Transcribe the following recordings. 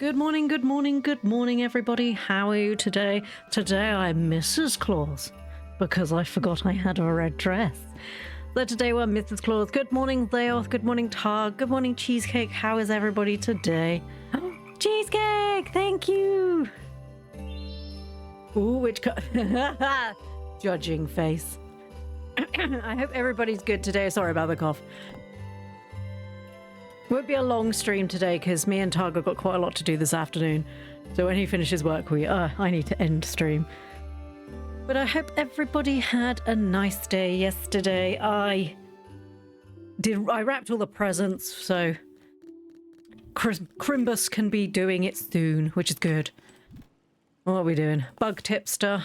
Good morning, good morning, good morning, everybody. How are you today? Today I'm Mrs. Claus because I forgot I had a red dress. So today we're Mrs. Claus. Good morning, Leoth. Good morning, Tar. Good morning, Cheesecake. How is everybody today? Cheesecake! Thank you! Ooh, which judging face. I hope everybody's good today. Sorry about the cough. Won't be a long stream today because me and Targa got quite a lot to do this afternoon. So when he finishes work, I need to end stream. But I hope everybody had a nice day yesterday. I wrapped all the presents, so Crimbus can be doing it soon, which is good. What are we doing? Bug tipster.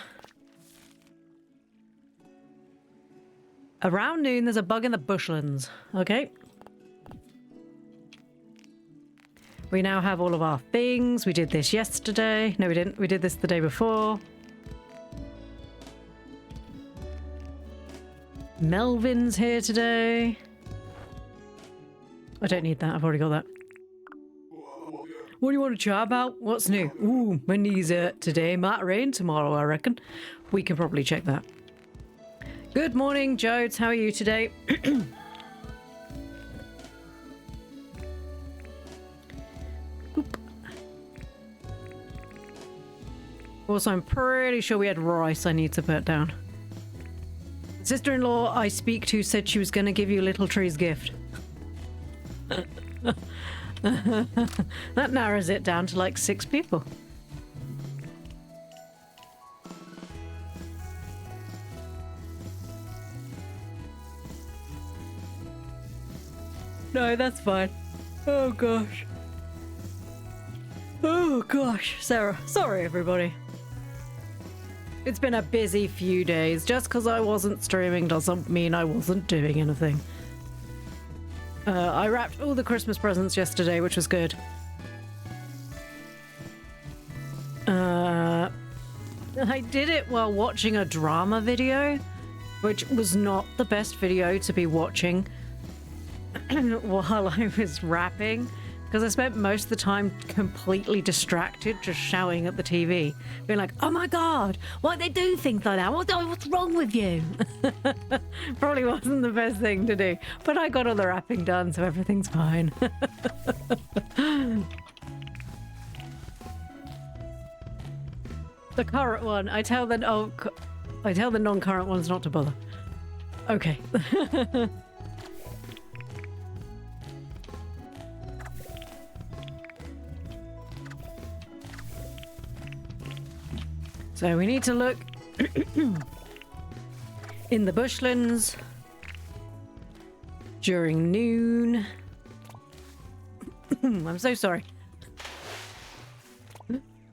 Around noon, there's a bug in the bushlands. Okay. We now have all of our things. We did this yesterday. No, we didn't. We did this the day before. Melvin's here today. I don't need that. I've already got that. What do you want to chat about? What's new? Ooh, my knees hurt today. Might rain tomorrow, I reckon. We can probably check that. Good morning, Jodes. How are you today? Also, I'm pretty sure we had rice I need to put down. Sister-in-law I speak to said she was going to give you Little Tree's gift. That narrows it down to like 6 people. No, that's fine. Oh gosh. Oh gosh. Sarah, sorry everybody. It's been a busy few days. Just because I wasn't streaming doesn't mean I wasn't doing anything. I wrapped all the Christmas presents yesterday, which was good. I did it while watching a drama video, which was not the best video to be watching while I was wrapping. Because I spent most of the time completely distracted, just shouting at the TV. Being like, oh my god, why'd they do things like that? What's wrong with you? Probably wasn't the best thing to do. But I got all the wrapping done, so everything's fine. The current one, I tell the non-current ones not to bother. Okay. So we need to look in the bushlands during noon. I'm so sorry.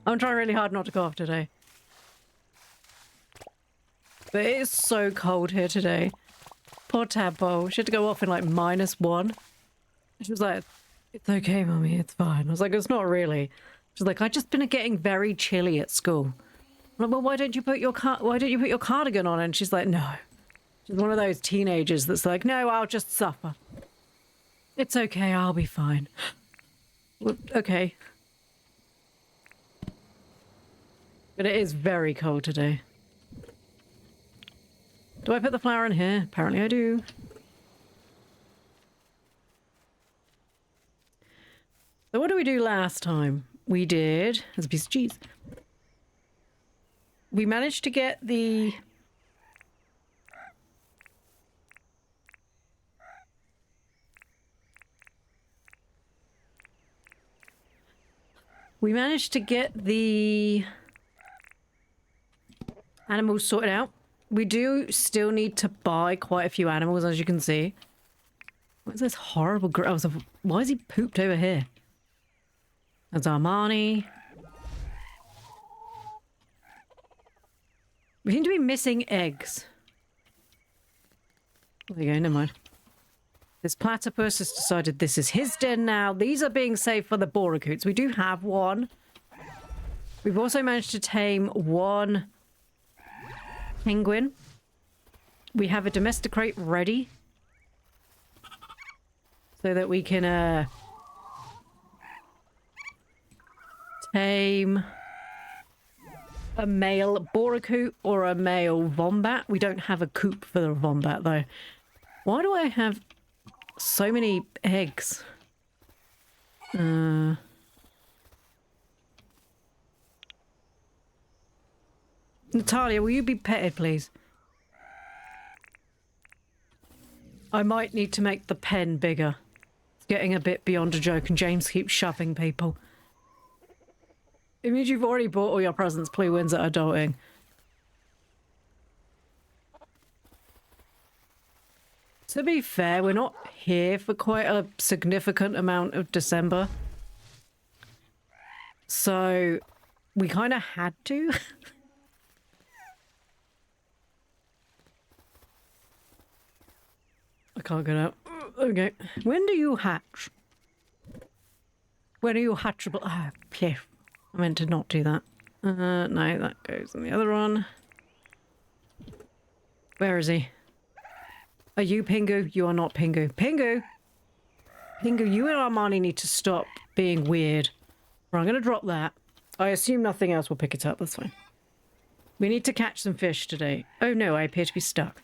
I'm trying really hard not to cough today. But it is so cold here today. Poor Tadpole. She had to go off in like -1. She was like, it's okay, Mummy, it's fine. I was like, it's not really. She's like, I've just been getting very chilly at school. I'm like, well, why don't you put your cardigan on? And she's like, no. She's one of those teenagers that's like, no, I'll just suffer. It's okay, I'll be fine. Well, okay. But it is very cold today. Do I put the flower in here? Apparently I do. So what did we do last time? We did... There's a piece of cheese. We managed to get the... animals sorted out. We do still need to buy quite a few animals, as you can see. What's this horrible... why is he pooped over here? That's Armani. We seem to be missing eggs. There you go, never mind. This platypus has decided this is his den now. These are being saved for the boracoots. We do have one. We've also managed to tame one penguin. We have a domesticate ready. So that we can tame a male boracoot or a male wombat. We don't have a coop for the wombat though. Why do I have so many eggs? Natalia, will you be petted, please? I might need to make the pen bigger. It's getting a bit beyond a joke, and James keeps shoving people. It means you've already bought all your presents. Plea wins at adulting. To be fair, we're not here for quite a significant amount of December. So, we kind of had to. I can't get out. Okay. When do you hatch? When are you hatchable? Ah, oh, I meant to not do that. No, that goes in the other one. Where is he? Are you Pingu? You are not Pingu. Pingu! Pingu, you and Armani need to stop being weird. Right, I'm going to drop that. I assume nothing else will pick it up. That's fine. We need to catch some fish today. Oh no, I appear to be stuck.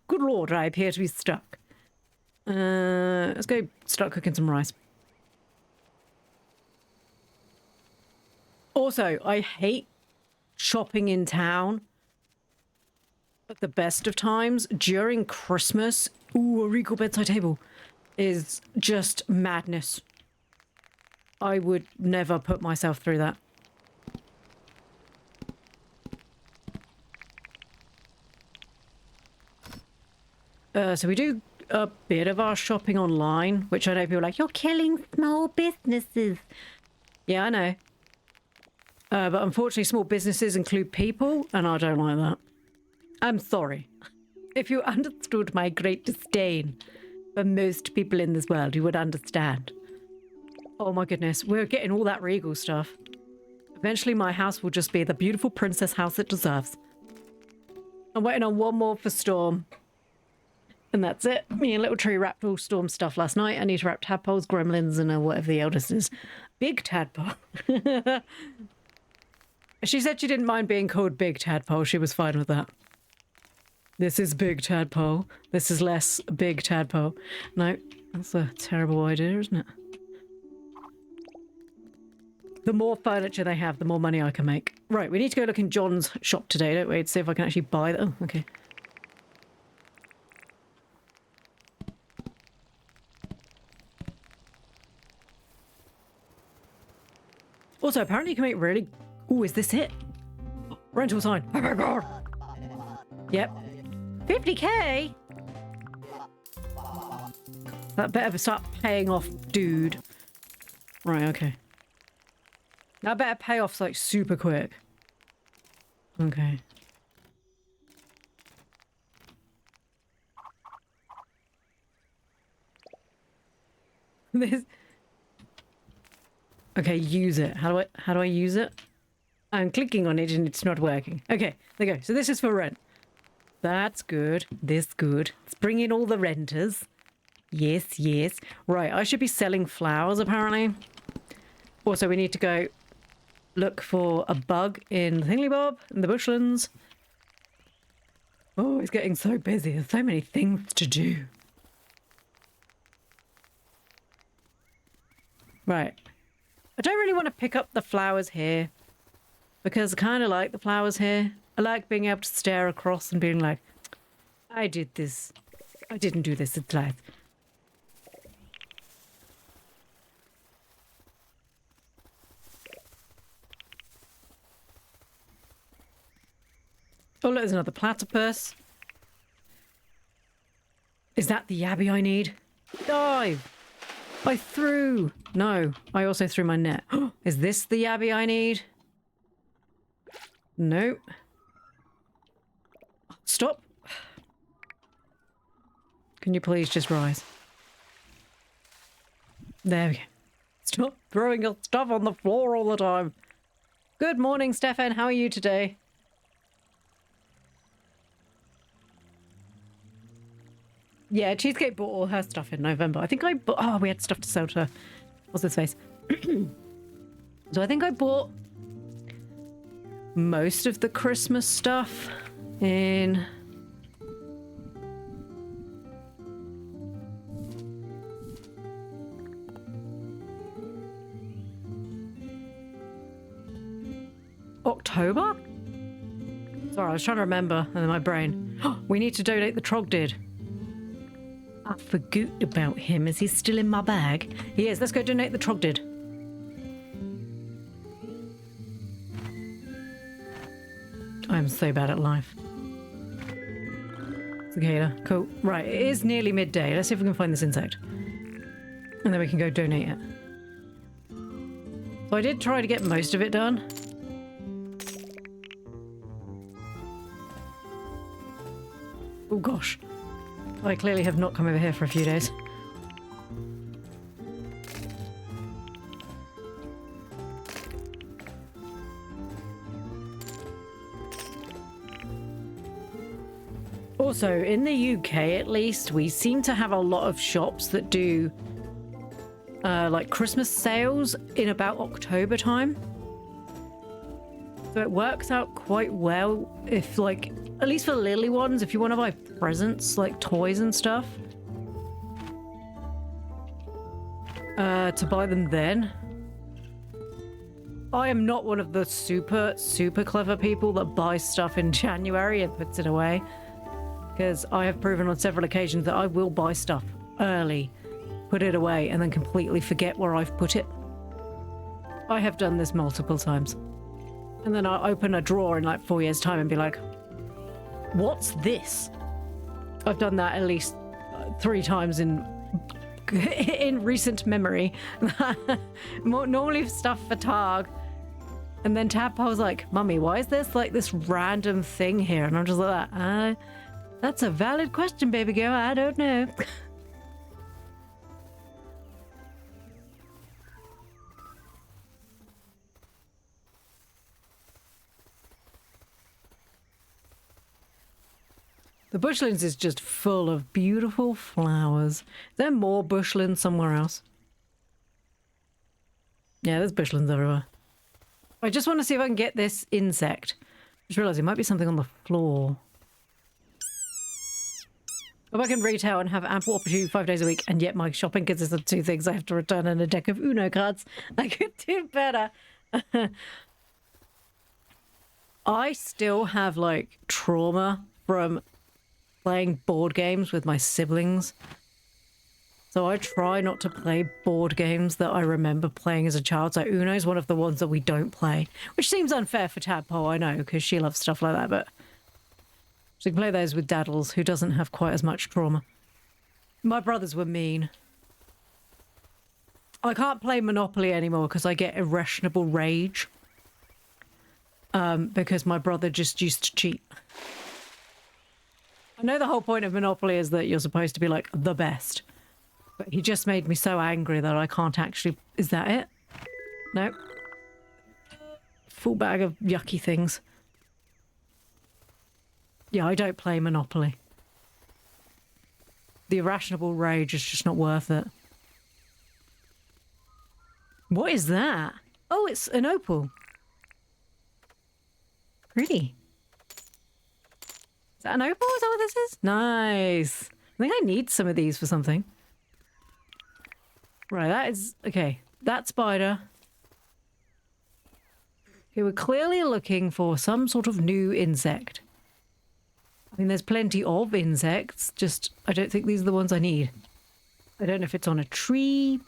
Good lord, I appear to be stuck. Let's go start cooking some rice. Also, I hate shopping in town at the best of times. During Christmas, ooh, a regal bedside table is just madness. I would never put myself through that. So we do a bit of our shopping online, which I know people are like, you're killing small businesses. Yeah, I know. But unfortunately, small businesses include people, and I don't like that. I'm sorry. If you understood my great disdain for most people in this world, you would understand. Oh my goodness, we're getting all that regal stuff. Eventually, my house will just be the beautiful princess house it deserves. I'm waiting on one more for Storm. And that's it. Me and Little Tree wrapped all Storm stuff last night. I need to wrap tadpoles, gremlins, and whatever the eldest is. Big tadpole. She said she didn't mind being called Big Tadpole. She was fine with that. This is Big Tadpole. This is less Big Tadpole. No, that's a terrible idea, isn't it? The more furniture they have, the more money I can make. Right, we need to go look in John's shop today, don't we? To see if I can actually buy them. Oh, okay. Also, apparently you can make really... Ooh, is this it? Rental sign. Oh my god. Yep. 50k? That better start paying off, dude. Right, okay. That better pay off like super quick. Okay. This... Okay, use it. How do I use it? I'm clicking on it and it's not working. Okay, there you go. So this is for rent. That's good. This good. Let's bring in all the renters. Yes, yes. Right, I should be selling flowers apparently. Also, we need to go look for a bug in the Thingybob, in the bushlands. Oh, it's getting so busy. There's so many things to do. Right. I don't really want to pick up the flowers here because I kind of like the flowers here. I like being able to stare across and being like, I did this. I didn't do this. It's life. Oh, look, there's another platypus. Is that the yabby I need? Dive! I threw. No, I also threw my net. Is this the yabby I need? Nope. Stop. Can you please just rise? There we go. Stop throwing your stuff on the floor all the time. Good morning, Stefan. How are you today? Yeah, Cheesecake bought all her stuff in November. I think I bought... Oh, we had stuff to sell to her. What's his face? So I think I bought most of the Christmas stuff in October? Sorry, I was trying to remember in my brain. We need to donate the trogdid. I forgot about him. Is he still in my bag? He is. Let's go donate the trogdid. I'm so bad at life. Cicada. Cool. Right, it is nearly midday. Let's see if we can find this insect. And then we can go donate it. So I did try to get most of it done. Oh gosh. I clearly have not come over here for a few days. Also, in the UK at least, we seem to have a lot of shops that do like Christmas sales in about October time. So it works out quite well if, like, at least for Lily ones, if you want to buy presents, like toys and stuff, to buy them then. I am not one of the super clever people that buys stuff in January and puts it away. Because I have proven on several occasions that I will buy stuff early, put it away, and then completely forget where I've put it. I have done this multiple times. And then I'll open a drawer in like 4 years' time and be like, what's this? I've done that at least 3 times in recent memory. Normally stuff for Targ. And then Tadpole's like, Mummy, why is this like this random thing here? And I'm just like that. That's a valid question, baby girl. I don't know. The bushlands is just full of beautiful flowers. Is there more bushlands somewhere else? Yeah, there's bushlands everywhere. I just want to see if I can get this insect. I just realised it might be something on the floor. If I can retail and have ample opportunity 5 days a week, and yet my shopping consists of 2 things I have to return and a deck of Uno cards, I could do better. I still have, like, trauma from playing board games with my siblings. So I try not to play board games that I remember playing as a child. So Uno is one of the ones that we don't play, which seems unfair for Tadpole, I know, because she loves stuff like that, but she can play those with Daddles, who doesn't have quite as much trauma. My brothers were mean. I can't play Monopoly anymore because I get irrational rage. Because my brother just used to cheat. I know the whole point of Monopoly is that you're supposed to be, like, the best. But he just made me so angry that I can't actually... Is that it? No. Full bag of yucky things. Yeah, I don't play Monopoly. The irrational rage is just not worth it. What is that? Oh, it's an opal. Pretty. Is that an opal? Is that what this is? Nice. I think I need some of these for something. Right, that is... Okay, that spider. Okay, we're clearly looking for some sort of new insect. I mean, there's plenty of insects, just I don't think these are the ones I need. I don't know if it's on a tree.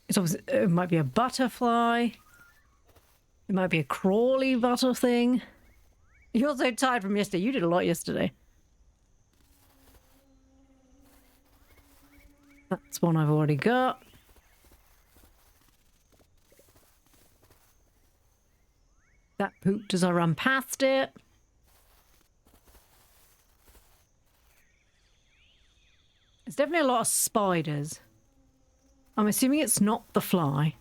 It's obviously... It might be a butterfly. It might be a crawly butter thing. You're so tired from yesterday. You did a lot yesterday. That's one I've already got. That pooped as I run past it. There's definitely a lot of spiders. I'm assuming it's not the fly.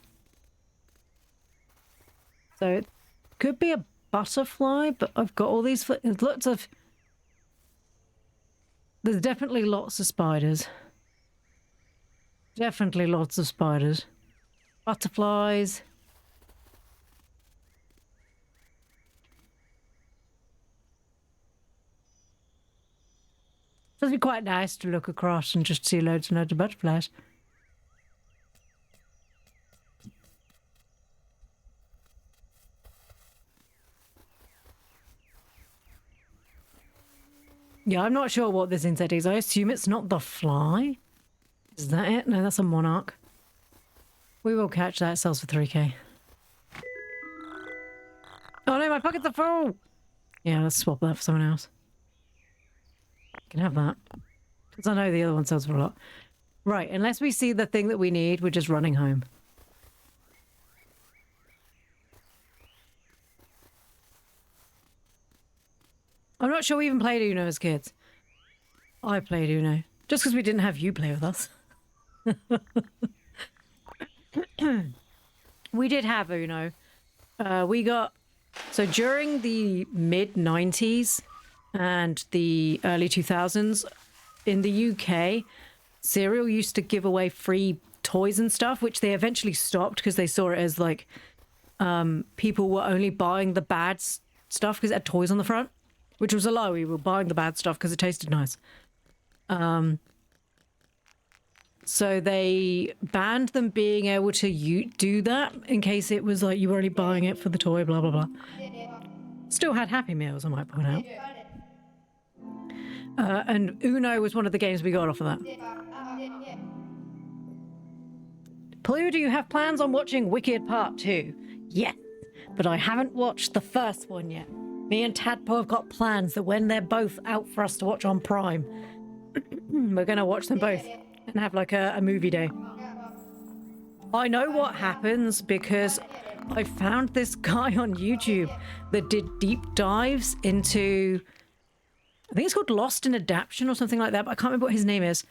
So it could be a butterfly, but I've got all these... There's lots of... There's definitely lots of spiders. Definitely lots of spiders. Butterflies. It'd be quite nice to look across and just see loads and loads of butterflies. Yeah, I'm not sure what this insect is. I assume it's not the fly. Is that it? No, that's a monarch. We will catch that. It sells for 3k. Oh no, my pockets are full! Yeah, let's swap that for someone else. Can have that. Because I know the other one sells for a lot. Right, unless we see the thing that we need, we're just running home. I'm not sure we even played Uno as kids. I played Uno. Just because we didn't have you play with us. We did have Uno. We got... So during the mid-90s and the early 2000s, in the UK, Cereal used to give away free toys and stuff, which they eventually stopped because they saw it as like people were only buying the bad stuff because it had toys on the front, which was a lie. We were buying the bad stuff because it tasted nice. So they banned them being able to do that in case it was like you were only buying it for the toy, blah, blah, blah. Still had Happy Meals, I might point out. And Uno was one of the games we got off of that. Blue, do you have plans on watching Wicked Part 2? Yes, but I haven't watched the first one yet. Me and Tadpole have got plans that when they're both out for us to watch on Prime, we're going to watch them both and have like a movie day. I know what happens because I found this guy on YouTube that did deep dives into... I think it's called Lost in Adaption or something like that, but I can't remember what his name is.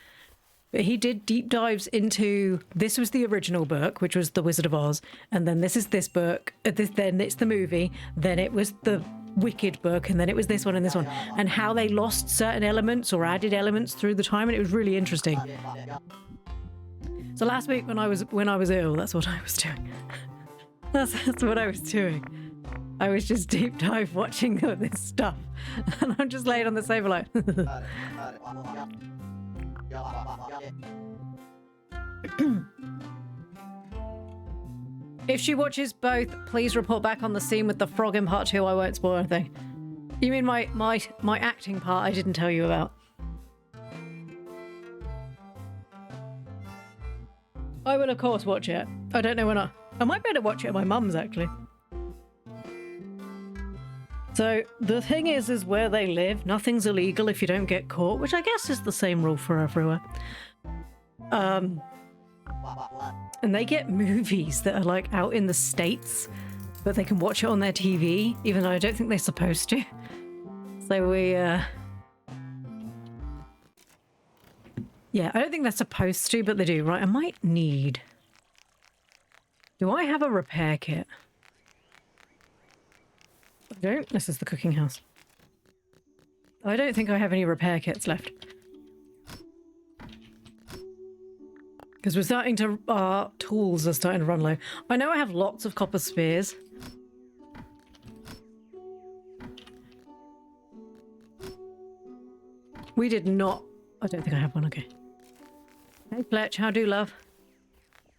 But he did deep dives into... This was the original book, which was The Wizard of Oz. And then this is this book. Then it's the movie. Then it was the Wicked book. And then it was this one and this one. And how they lost certain elements or added elements through the time. And it was really interesting. So last week when I was ill, that's what I was doing. That's what I was doing. I was just deep dive watching all this stuff. And I'm just laid on the sofa like... If she watches both, please report back on the scene with the frog in part 2. I won't spoil anything. You mean my acting part I didn't tell you about? I will of course watch it. I don't know when I might better watch it at my mum's actually. So the thing is where they live, nothing's illegal if you don't get caught, which I guess is the same rule for everywhere. And they get movies that are like out in the States, but they can watch it on their TV, even though I don't think they're supposed to. So we, yeah, I don't think they're supposed to, but they do. Right, I might need... Do I have a repair kit? I don't. This is the cooking house. I don't think I have any repair kits left. Because we're starting to... Our tools are starting to run low. I know I have lots of copper spheres. We did not... I don't think I have one, okay. Hey Fletch, how do, love?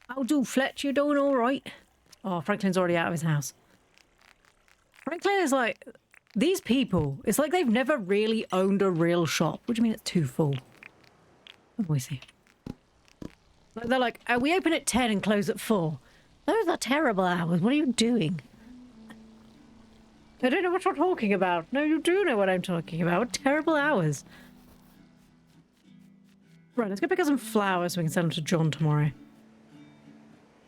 How do, Fletch? You doing all right? Oh, Franklin's already out of his house. Franklin is like... These people, it's like they've never really owned a real shop. What do you mean it's too full? What do we see? They're like, we open at 10 and close at 4. Those are terrible hours. What are you doing? I don't know what you're talking about. No, you do know what I'm talking about. Terrible hours. Right, let's go pick up some flowers so we can send them to John tomorrow.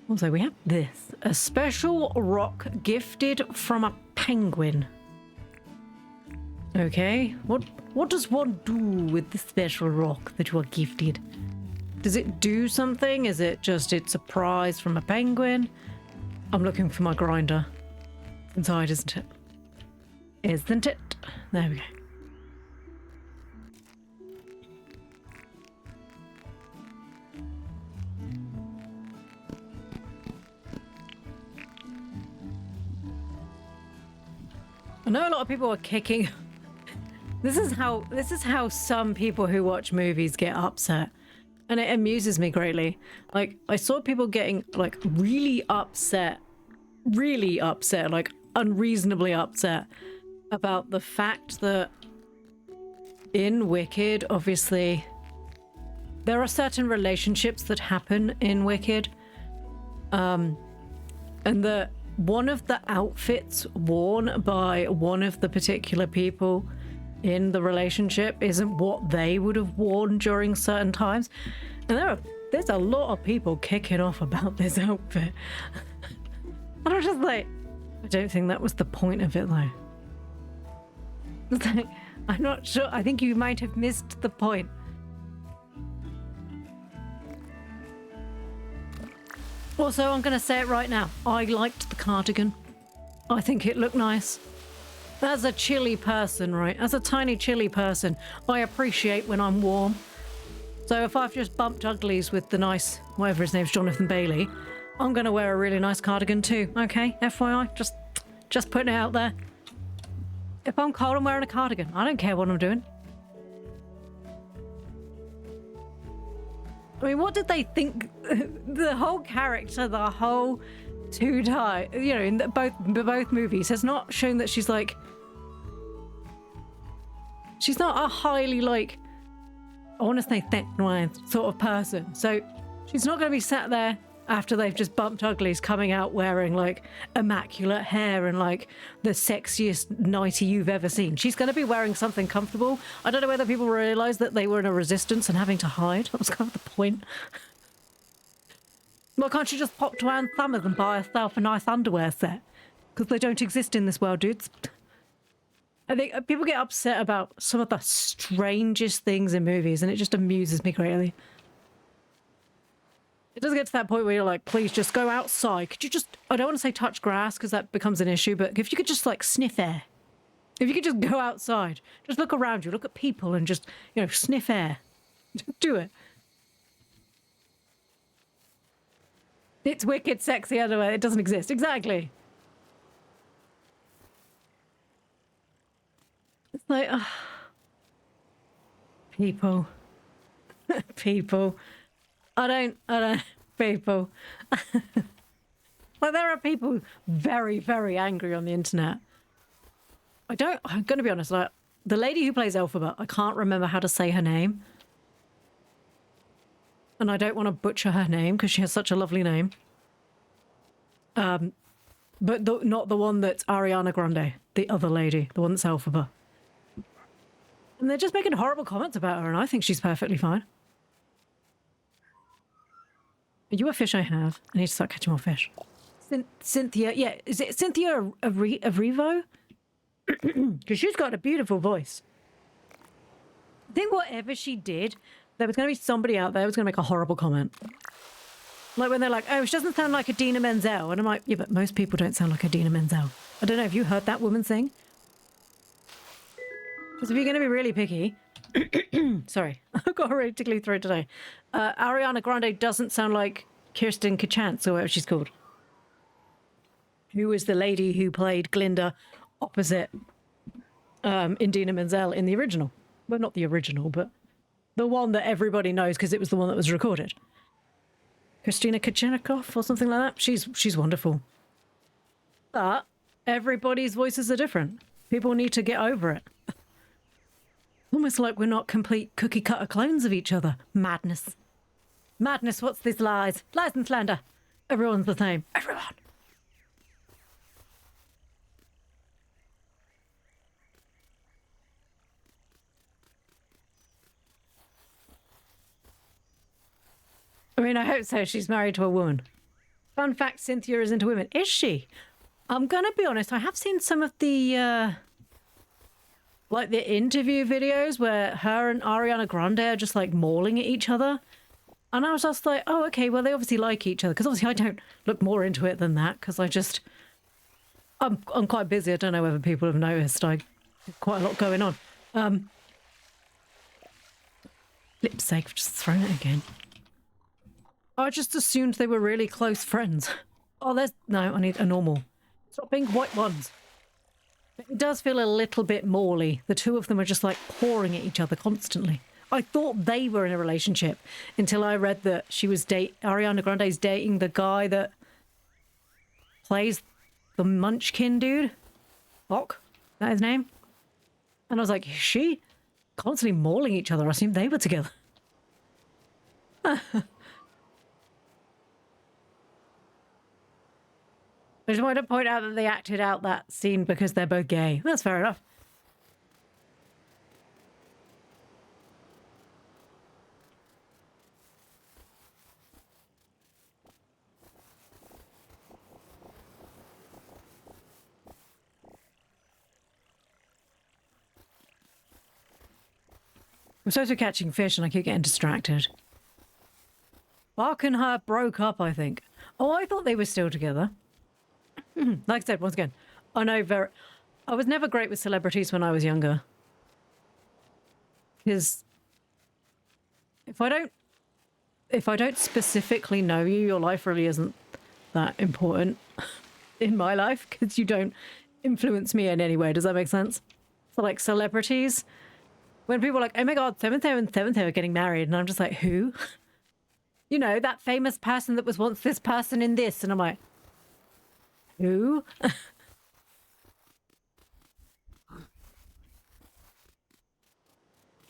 Also, we have this. A special rock gifted from a penguin. Okay, what does one do with the special rock that you are gifted? Does it do something? Is it just it's a prize from a penguin? I'm looking for my grinder. It's inside, isn't it? Isn't it? There we go. I know a lot of people are kicking. This is how some people who watch movies get upset. And it amuses me greatly. Like, I saw people getting, like, really upset, like, unreasonably upset about the fact that in Wicked, obviously, there are certain relationships that happen in Wicked. And that one of the outfits worn by one of the particular people in the relationship isn't what they would have worn during certain times. And there's a lot of people kicking off about this outfit. And I'm just like, I don't think that was the point of it, though. It's like, I'm not sure. I think you might have missed the point. Also, I'm going to say it right now. I liked the cardigan. I think it looked nice. As a chilly person, right? As a tiny chilly person, I appreciate when I'm warm. So if I've just bumped uglies with the nice, whatever his name's, Jonathan Bailey, I'm going to wear a really nice cardigan too, okay? FYI, just putting it out there. If I'm cold, I'm wearing a cardigan. I don't care what I'm doing. I mean, what did they think? The whole character, the whole two-tie, you know, in both movies has not shown that she's like... She's not a highly, like, I want to say thick-minded sort of person. So she's not going to be sat there after they've just bumped uglies coming out wearing, like, immaculate hair and, like, the sexiest nightie you've ever seen. She's going to be wearing something comfortable. I don't know whether people realise that they were in a resistance and having to hide. That was kind of the point. Why can't you just pop to Ann Summers and buy herself a nice underwear set? Because they don't exist in this world, dudes. I think people get upset about some of the strangest things in movies, and it just amuses me greatly. It does get to that point where you're like, please just go outside. Could you just, I don't want to say touch grass because that becomes an issue, but if you could just like sniff air. If you could just go outside, just look around you, look at people and just, you know, sniff air. Just do it. It's wicked sexy underwear. It doesn't exist. Exactly. It's like, people. People. I don't, people. Like, there are people very, very angry on the internet. I'm going to be honest, like, the lady who plays Alphabet, I can't remember how to say her name. And I don't want to butcher her name because she has such a lovely name. But not the one that's Ariana Grande, the other lady, the one that's Alphabet. And they're just making horrible comments about her, and I think she's perfectly fine. Are you a fish I have? I need to start catching more fish. Cynthia, yeah, is it Cynthia Erivo? Because she's got a beautiful voice. I think whatever she did, there was going to be somebody out there who was going to make a horrible comment. Like when they're like, oh, she doesn't sound like Idina Menzel. And I'm like, yeah, but most people don't sound like Idina Menzel. I don't know, have you heard that woman sing? Because if you're going to be really picky... Sorry, I've got a really tickly throat today. Ariana Grande doesn't sound like Kirsten Kachance, or whatever she's called. Who was the lady who played Glinda opposite Idina Menzel in the original. Well, not the original, but the one that everybody knows because it was the one that was recorded. Christina Kachenikov or something like that. She's wonderful. But everybody's voices are different. People need to get over it. Almost like we're not complete cookie-cutter clones of each other. Madness. Madness, what's this lies? Lies and slander. Everyone's the same. Everyone. I mean, I hope so. She's married to a woman. Fun fact, Cynthia is into women. Is she? I'm going to be honest. I have seen some of the... like the interview videos where her and Ariana Grande are just like mauling at each other. And I was just like, oh, okay, well, they obviously like each other. Because obviously I don't look more into it than that because I'm quite busy. I don't know whether people have noticed. I have quite a lot going on. Flip's sake, I've just thrown it again. I just assumed they were really close friends. Oh, no, I need a normal. Stop being white ones. It does feel a little bit Morley. The two of them are just like pouring at each other constantly. I thought they were in a relationship until I read that Ariana Grande's dating the guy that plays the Munchkin dude. Fock? Is that his name? And I was like, is she? Constantly mauling each other. I assumed they were together. I just wanted to point out that they acted out that scene because they're both gay. That's fair enough. I'm supposed to be catching fish and I keep getting distracted. Bark and her broke up, I think. Oh, I thought they were still together. Like I said, once again, I was never great with celebrities when I was younger. Because if I don't specifically know you, your life really isn't that important in my life because you don't influence me in any way. Does that make sense? So like celebrities, when people are like, oh my God, so-and-so and so-and-so are getting married. And I'm just like, who? You know, that famous person that was once this person in this. And I'm like, who?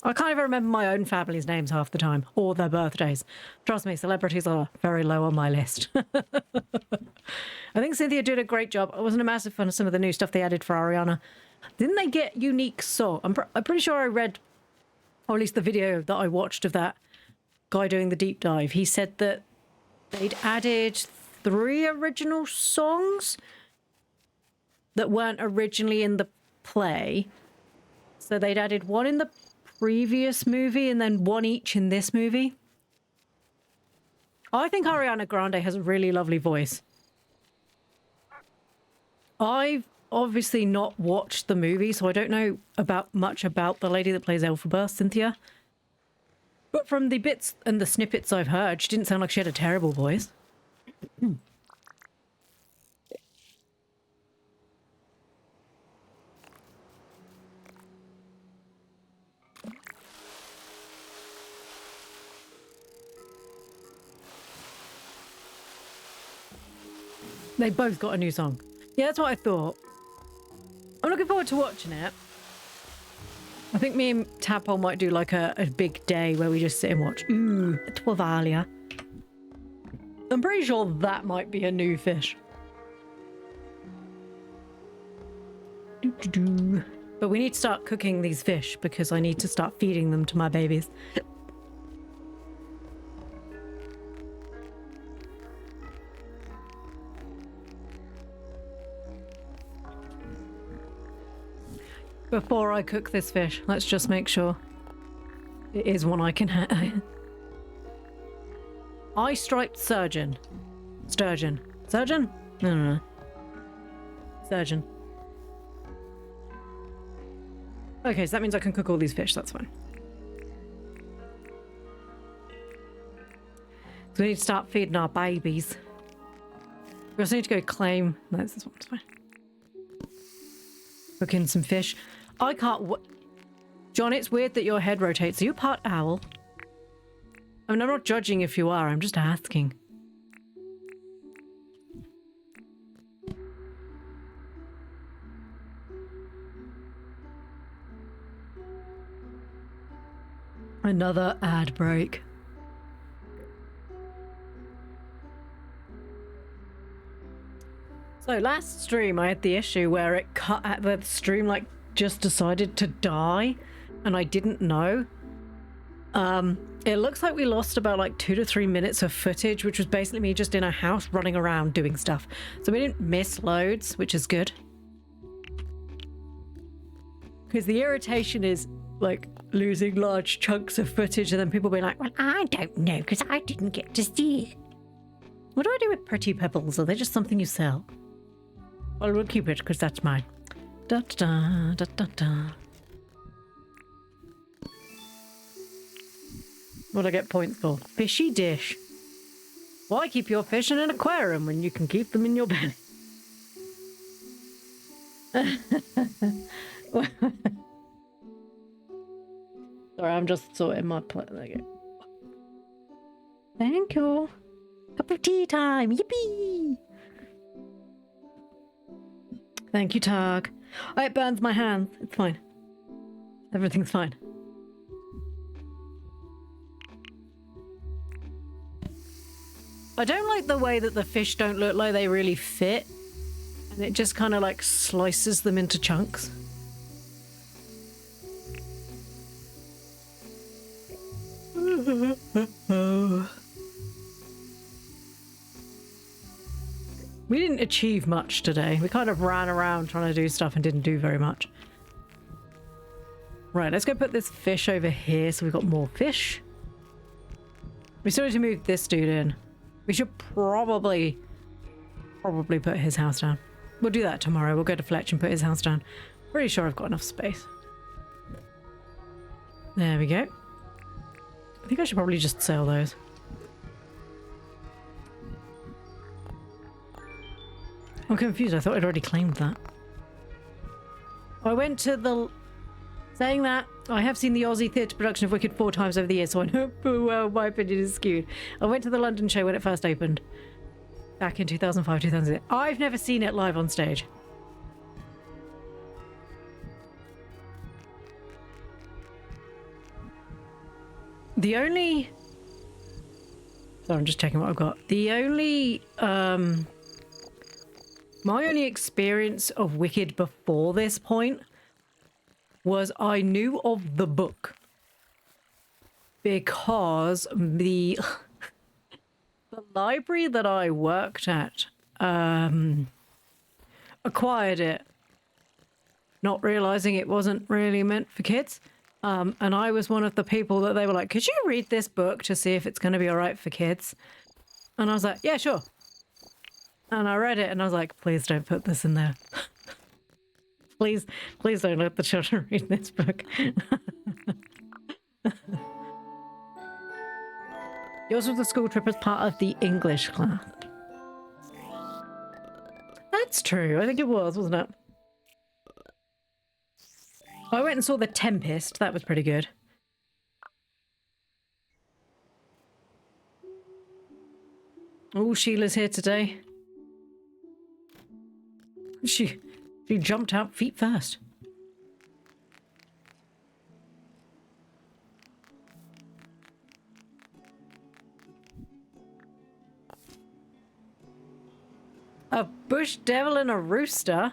I can't even remember my own family's names half the time, or their birthdays. Trust me, celebrities are very low on my list. I think Cynthia did a great job. I wasn't a massive fan of some of the new stuff they added for Ariana. Didn't they get unique song? I'm pretty sure I read, or at least the video that I watched of that guy doing the deep dive. He said that they'd added 3 original songs that weren't originally in the play. So they'd added 1 in the previous movie and then 1 each in this movie. I think Ariana Grande has a really lovely voice. I've obviously not watched the movie, so I don't know much about the lady that plays Elphaba, Cynthia. But from the bits and the snippets I've heard, she didn't sound like she had a terrible voice. They both got a new song. Yeah, that's what I thought. I'm looking forward to watching it. I think me and Tadpole might do like a big day where we just sit and watch. Ooh, a Twavalia. I'm pretty sure that might be a new fish. But we need to start cooking these fish because I need to start feeding them to my babies. Before I cook this fish, let's just make sure it is one I can have. Eye-striped sturgeon. Sturgeon. Sturgeon? No. Sturgeon. Okay, so that means I can cook all these fish, that's fine. So we need to start feeding our babies. We also need to go claim... No, this one's fine. Cook in some fish. I can't... John, it's weird that your head rotates. Are you part owl? I mean, I'm not judging if you are. I'm just asking. Another ad break. So last stream I had the issue where it cut at the stream, like, just decided to die and I didn't know. It looks like we lost about like 2 to 3 minutes of footage, which was basically me just in a house running around doing stuff. So we didn't miss loads, which is good. Because the irritation is like losing large chunks of footage and then people being like, well, I don't know because I didn't get to see it. What do I do with pretty pebbles? Are they just something you sell? Well, we'll keep it because that's mine. Da da da da da. What do I get points for? Fishy dish. Why keep your fish in an aquarium when you can keep them in your belly? Sorry, I'm just sorting my plate. There you go. Thank you. Cup of tea time. Yippee! Thank you, Tag. Oh, it burns my hands. It's fine. Everything's fine. I don't like the way that the fish don't look like they really fit. And it just kind of like slices them into chunks. We didn't achieve much today. We kind of ran around trying to do stuff and didn't do very much. Right, let's go put this fish over here so we've got more fish. We still need to move this dude in. We should probably put his house down. We'll do that tomorrow. We'll go to Fletch and put his house down. Pretty sure I've got enough space. There we go. I think I should probably just sell those. I'm confused. I thought I'd already claimed that. I went to the... Saying that, I have seen the Aussie theatre production of Wicked 4 times over the years, so I know well my opinion is skewed. I went to the London show when it first opened. Back in 2005, 2006. I've never seen it live on stage. The only... Sorry, I'm just checking what I've got. The only... My only experience of Wicked before this point was I knew of the book. Because the library that I worked at acquired it, not realizing it wasn't really meant for kids. And I was one of the people that they were like, could you read this book to see if it's going to be all right for kids? And I was like, yeah, sure. And I read it and I was like, please don't put this in there. Please don't let the children read this book. Yours was a school trip as part of the English class. That's true. I think it was, wasn't it? I went and saw The Tempest. That was pretty good. Oh, Sheila's here today. She jumped out feet first. A bush devil and a rooster?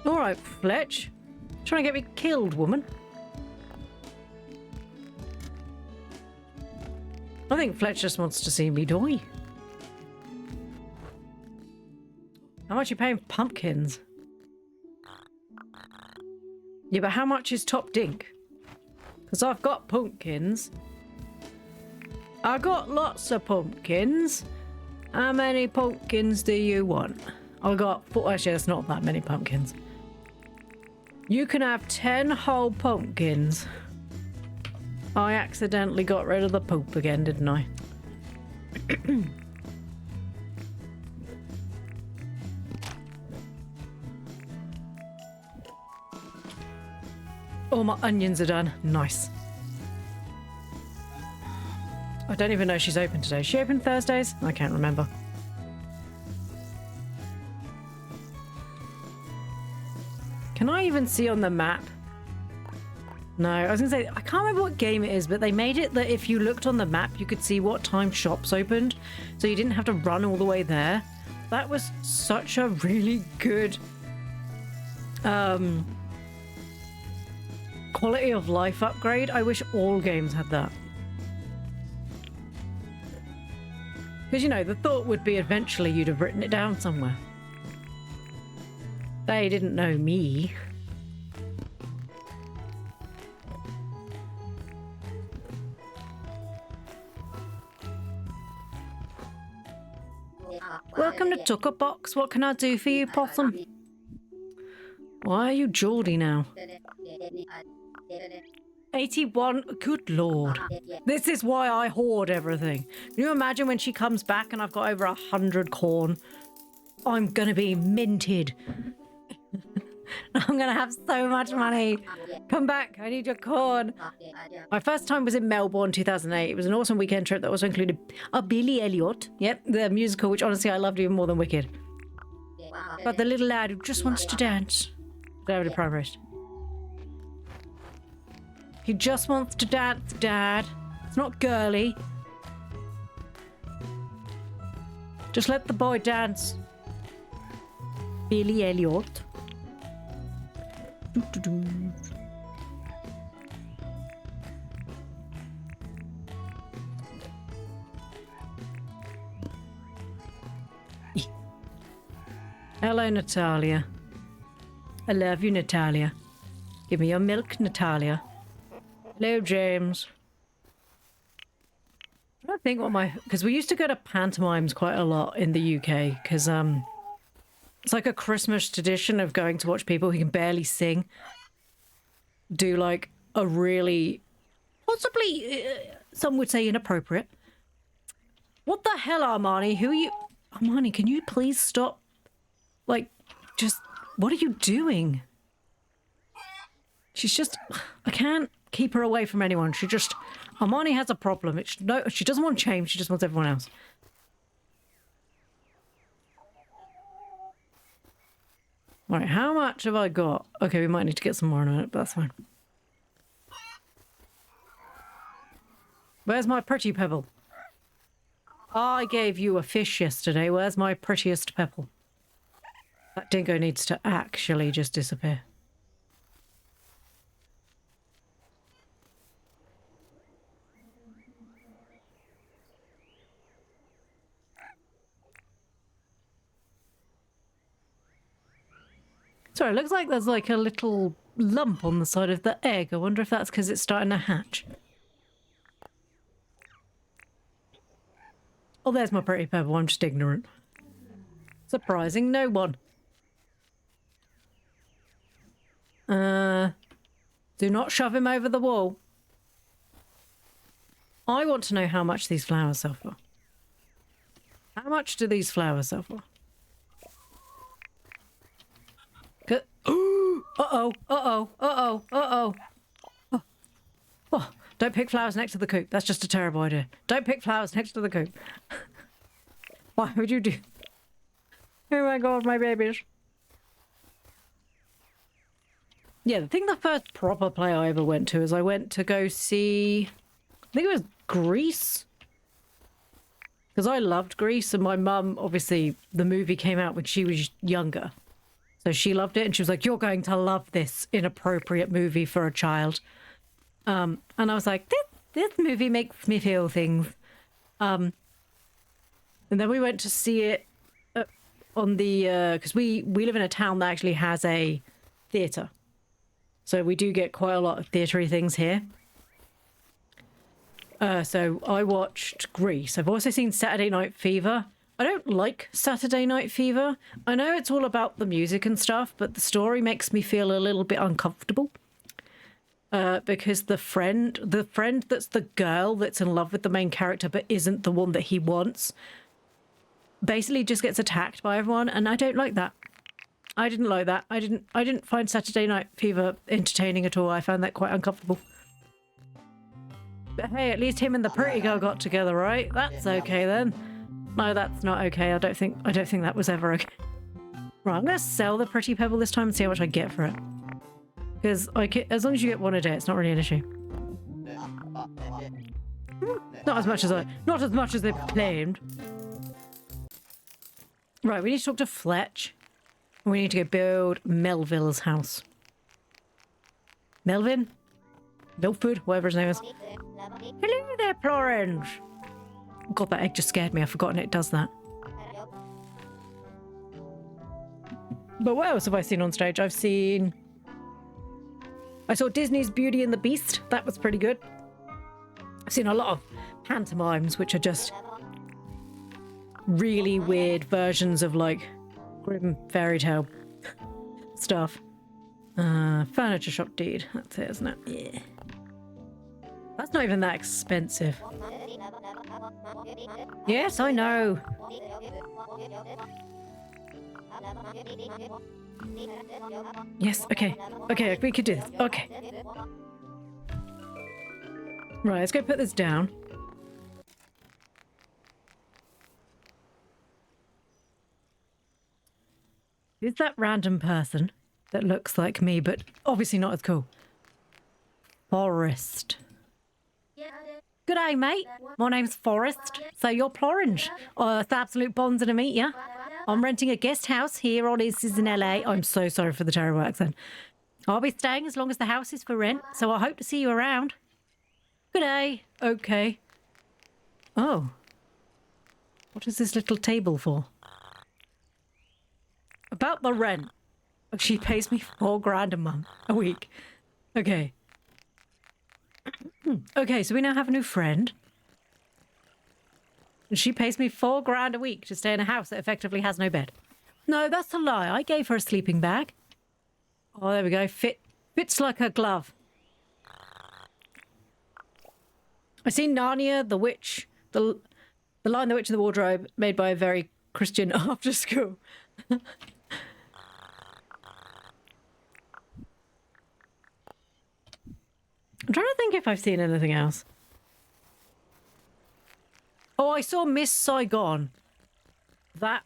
Alright, Fletch. Trying to get me killed, woman. I think Fletch just wants to see me die. How much are you paying for pumpkins? Yeah, but how much is top dink? Because I've got pumpkins. I got lots of pumpkins. How many pumpkins do you want? I got 4. Actually, that's not that many pumpkins. You can have 10 whole pumpkins. I accidentally got rid of the poop again, didn't I? All my onions are done. Nice. I don't even know if she's open today. Is she open Thursdays? I can't remember. Can I even see on the map? No, I was gonna say, I can't remember what game it is, but they made it that if you looked on the map, you could see what time shops opened. So you didn't have to run all the way there. That was such a really good quality of life upgrade. I wish all games had that. Because, you know, the thought would be eventually you'd have written it down somewhere. They didn't know me. Welcome to Tucker Box. What can I do for you, Possum? Why are you Geordie now? 81? Good lord. This is why I hoard everything. Can you imagine when she comes back and I've got over 100 corn? I'm gonna be minted. I'm gonna have so much money. Come back, I need your corn. My first time was in Melbourne, 2008. It was an awesome weekend trip that also included a Billy Elliot. Yep, the musical, which honestly I loved even more than Wicked. But the little lad who just wants to dance. David Primarist. He just wants to dance, Dad. It's not girly. Just let the boy dance. Billy Elliot. Doo-doo-doo. Hello, Natalia. I love you, Natalia. Give me your milk, Natalia. Hello, James. I don't think what my... Because we used to go to pantomimes quite a lot in the UK, because it's like a Christmas tradition of going to watch people who can barely sing do like a really, possibly, some would say inappropriate. What the hell, Armani? Who are you? Armani, can you please stop? Like, just, what are you doing? She's just, I can't keep her away from anyone. She just, Armani has a problem. It's, no, she doesn't want change. She just wants everyone else. Right, how much have I got? Okay, we might need to get some more in a minute, but that's fine. Where's my pretty pebble? I gave you a fish yesterday. Where's my prettiest pebble? That dingo needs to actually just disappear. Sorry, it looks like there's like a little lump on the side of the egg. I wonder if that's because it's starting to hatch. Oh, there's my pretty pebble. I'm just ignorant. Surprising no one. Do not shove him over the wall. I want to know how much these flowers sell for. How much do these flowers sell for? Uh-oh, uh-oh, uh-oh, uh-oh. Oh. Oh, don't pick flowers next to the coop. That's just a terrible idea. Don't pick flowers next to the coop. Why would you do... Oh my god, my babies. Yeah, I think the first proper play I ever went to is I went to go see... I think it was Grease. Because I loved Grease, and my mum, obviously, the movie came out when she was younger. So she loved it, and she was like, you're going to love this inappropriate movie for a child. And I was like, this movie makes me feel things. And then we went to see it on the... Because we live in a town that actually has a theatre. So we do get quite a lot of theatre-y things here. So I watched Grease. I've also seen Saturday Night Fever. I don't like Saturday Night Fever. I know it's all about the music and stuff, but the story makes me feel a little bit uncomfortable. Because the friend that's the girl that's in love with the main character but isn't the one that he wants, basically just gets attacked by everyone, and I don't like that. I didn't like that. I didn't find Saturday Night Fever entertaining at all. I found that quite uncomfortable. But hey, at least him and the pretty girl got together, right? That's okay then. No, that's not okay. I don't think that was ever okay. Right, I'm gonna sell the pretty pebble this time and see how much I get for it. Because as long as you get one a day, it's not really an issue. Not as much as they claimed. Right, we need to talk to Fletch. We need to go build Melville's house. Melvin? Milford? Whatever his name is. Hello there, Plorange. God, that egg just scared me. I've forgotten it does that. But what else have I seen on stage? I saw Disney's Beauty and the Beast. That was pretty good. I've seen a lot of pantomimes, which are just really weird versions of like grim fairy tale stuff. Furniture shop deed. That's it, isn't it? Yeah. That's not even that expensive. Yes, I know. Yes, okay. Okay, we could do this. Okay. Right, let's go put this down. Who's that random person that looks like me, but obviously not as cool? Forest. Good day, mate. My name's Forest. So you're Plorange. It's absolute bonds to meet ya. I'm renting a guest house here on This is in LA. I'm so sorry for the terrible accent. I'll be staying as long as the house is for rent, so I hope to see you around. Good day. Okay. Oh. What is this little table for? About the rent. She pays me $4,000 a week. Okay. Okay, so we now have a new friend. And she pays me $4,000 a week to stay in a house that effectively has no bed. No, that's a lie. I gave her a sleeping bag. Oh, there we go. Fits like a glove. I seen Narnia, the Witch, the Lion, the Witch, and the Wardrobe, made by a very Christian after school. I'm trying to think if I've seen anything else. Oh, I saw Miss Saigon. That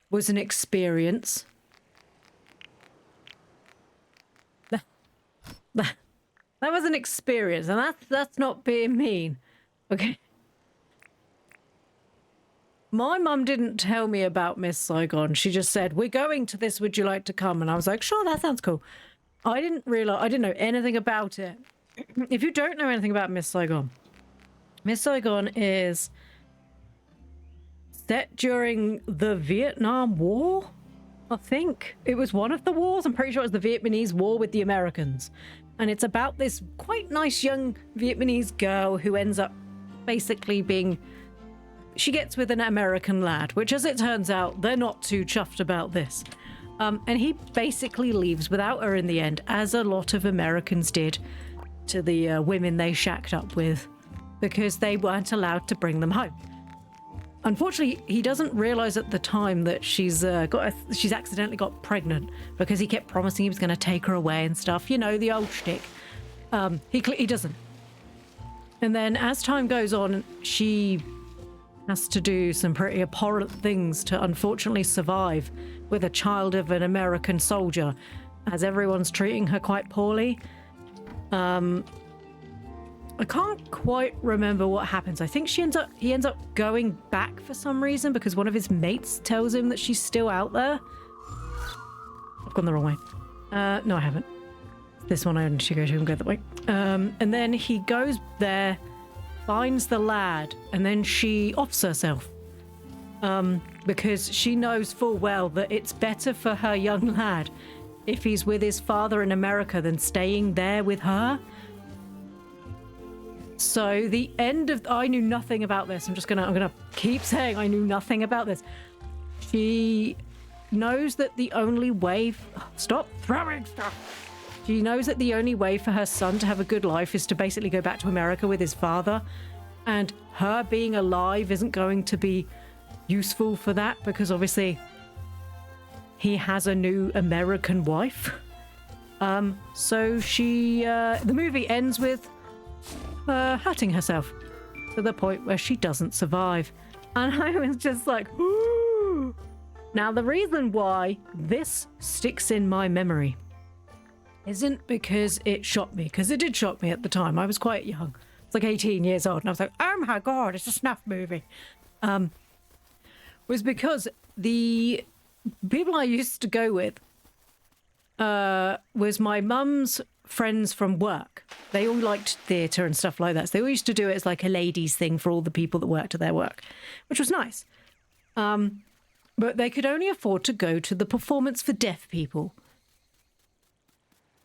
was an experience. That was an experience, and that's not being mean. Okay. My mum didn't tell me about Miss Saigon. She just said, "We're going to this, would you like to come?" And I was like, "Sure, that sounds cool." I didn't know anything about it. If you don't know anything about Miss Saigon is set during the Vietnam War, I think. It was one of the wars. I'm pretty sure it was the Vietnamese War with the Americans. And it's about this quite nice young Vietnamese girl who ends up basically being... She gets with an American lad, which, as it turns out, they're not too chuffed about this. And he basically leaves without her in the end, as a lot of Americans did to the women they shacked up with, because they weren't allowed to bring them home. Unfortunately, he doesn't realize at the time that she's accidentally got pregnant, because he kept promising he was going to take her away and stuff. You know, the old shtick. He doesn't. And then as time goes on, she has to do some pretty abhorrent things to unfortunately survive with a child of an American soldier, as everyone's treating her quite poorly. I can't quite remember what happens. I think he ends up going back for some reason, because one of his mates tells him that she's still out there. I've gone the wrong way. No, I haven't. This one I need to go to and go that way. And then he goes there, finds the lad, and then she offs herself. Because she knows full well that it's better for her young lad if he's with his father in America than staying there with her. So the end of... I knew nothing about this. I'm gonna keep saying I knew nothing about this. She knows that the only way... Stop throwing stuff! She knows that the only way for her son to have a good life is to basically go back to America with his father. And her being alive isn't going to be useful for that, because obviously he has a new American wife. So she... the movie ends with hurting herself to the point where she doesn't survive. And I was just like, ooh. Now, the reason why this sticks in my memory isn't because it shocked me, because it did shock me at the time. I was quite young. I was like 18 years old, and I was like, oh my God, it's a snuff movie. Was because the people I used to go with was my mum's friends from work. They all liked theatre and stuff like that. So they all used to do it as like a ladies' thing for all the people that worked at their work, which was nice. But they could only afford to go to the performance for deaf people.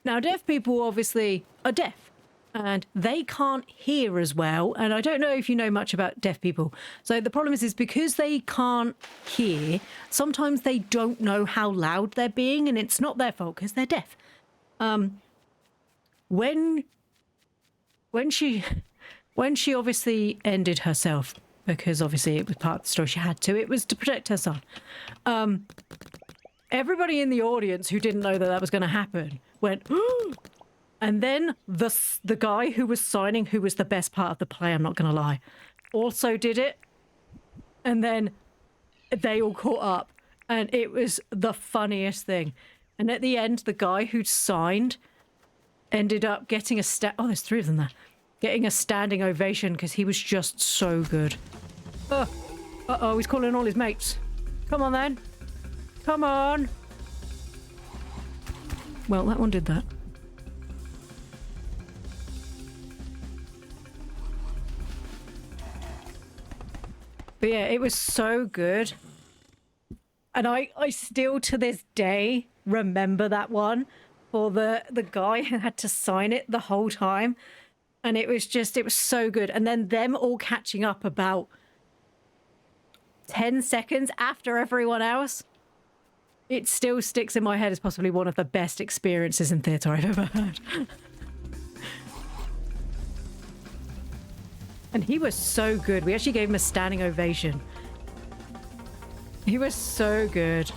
Now, deaf people obviously are deaf, and they can't hear as well. And I don't know if you know much about deaf people. So the problem is because they can't hear, sometimes they don't know how loud they're being, and it's not their fault because they're deaf. When she obviously ended herself, because obviously it was part of the story, she had to, it was to protect her son. Everybody in the audience who didn't know that that was going to happen went, and then the guy who was signing, who was the best part of the play, I'm not going to lie, also did it. And then they all caught up, and it was the funniest thing. And at the end, the guy who'd signed ended up getting oh, there's 3 of them there. Getting a standing ovation because he was just so good. Uh-oh, he's calling all his mates. Come on, then. Come on. Well, that one did that. But yeah, it was so good. And I still, to this day, remember that one for the guy who had to sign it the whole time. And it was so good. And then them all catching up about 10 seconds after everyone else. It still sticks in my head as possibly one of the best experiences in theatre I've ever had. And he was so good. We actually gave him a standing ovation. He was so good.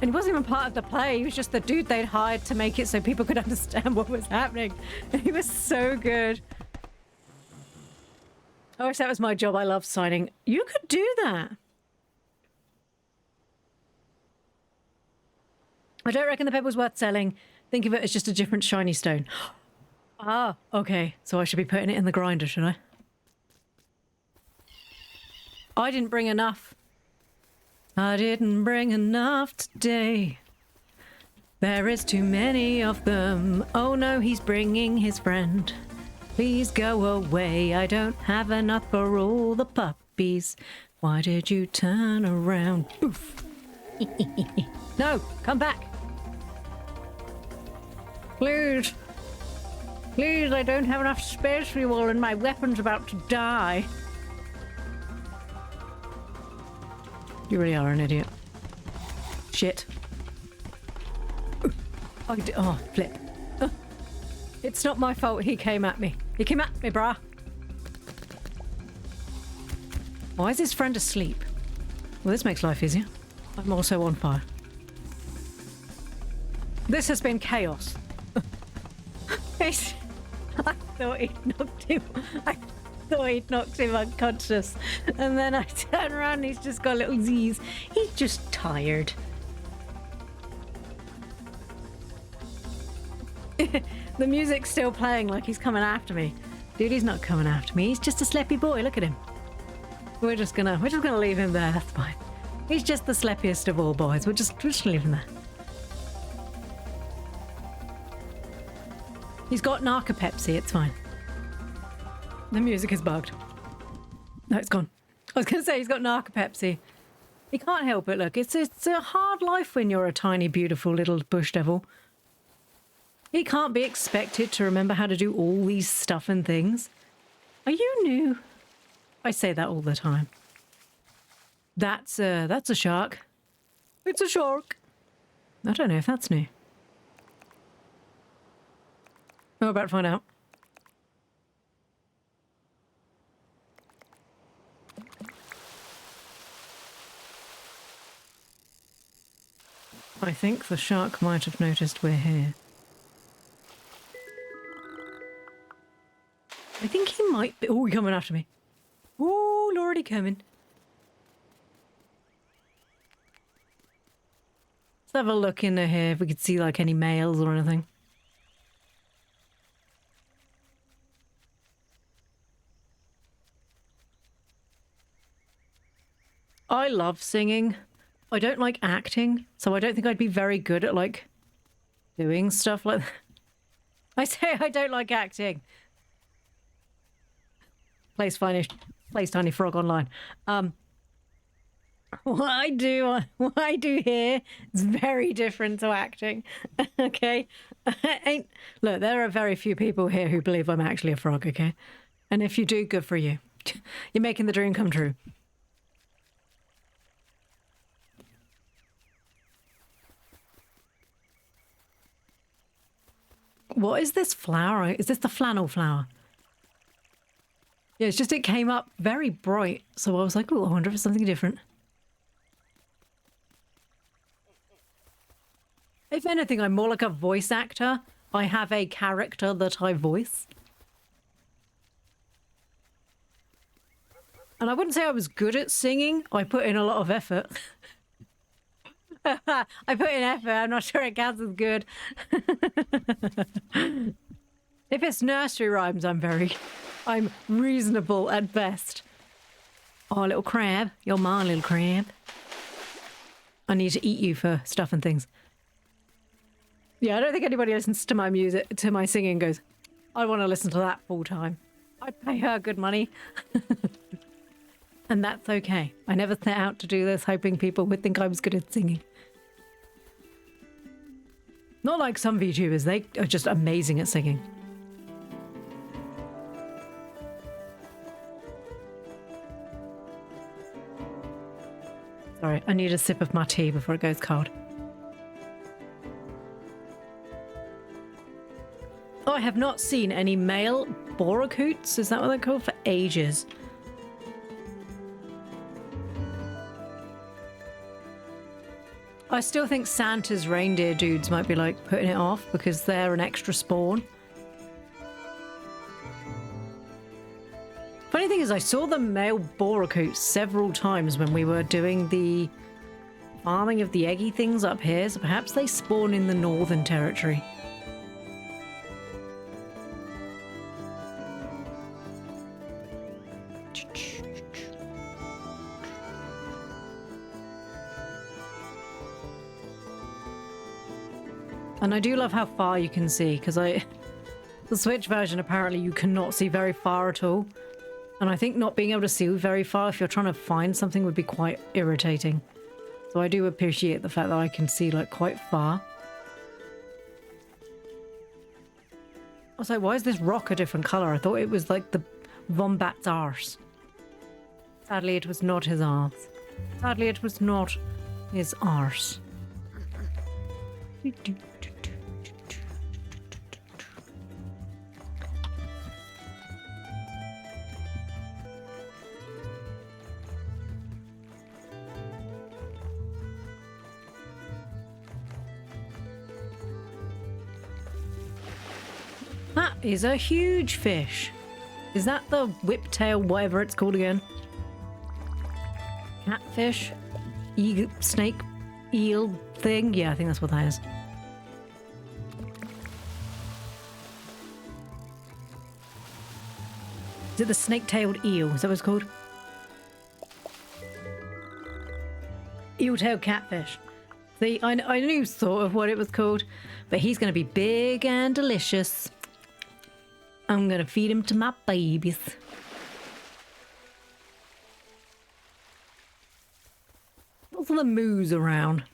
And he wasn't even part of the play. He was just the dude they'd hired to make it so people could understand what was happening. And he was so good. I wish that was my job. I love signing. You could do that. I don't reckon the paper's worth selling. Think of it as just a different shiny stone. Ah, okay. So I should be putting it in the grinder, should I? I didn't bring enough. I didn't bring enough today. There is too many of them. Oh no, he's bringing his friend. Please go away. I don't have enough for all the puppies. Why did you turn around? Oof. No, come back. Please. Please, I don't have enough space for you all and my weapon's about to die. You really are an idiot. Shit. Oh, flip. It's not my fault he came at me. He came at me, brah. Why is his friend asleep? Well, this makes life easier. I'm also on fire. This has been chaos. I thought he'd knocked him unconscious. And then I turn around and he's just got a little Z's. He's just tired. The music's still playing like he's coming after me. Dude, he's not coming after me. He's just a sleepy boy. Look at him. We're just gonna leave him there. That's fine. He's just the sleppiest of all boys. We're just leave him there. He's got narcolepsy. It's fine. The music is bugged. No, it's gone. I was going to say he's got narcolepsy. He can't help it. Look, it's a hard life when you're a tiny, beautiful little bush devil. He can't be expected to remember how to do all these stuff and things. Are you new? I say that all the time. That's a shark. It's a shark. I don't know if that's new. We're about to find out. I think the shark might have noticed we're here. I think he might be... Oh, he's coming after me. Oh, Lordy coming. Let's have a look in here if we could see like any males or anything. I love singing. I don't like acting, so I don't think I'd be very good at like doing stuff like that. I say I don't like acting. Plays Tiny Frog online. What I do here is very different to acting. Okay? Look, there are very few people here who believe I'm actually a frog, okay? And if you do, good for you. You're making the dream come true. What is this flower? Is this the flannel flower? Yeah, it's just it came up very bright. So I was like, oh, I wonder if it's something different. If anything, I'm more like a voice actor. I have a character that I voice. And I wouldn't say I was good at singing. I put in a lot of effort. I put in effort. I'm not sure it counts as good. If it's nursery rhymes, I'm reasonable at best. Oh, little crab. You're my little crab. I need to eat you for stuff and things. Yeah, I don't think anybody listens to my music, to my singing and goes, I want to listen to that full time. I'd pay her good money. And that's okay. I never set out to do this hoping people would think I was good at singing. Not like some VTubers, they are just amazing at singing. Sorry, I need a sip of my tea before it goes cold. Oh, I have not seen any male boracoots, is that what they're called, for ages. I still think Santa's reindeer dudes might be like putting it off because they're an extra spawn. Funny thing is, I saw the male boracoot several times when we were doing the farming of the eggy things up here, so perhaps they spawn in the Northern Territory. And I do love how far you can see, because the Switch version, apparently you cannot see very far at all. And I think not being able to see very far if you're trying to find something would be quite irritating. So I do appreciate the fact that I can see like quite far. I was like, why is this rock a different colour? I thought it was like the Wombat's arse. Sadly, it was not his arse. Sadly, it was not his arse. That is a huge fish. Is that the whiptail, whatever it's called again? Catfish? Snake? Eel thing? Yeah, I think that's what that is. Is it the snake-tailed eel? Is that what it's called? Eel-tailed catfish. See, I knew sort of what it was called, but he's going to be big and delicious. I'm going to feed him to my babies. Lots of the moos around.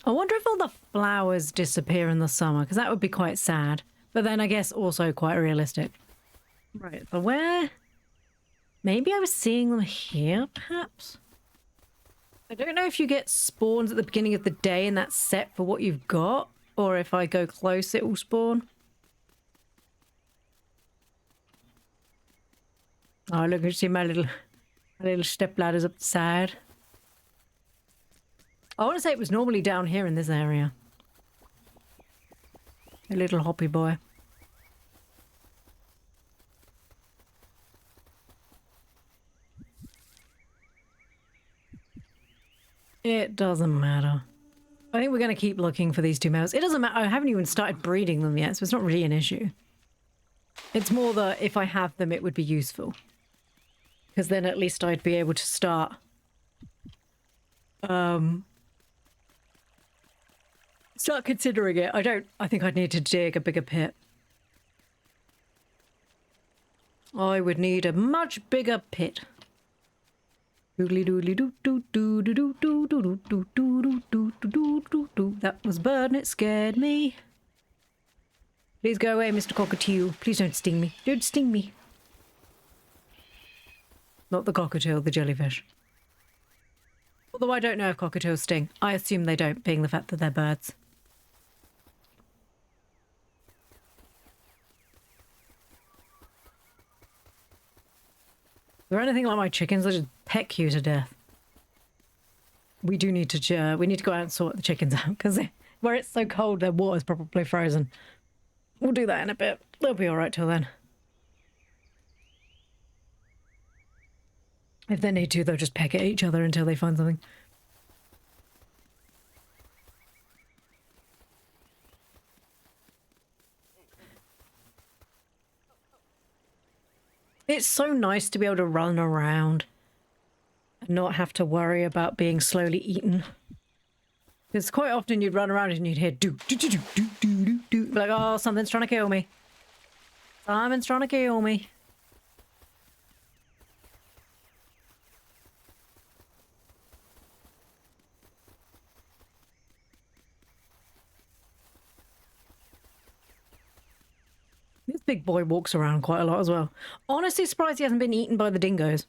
I wonder if all the flowers disappear in the summer, because that would be quite sad. But then I guess also quite realistic. Right, but where? Maybe I was seeing them here, perhaps? I don't know if you get spawns at the beginning of the day and that's set for what you've got, or if I go close it will spawn. Oh, look, you see my little step ladders up the side. I want to say it was normally down here in this area. A little hoppy boy. It doesn't matter. I think we're going to keep looking for these two males. It doesn't matter. I haven't even started breeding them yet, so it's not really an issue. It's more that if I have them, it would be useful. Because then at least I'd be able to start... start considering it. I think I'd need to dig a bigger pit. I would need a much bigger pit. That was a bird and it scared me. Please go away, Mr. Cockatiel. Please don't sting me. Don't sting me. Not the cockatiel, the jellyfish. Although I don't know if cockatiels sting. I assume they don't, being the fact that they're birds. they're anything like my chickens, they just peck you to death. We do need to we need to go out and sort the chickens out because where it's so cold, their water's probably frozen. We'll do that in a bit. They'll be all right till then. If they need to, they'll just peck at each other until they find something. It's so nice to be able to run around and not have to worry about being slowly eaten. Because quite often you'd run around and you'd hear do do do do do do do do, like, oh, something's trying to kill me. Something's trying to kill me. This big boy walks around quite a lot as well. Honestly, surprised he hasn't been eaten by the dingoes.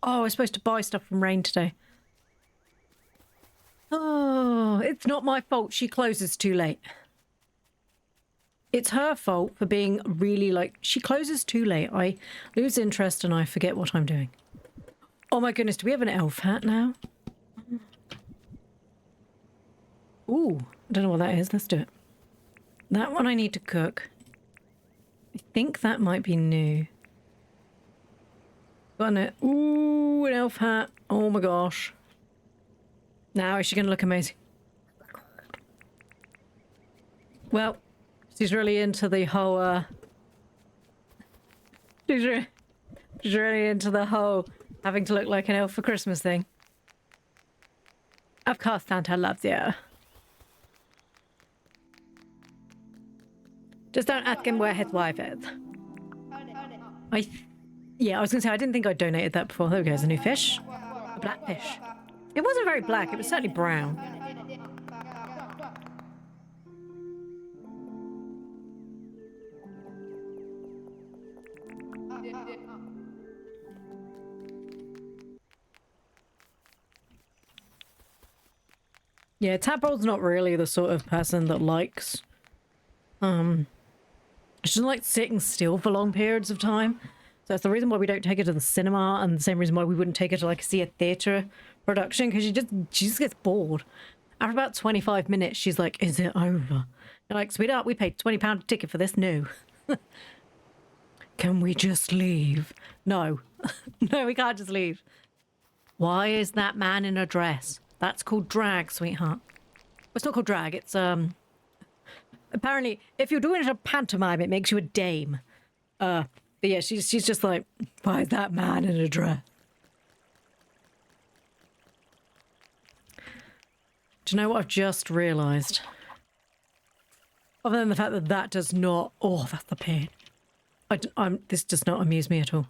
Oh, I was supposed to buy stuff from Rain today. Oh, it's not my fault she closes too late. It's her fault for being really like... She closes too late. I lose interest and I forget what I'm doing. Oh my goodness, do we have an elf hat now? Ooh, I don't know what that is. Let's do it. That one I need to cook. I think that might be new. Got it. Ooh, an elf hat. Oh my gosh. Now is she going to look amazing? Well, she's really into the whole, she's really into the whole having to look like an elf for Christmas thing. Of course Santa loves you. Just don't ask him where his wife is. Yeah, I was going to say, I didn't think I donated that before. There we go, there's a new fish. A black fish. It wasn't very black, it was certainly brown. Yeah, Tadpole's not really the sort of person that likes... She doesn't like sitting still for long periods of time. So that's the reason why we don't take her to the cinema, and the same reason why we wouldn't take her to like see a theatre production, because she just gets bored. After about 25 minutes, she's like, is it over? You're like, sweetheart, we paid £20 a ticket for this. No. Can we just leave? No. No, we can't just leave. Why is that man in a dress? That's called drag, sweetheart. Well, it's not called drag, it's apparently, if you're doing it a pantomime, it makes you a dame. But yeah, she's just like, why is that man in a dress? Do you know what I've just realised? Other than the fact that that does not... Oh, that's the pain. This does not amuse me at all.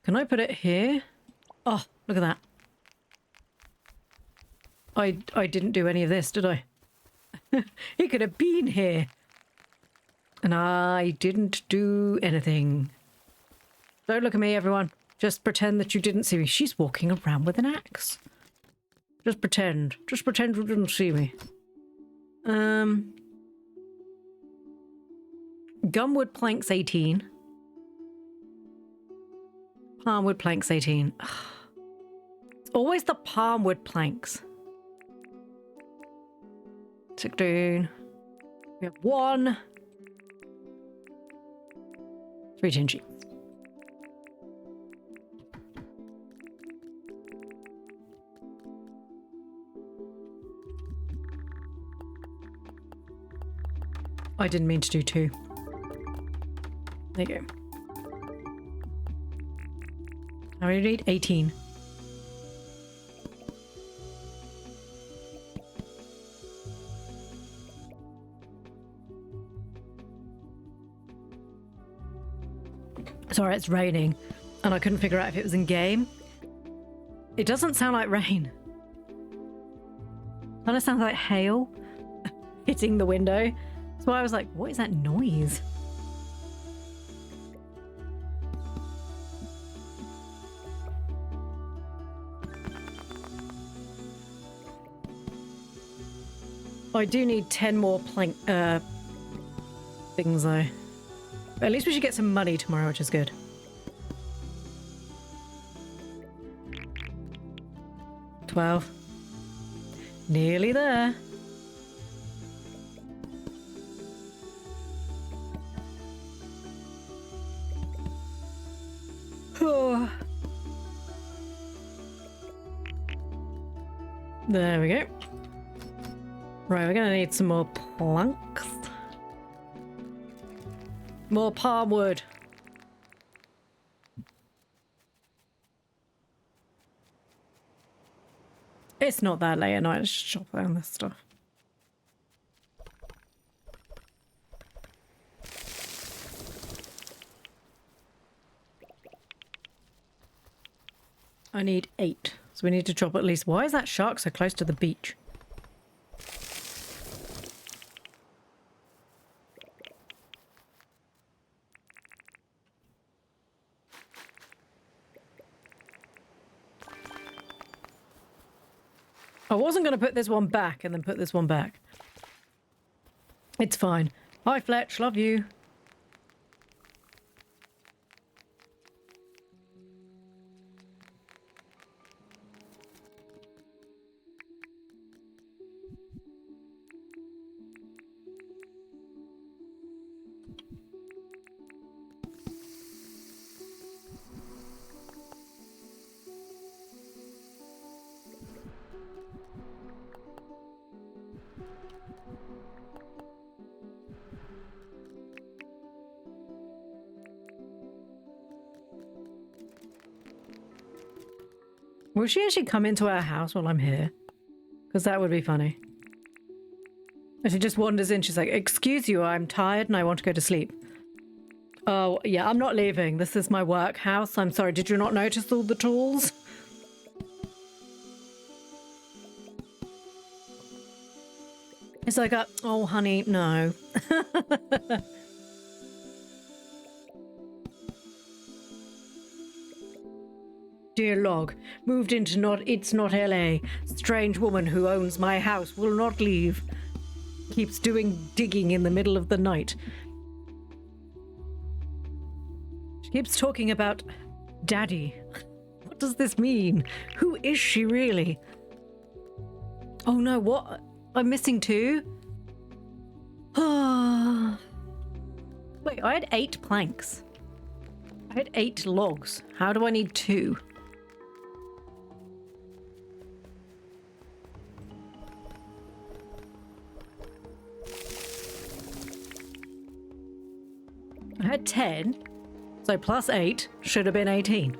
Can I put it here? Oh, look at that. I didn't do any of this, did I? He could have been here. And I didn't do anything. Don't look at me, everyone. Just pretend that you didn't see me. She's walking around with an axe. Just pretend. Just pretend you didn't see me. Gumwood planks 18. Palmwood planks 18. It's always the palmwood planks. 16. We have 1. 3 tin sheets. I didn't mean to do 2. There you go. How many do you need? 18. Sorry, it's raining, and I couldn't figure out if it was in game. It doesn't sound like rain. It kind of sounds like hail hitting the window. That's why I was like, what is that noise? I do need 10 more plank things though. At least we should get some money tomorrow, which is good. $12. Nearly there. Oh. There we go. Right, we're gonna need some more planks. More palm wood. It's not that late at night, let's just chop down this stuff. I need 8. So we need to chop at least. Why is that shark so close to the beach? I wasn't going to put this one back and then put this one back. It's fine. Hi, Fletch. Love you. Will she actually come into our house while I'm here? Because that would be funny. And she just wanders in. She's like, excuse you, I'm tired and I want to go to sleep. Oh, yeah, I'm not leaving. This is my work house. I'm sorry. Did you not notice all the tools? It's like, oh, honey, no. Dear log, moved into it's not LA. Strange woman who owns my house will not leave. Keeps doing digging in the middle of the night. She keeps talking about daddy. What does this mean? Who is she really? Oh no, what? I'm missing 2? Wait, I had 8 planks. I had 8 logs. How do I need 2? I had 10, so plus 8 should have been 18.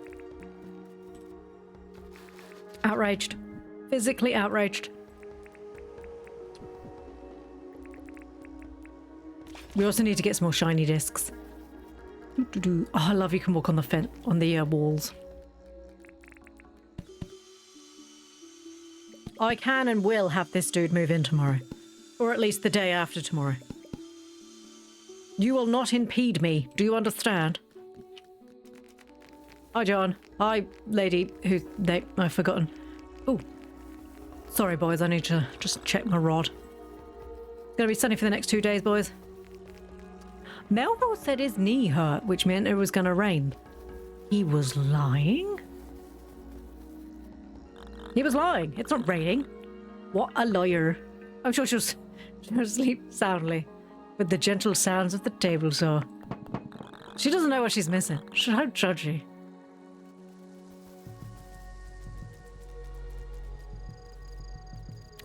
Outraged. Physically outraged. We also need to get some more shiny discs. Oh, I love you can walk on the walls. I can and will have this dude move in tomorrow. Or at least the day after tomorrow. You will not impede me. Do you understand? Hi, John. Hi, lady who... I've forgotten. Oh. Sorry, boys. I need to just check my rod. It's going to be sunny for the next 2 days, boys. Melville said his knee hurt, which meant it was going to rain. He was lying? He was lying. It's not raining. What a liar. I'm sure she'll sleep soundly with the gentle sounds of the table saw. She doesn't know what she's missing. How judgy.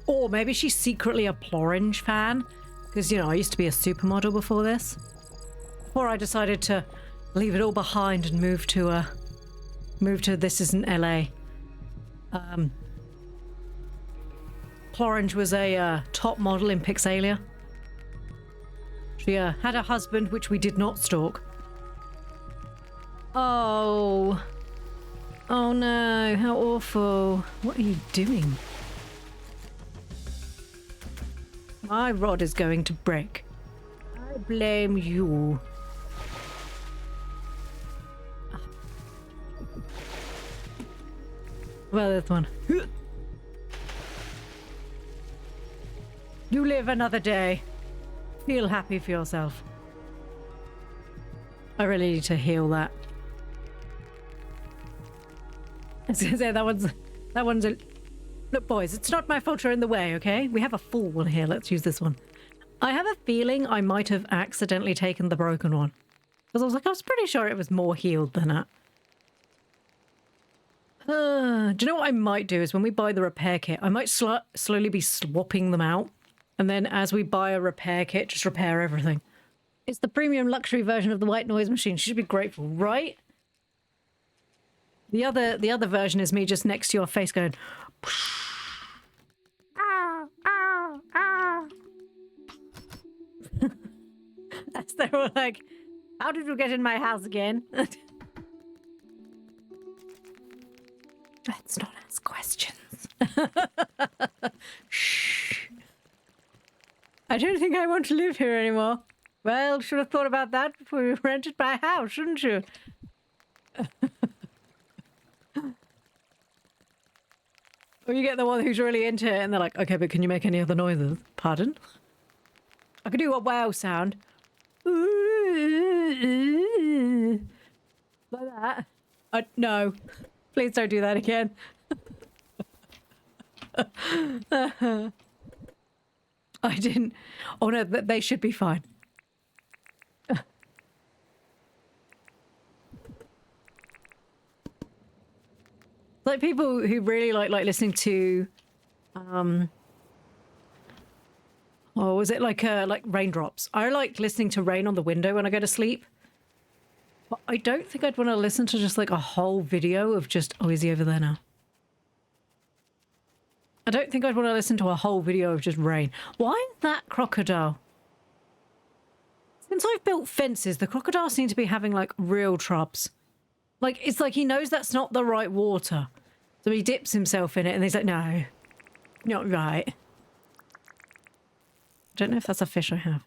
Or maybe she's secretly a Plorange fan. Because, you know, I used to be a supermodel before this. Before I decided to leave it all behind and move to This Isn't LA. Plorange was a top model in Pixalia. She had a husband, which we did not stalk. Oh. Oh no, how awful. What are you doing? My rod is going to break. I blame you. Well, this one. You live another day. Feel happy for yourself. I really need to heal that. I was gonna say that one's a... Look, boys, it's not my fault you're in the way, okay? We have a full one here. Let's use this one. I have a feeling I might have accidentally taken the broken one. Because I was pretty sure it was more healed than that. Do you know what I might do is when we buy the repair kit, I might slowly be swapping them out. And then as we buy a repair kit, just repair everything. It's the premium luxury version of the white noise machine. She should be grateful, right? The other version is me just next to your face going... Ah, ah, ah. As they were like, how did you get in my house again? Let's not ask questions. Shh. I don't think I want to live here anymore. Well, should have thought about that before you rented my house, shouldn't you? Or you get the one who's really into it and they're like, okay, but can you make any other noises? Pardon? I could do a wow sound. Like that. No. Please don't do that again. I didn't. Oh no, they should be fine. Like people who really like listening to, oh, was it like raindrops? I like listening to rain on the window when I go to sleep. But I don't think I'd want to listen to just like a whole video of just, oh, is he over there now? I don't think I'd want to listen to a whole video of just rain. Why that crocodile? Since I've built fences, the crocodiles seem to be having like real troubles. Like, it's like he knows that's not the right water. So he dips himself in it and he's like, no, not right. I don't know if that's a fish I have.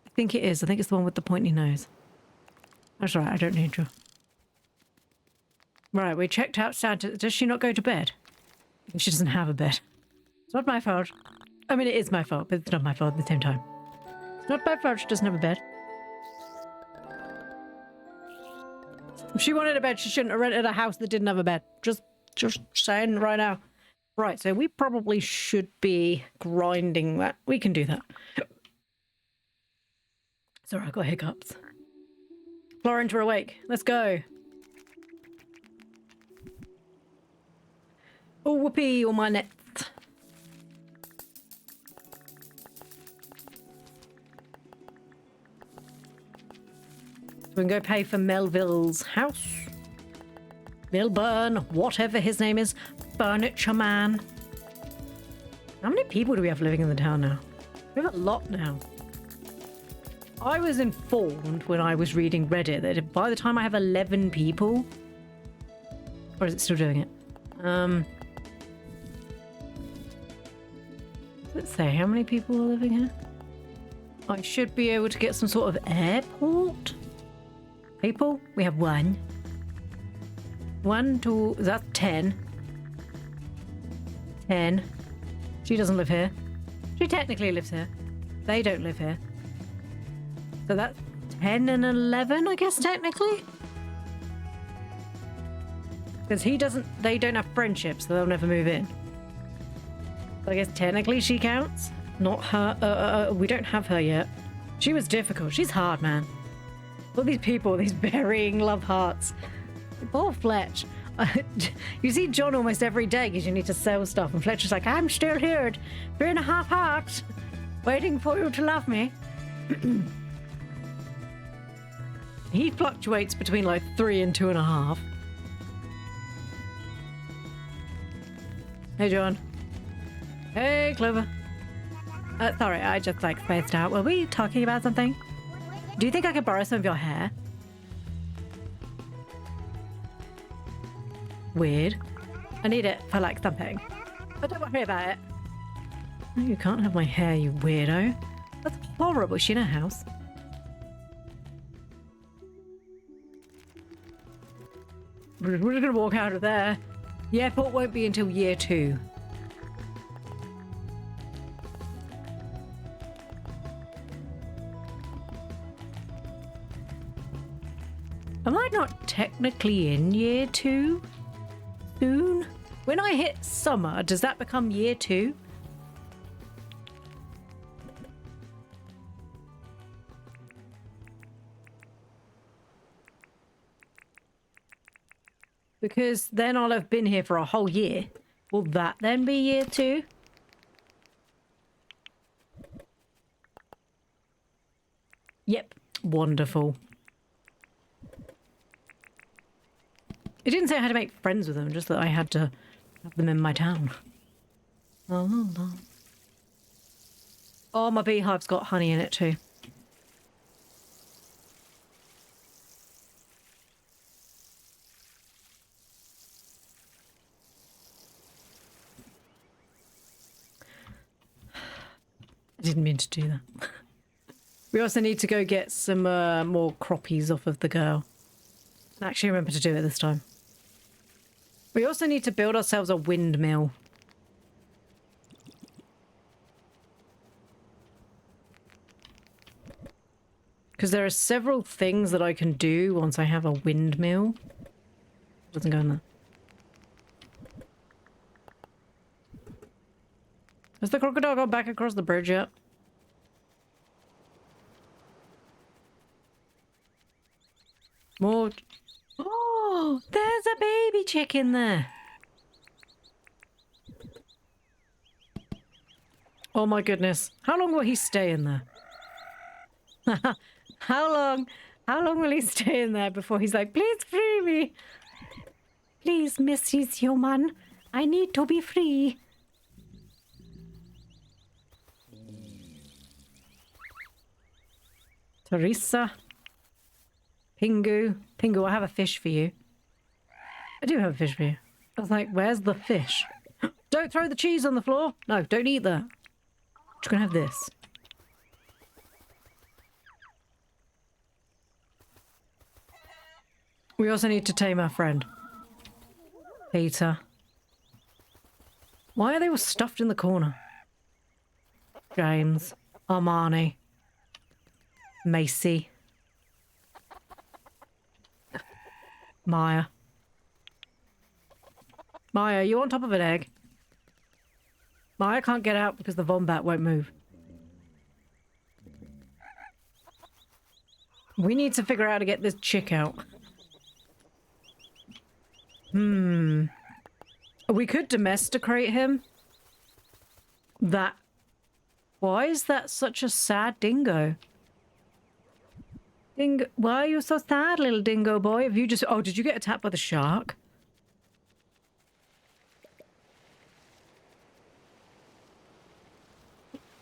I think it is. I think it's the one with the pointy nose. That's right, I don't need you. Right, we checked out Santa. Does she not go to bed? She doesn't have a bed. It's not my fault. I mean, it is my fault, but it's not my fault at the same time. It's not my fault she doesn't have a bed. If she wanted a bed, she shouldn't have rented a house that didn't have a bed. Just saying right now. Right, so we probably should be grinding that. We can do that. Sorry, I got hiccups. Plorange, we're awake. Let's go. Oh, whoopee, all my nets. We can go pay for Melville's house. Milburn, whatever his name is. Furniture man. How many people do we have living in the town now? We have a lot now. I was informed when I was reading Reddit that by the time I have 11 people... Or is it still doing it? Let's say how many people are living here? I should be able to get some sort of airport? People? We have 1. 1, 2, that's 10. 10. She doesn't live here. She technically lives here. They don't live here. So that's 10 and 11, I guess, technically? Because they don't have friendships, so they'll never move in. So I guess technically she counts. Not her. We don't have her yet. She was difficult. She's hard, man. All these people, these burying love hearts. Poor Fletch. You see John almost every day because you need to sell stuff. And Fletcher's like, I'm still here at 3.5 hearts, waiting for you to love me. He fluctuates between like 3 and 2.5. Hey, John. Hey, Clover. Sorry, I just like spaced out. Were we talking about something? Do you think I could borrow some of your hair? Weird. I need it for like something. But don't worry about it. No, you can't have my hair, you weirdo. That's horrible. Is she in her house? We're just gonna walk out of there. The airport won't be until year 2. Am I not technically in year 2 soon? When I hit summer, does that become year 2? Because then I'll have been here for a whole year. Will that then be year 2? Yep. Wonderful. It didn't say I had to make friends with them, just that I had to have them in my town. Oh, no. Oh, my beehive's got honey in it too. I didn't mean to do that. We also need to go get some more croppies off of the girl. I actually remember to do it this time. We also need to build ourselves a windmill. Because there are several things that I can do once I have a windmill. Doesn't go in there. Has the crocodile gone back across the bridge yet? More. Oh, there's a baby chicken there. Oh my goodness. How long will he stay in there? How long will he stay in there before he's like, please free me? Please, Mrs. Human, I need to be free. Teresa. Pingu. Pingu, I have a fish for you. I do have a fish for you. I was like, where's the fish? Don't throw the cheese on the floor. No, don't eat that. You're gonna have this. We also need to tame our friend. Peter. Why are they all stuffed in the corner? James. Armani. Macy. Maya. Maya, you on top of an egg? Maya can't get out because the wombat won't move. We need to figure out how to get this chick out. We could domesticate him. Why is that such a sad dingo? Dingo, why are you so sad, little dingo boy? Have you just... Oh, did you get attacked by the shark?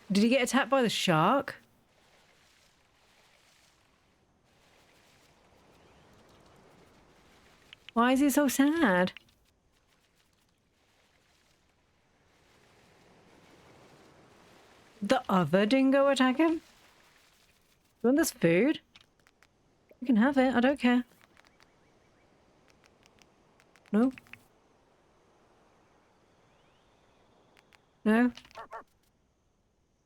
Did he get attacked by the shark? Why is he so sad? The other dingo attack him? You want this food? You can have it, I don't care. No? No?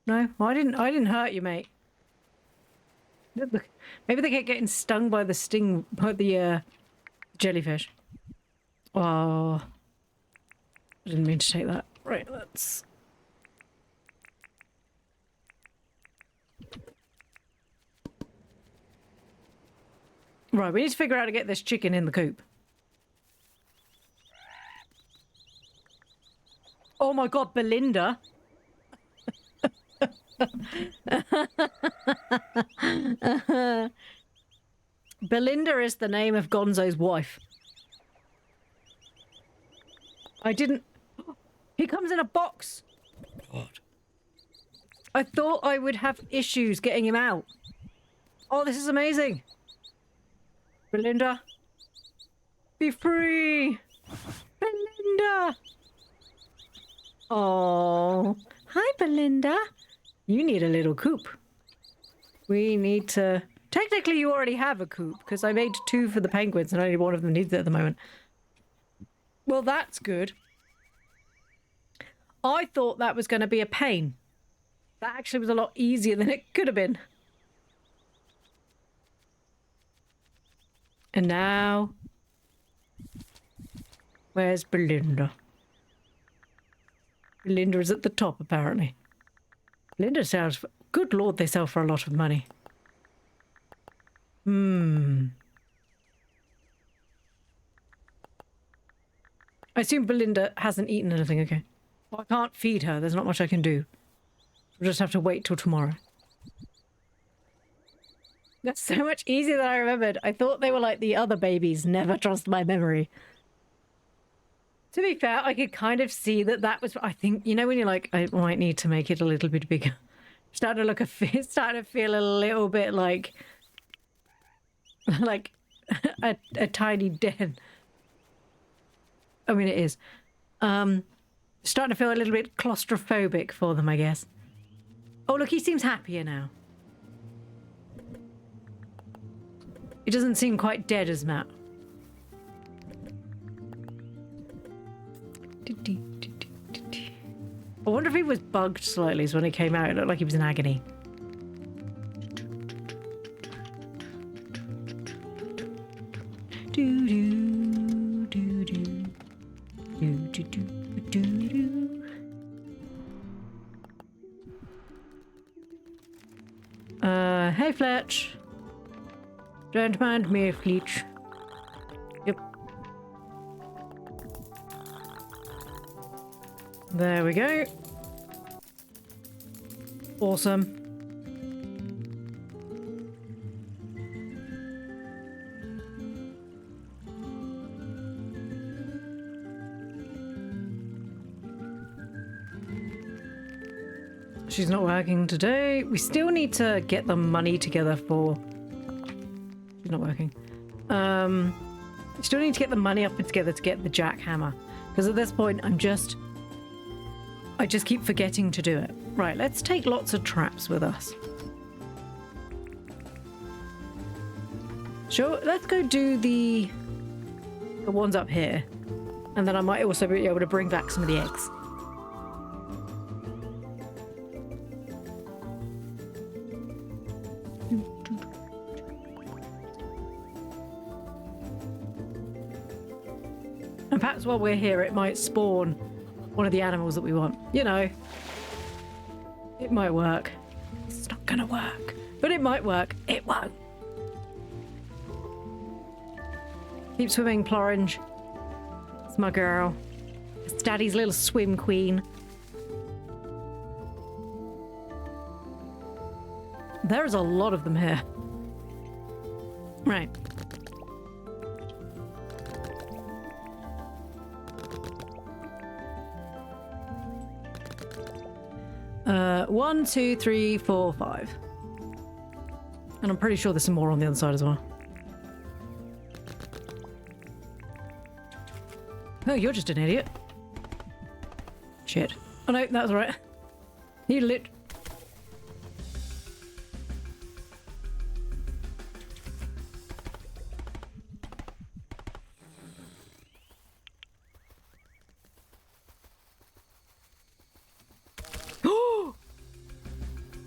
No? Well, I didn't hurt you, mate. Maybe they kept getting stung by the jellyfish. Oh. I didn't mean to take that. Right, let's... Right, we need to figure out how to get this chicken in the coop. Oh my god, Belinda. Belinda is the name of Gonzo's wife. I didn't... He comes in a box. God. I thought I would have issues getting him out. Oh, this is amazing. Belinda. Be free. Belinda. Oh. Hi, Belinda. You need a little coop. We need to... Technically, you already have a coop, because I made 2 for the penguins and only one of them needs it at the moment. Well, that's good. I thought that was going to be a pain. That actually was a lot easier than it could have been. And now... Where's Belinda? Belinda is at the top, apparently. Belinda sells... Good lord, they sell for a lot of money. I assume Belinda hasn't eaten anything, okay. Well, I can't feed her. There's not much I can do. We'll just have to wait till tomorrow. That's so much easier than I remembered. I thought they were like the other babies. Never trust my memory. To be fair, I could kind of see that that was... I think, you know, when you're like, I might need to make it a little bit bigger. Starting to feel a little bit like... like a tiny den. I mean, it is. Starting to feel a little bit claustrophobic for them, I guess. Oh, look, he seems happier now. He doesn't seem quite dead as Matt. I wonder if he was bugged slightly, so when he came out, it looked like he was in agony. Hey Fletch. Don't mind me, Fletch. Yep. There we go. Awesome. She's not working today. We still need to get the money together for... She's not working. We still need to get the money up and together to get the jackhammer. Because at this point, I just keep forgetting to do it. Right, let's take lots of traps with us. Sure, let's go do the ones up here. And then I might also be able to bring back some of the eggs. And perhaps while we're here, it might spawn one of the animals that we want. You know, it might work. It's not gonna work, but it might work. It won't. Keep swimming, Plorange. It's my girl. It's Daddy's little swim queen. There is a lot of them here. Right. One, two, three, four, five. And I'm pretty sure there's some more on the other side as well. Oh, you're just an idiot. Shit. Oh no, that was right. You lit.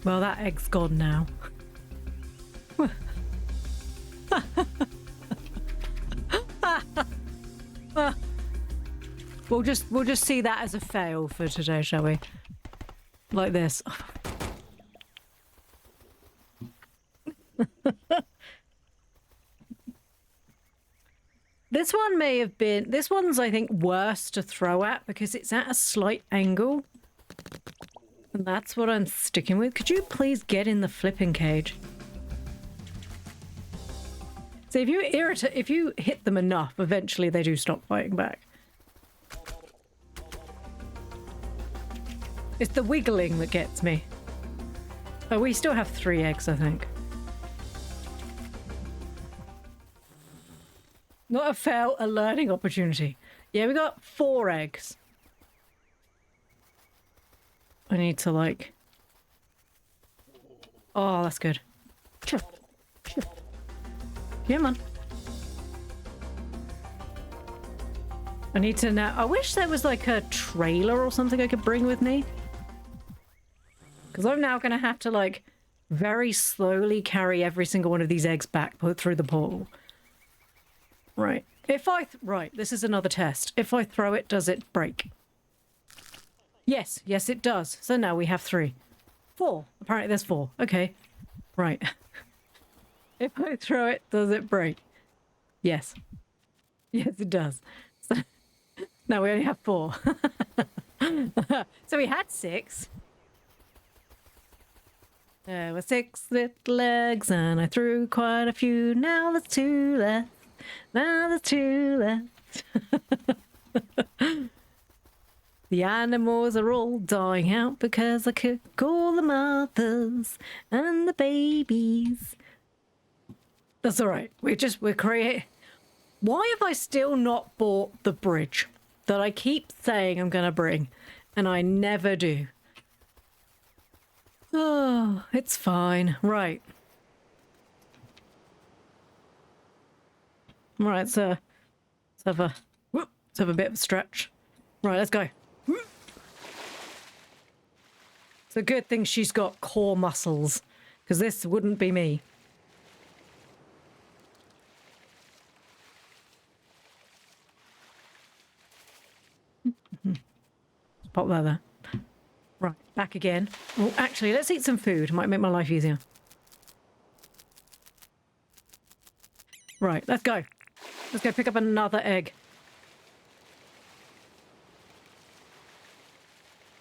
Well, that egg's gone now. We'll just see that as a fail for today, shall we? Like this. This one may have been... This one's, I think, worse to throw at because it's at a slight angle. And that's what I'm sticking with. Could you please get in the flipping cage? So if you hit them enough, eventually they do stop fighting back. It's the wiggling that gets me. Oh, we still have 3 eggs, I think. Not a fail, a learning opportunity. Yeah, we got 4 eggs. I need to, like... Oh, that's good. Come on. I need to now... I wish there was, like, a trailer or something I could bring with me. Because I'm now going to have to, like, very slowly carry every single one of these eggs back through the portal. Right. Right, this is another test. If I throw it, does it break? Yes, yes it does. So now we have 3. 4. Apparently there's 4. Okay. Right. If I throw it, does it break? Yes. Yes, it does. So now we only have 4. So we had 6. There were 6 little eggs and I threw quite a few. Now there's 2 left. Now there's 2 left. The animals are all dying out because I cook all the mothers and the babies. That's all right. We're creating. Why have I still not bought the bridge that I keep saying I'm going to bring and I never do? Oh, it's fine. Right. Right, so let's have a bit of a stretch. Right, let's go. It's a good thing she's got core muscles, because this wouldn't be me. Pop that there. Right, back again. Oh, actually, let's eat some food. Might make my life easier. Right, let's go. Let's go pick up another egg.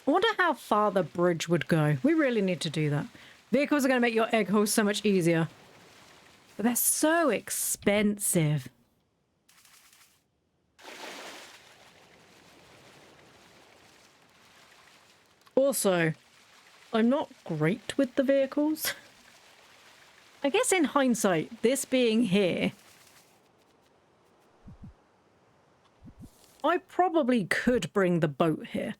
I wonder how far the bridge would go. We really need to do that. Vehicles are going to make your egg hole so much easier. But they're so expensive. Also, I'm not great with the vehicles. I guess in hindsight, this being here, I probably could bring the boat here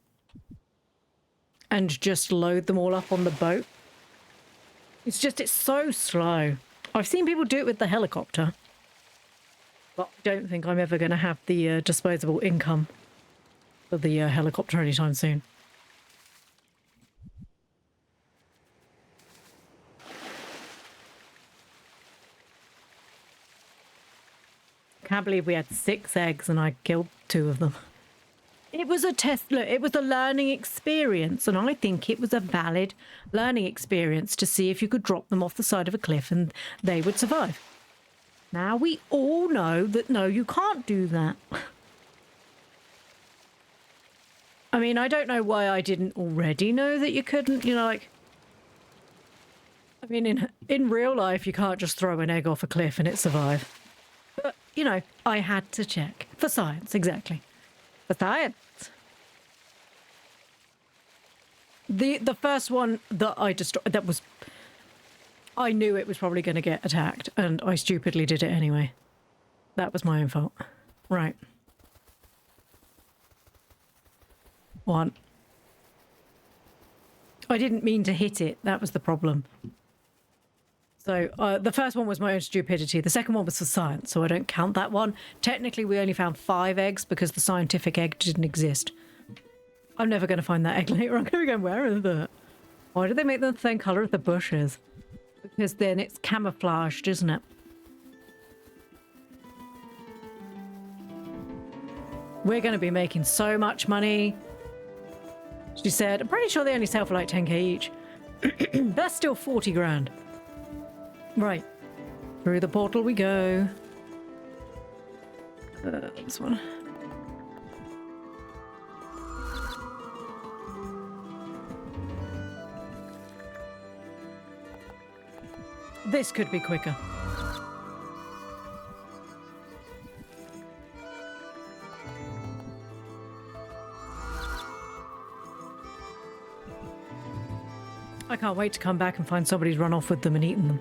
and just load them all up on the boat. It's so slow. I've seen people do it with the helicopter, but I don't think I'm ever going to have the disposable income for the helicopter anytime soon. I can't believe we had 6 eggs and I killed 2 of them. It was a test. Look, it was a learning experience, and I think it was a valid learning experience to see if you could drop them off the side of a cliff and they would survive. Now we all know that no, you can't do that. I mean, I don't know why I didn't already know that you couldn't, you know, like... I mean, in real life, you can't just throw an egg off a cliff and it survive. But, you know, I had to check. For science, exactly. For science. The first one that I destroyed, that was... I knew it was probably going to get attacked, and I stupidly did it anyway. That was my own fault. Right. 1. I didn't mean to hit it. That was the problem. So the first one was my own stupidity. The second one was for science, so I don't count that one. Technically, we only found 5 eggs because the scientific egg didn't exist. I'm never going to find that egg later. I'm going to be going, where is it? Why did they make them the same colour as the bushes? Because then it's camouflaged, isn't it? We're going to be making so much money. She said, I'm pretty sure they only sell for like 10k each. That's still 40 grand. Right. Through the portal we go. This one. This could be quicker. I can't wait to come back and find somebody's run off with them and eaten them.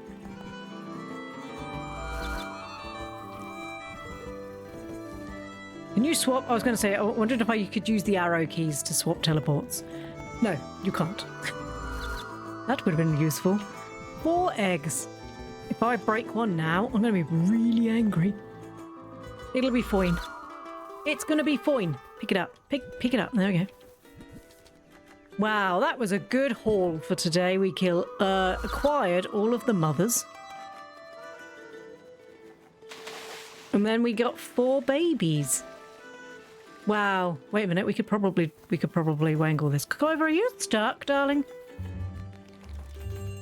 Can you swap? I was going to say, I wondered if you could use the arrow keys to swap teleports. No, you can't. That would have been useful. 4 eggs. If I break one now, I'm going to be really angry. It'll be fine. It's going to be fine. Pick it up. Pick it up. There we go. Wow, that was a good haul for today. We acquired all of the mothers. And then we got 4 babies. Wow. Wait a minute. We could probably wangle this. Clover, are you stuck, darling?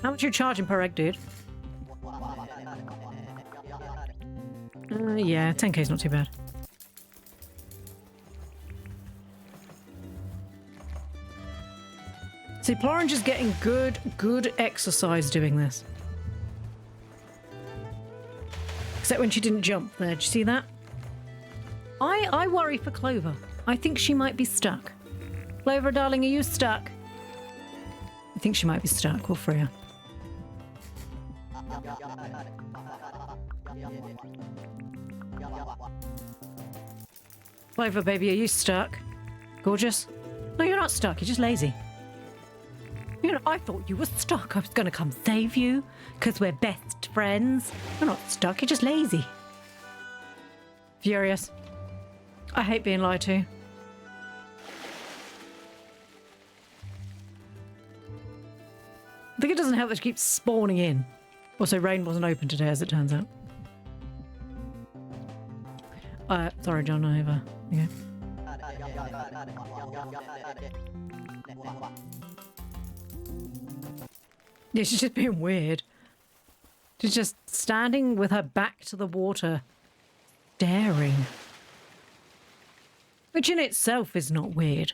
How much are you charging per egg, dude? Yeah, 10k is not too bad. See, Plorange is getting good exercise doing this. Except when she didn't jump there. Did you see that? I worry for Clover. I think she might be stuck. Clover, darling, are you stuck? I think she might be stuck. We'll free her. Clover, baby, are you stuck? Gorgeous? No, you're not stuck. You're just lazy. You know, I thought you were stuck. I was going to come save you because we're best friends. You're not stuck. You're just lazy. Furious. I hate being lied to. I think it doesn't help that she keeps spawning in. Also, rain wasn't open today, as it turns out. Sorry, John, over. Okay. Yeah, she's just being weird. She's just standing with her back to the water, staring. Which in itself is not weird.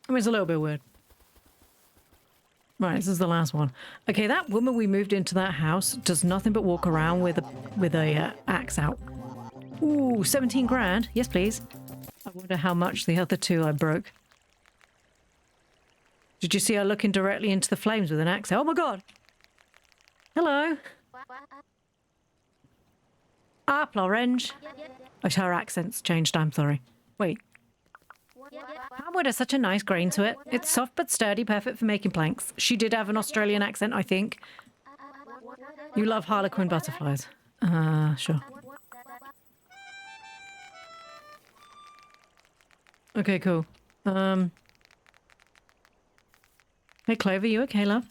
I mean, it's a little bit weird. Right, this is the last one. Okay, that woman we moved into that house does nothing but walk around with a axe out. Ooh, 17 grand. Yes, please. I wonder how much the other 2 I broke. Did you see her looking directly into the flames with an axe? Oh my god! Hello! Ah, Plorange. Oh, her accent's changed, I'm sorry. Wait. How wood has such a nice grain to it. It's soft but sturdy, perfect for making planks. She did have an Australian accent, I think. You love harlequin butterflies. Sure. Okay, cool. Hey, Clover, you okay, love?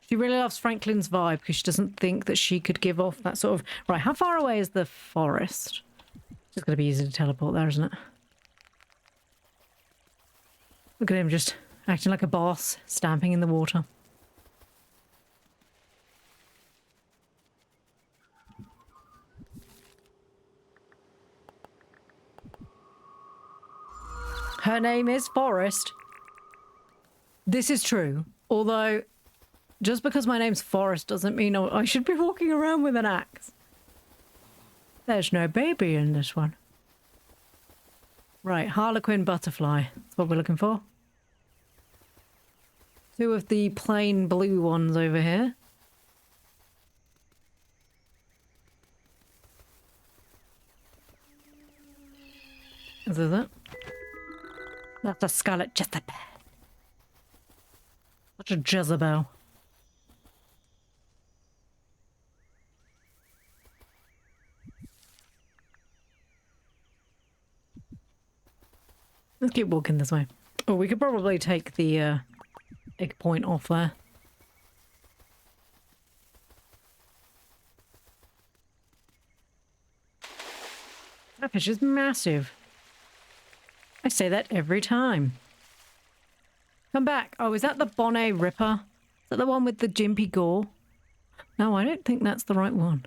She really loves Franklin's vibe because she doesn't think that she could give off that sort of... Right, how far away is the forest? It's going to be easy to teleport there, isn't it? Look at him just acting like a boss, stamping in the water. Her name is Forest. This is true, although just because my name's Forest doesn't mean I should be walking around with an axe. There's no baby in this one. Right, harlequin butterfly. That's what we're looking for. 2 of the plain blue ones over here. Is that? That's a scarlet Jezebel. Such a Jezebel. Let's keep walking this way. Oh, we could probably take the egg point off there. That fish is massive. I say that every time. Come back. Oh, is that the Bonnet Ripper? Is that the one with the jimpy gore? No, I don't think that's the right one.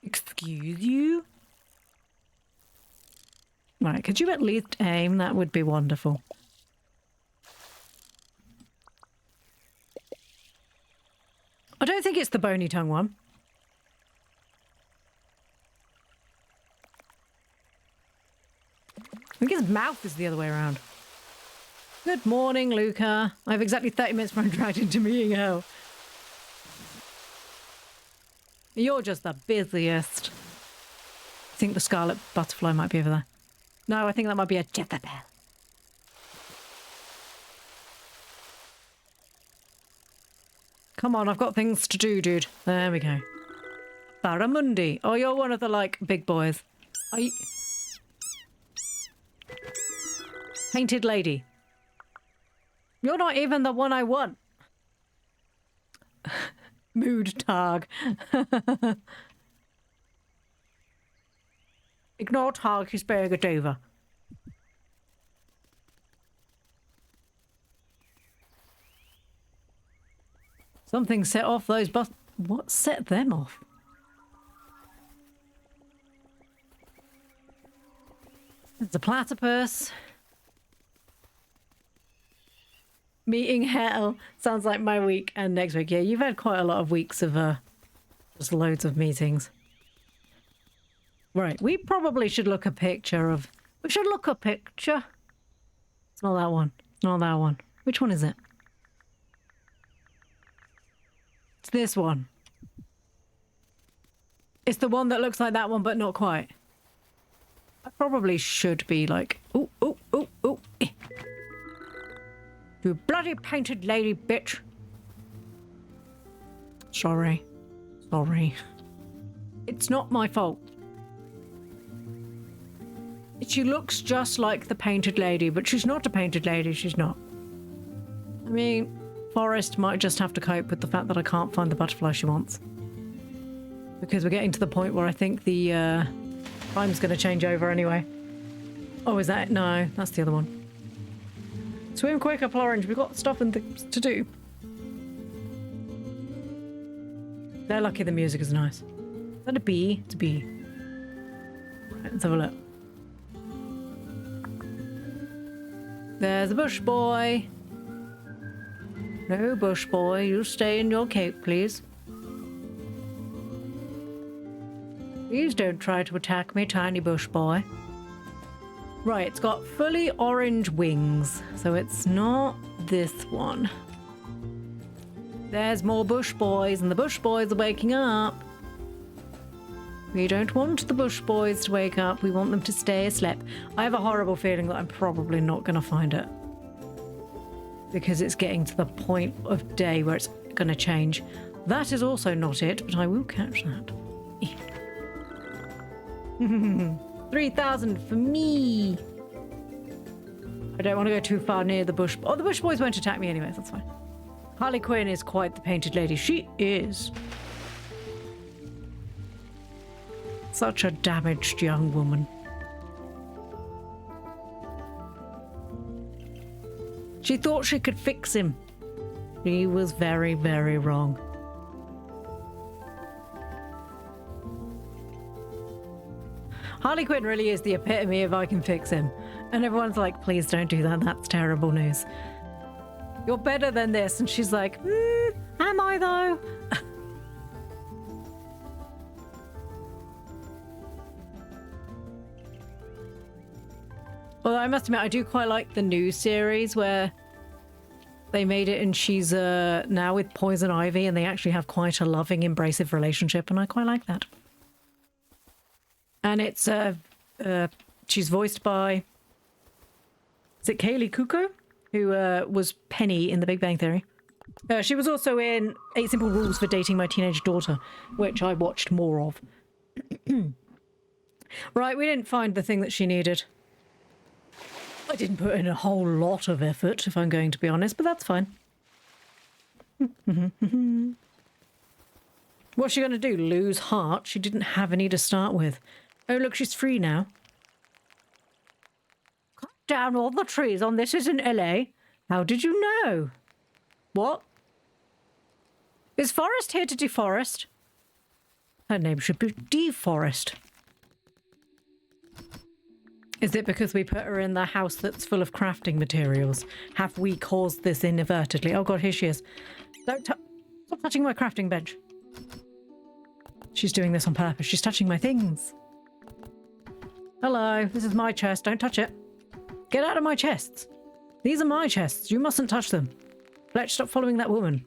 Excuse you? Right, could you at least aim? That would be wonderful. I don't think it's the bony tongue one. I think his mouth is the other way around. Good morning, Luca. I have exactly 30 minutes before I'm dragged into meeting hell. You're just the busiest. I think the scarlet butterfly might be over there. No, I think that might be a Jezebel. Come on, I've got things to do, dude. There we go. Barramundi. Oh, you're one of the, like, big boys. Are you... Painted lady. You're not even the one I want. Mood tag. Ignore tag, he's being a diva. Something set off those bus... What set them off? It's a platypus. Meeting hell. Sounds like my week and next week. Yeah, you've had quite a lot of weeks of just loads of meetings. Right, we probably should look a picture of... We should look a picture. It's not that one. It's not that one. Which one is it? It's this one. It's the one that looks like that one, but not quite. I probably should be like... Ooh, ooh, ooh, ooh. Eh. You bloody painted lady bitch. Sorry. Sorry. It's not my fault. She looks just like the painted lady, but she's not a painted lady, she's not. I mean, Forrest might just have to cope with the fact that I can't find the butterfly she wants. Because we're getting to the point where I think the time's going to change over anyway. Oh, is that it? No, that's the other one. Swim quicker, Plorange. We've got stuff and things to do. They're lucky the music is nice. Is that a bee? It's a bee. Right, let's have a look. There's a bush boy. No, bush boy. You stay in your cape, please. Please don't try to attack me, tiny bush boy. Right, it's got fully orange wings, so it's not this one. There's more bush boys, and the bush boys are waking up. We don't want the bush boys to wake up. We want them to stay asleep. I have a horrible feeling that I'm probably not going to find it. Because it's getting to the point of day where it's going to change. That is also not it, but I will catch that. 3,000 for me. I don't want to go too far near the bush. Oh, the bush boys won't attack me anyway. That's fine. Harley Quinn is quite the painted lady. She is. Such a damaged young woman. She thought she could fix him. She was very, very wrong. Harley Quinn really is the epitome of I can fix him. And everyone's like, please don't do that. That's terrible news. You're better than this. And she's like, am I though? Although I must admit, I do quite like the new series where they made it and she's now with Poison Ivy and they actually have quite a loving, embracive relationship. And I quite like that. And it's, she's voiced by, is it Kaylee Cuoco? Who was Penny in The Big Bang Theory. She was also in 8 Simple Rules for Dating My Teenage Daughter, which I watched more of. Right, we didn't find the thing that she needed. I didn't put in a whole lot of effort, if I'm going to be honest, but that's fine. What's she going to do? Lose heart? She didn't have any to start with. Oh, look, she's free now. Cut down all the trees on this isn't LA. How did you know? What? Is Forrest here to deforest? Her name should be Deforest. Is it because we put her in the house that's full of crafting materials? Have we caused this inadvertently? Oh god, here she is. Don't stop touching my crafting bench. She's doing this on purpose. She's touching my things. Hello, this is my chest. Don't touch it. Get out of my chests. These are my chests. You mustn't touch them. Let's stop following that woman.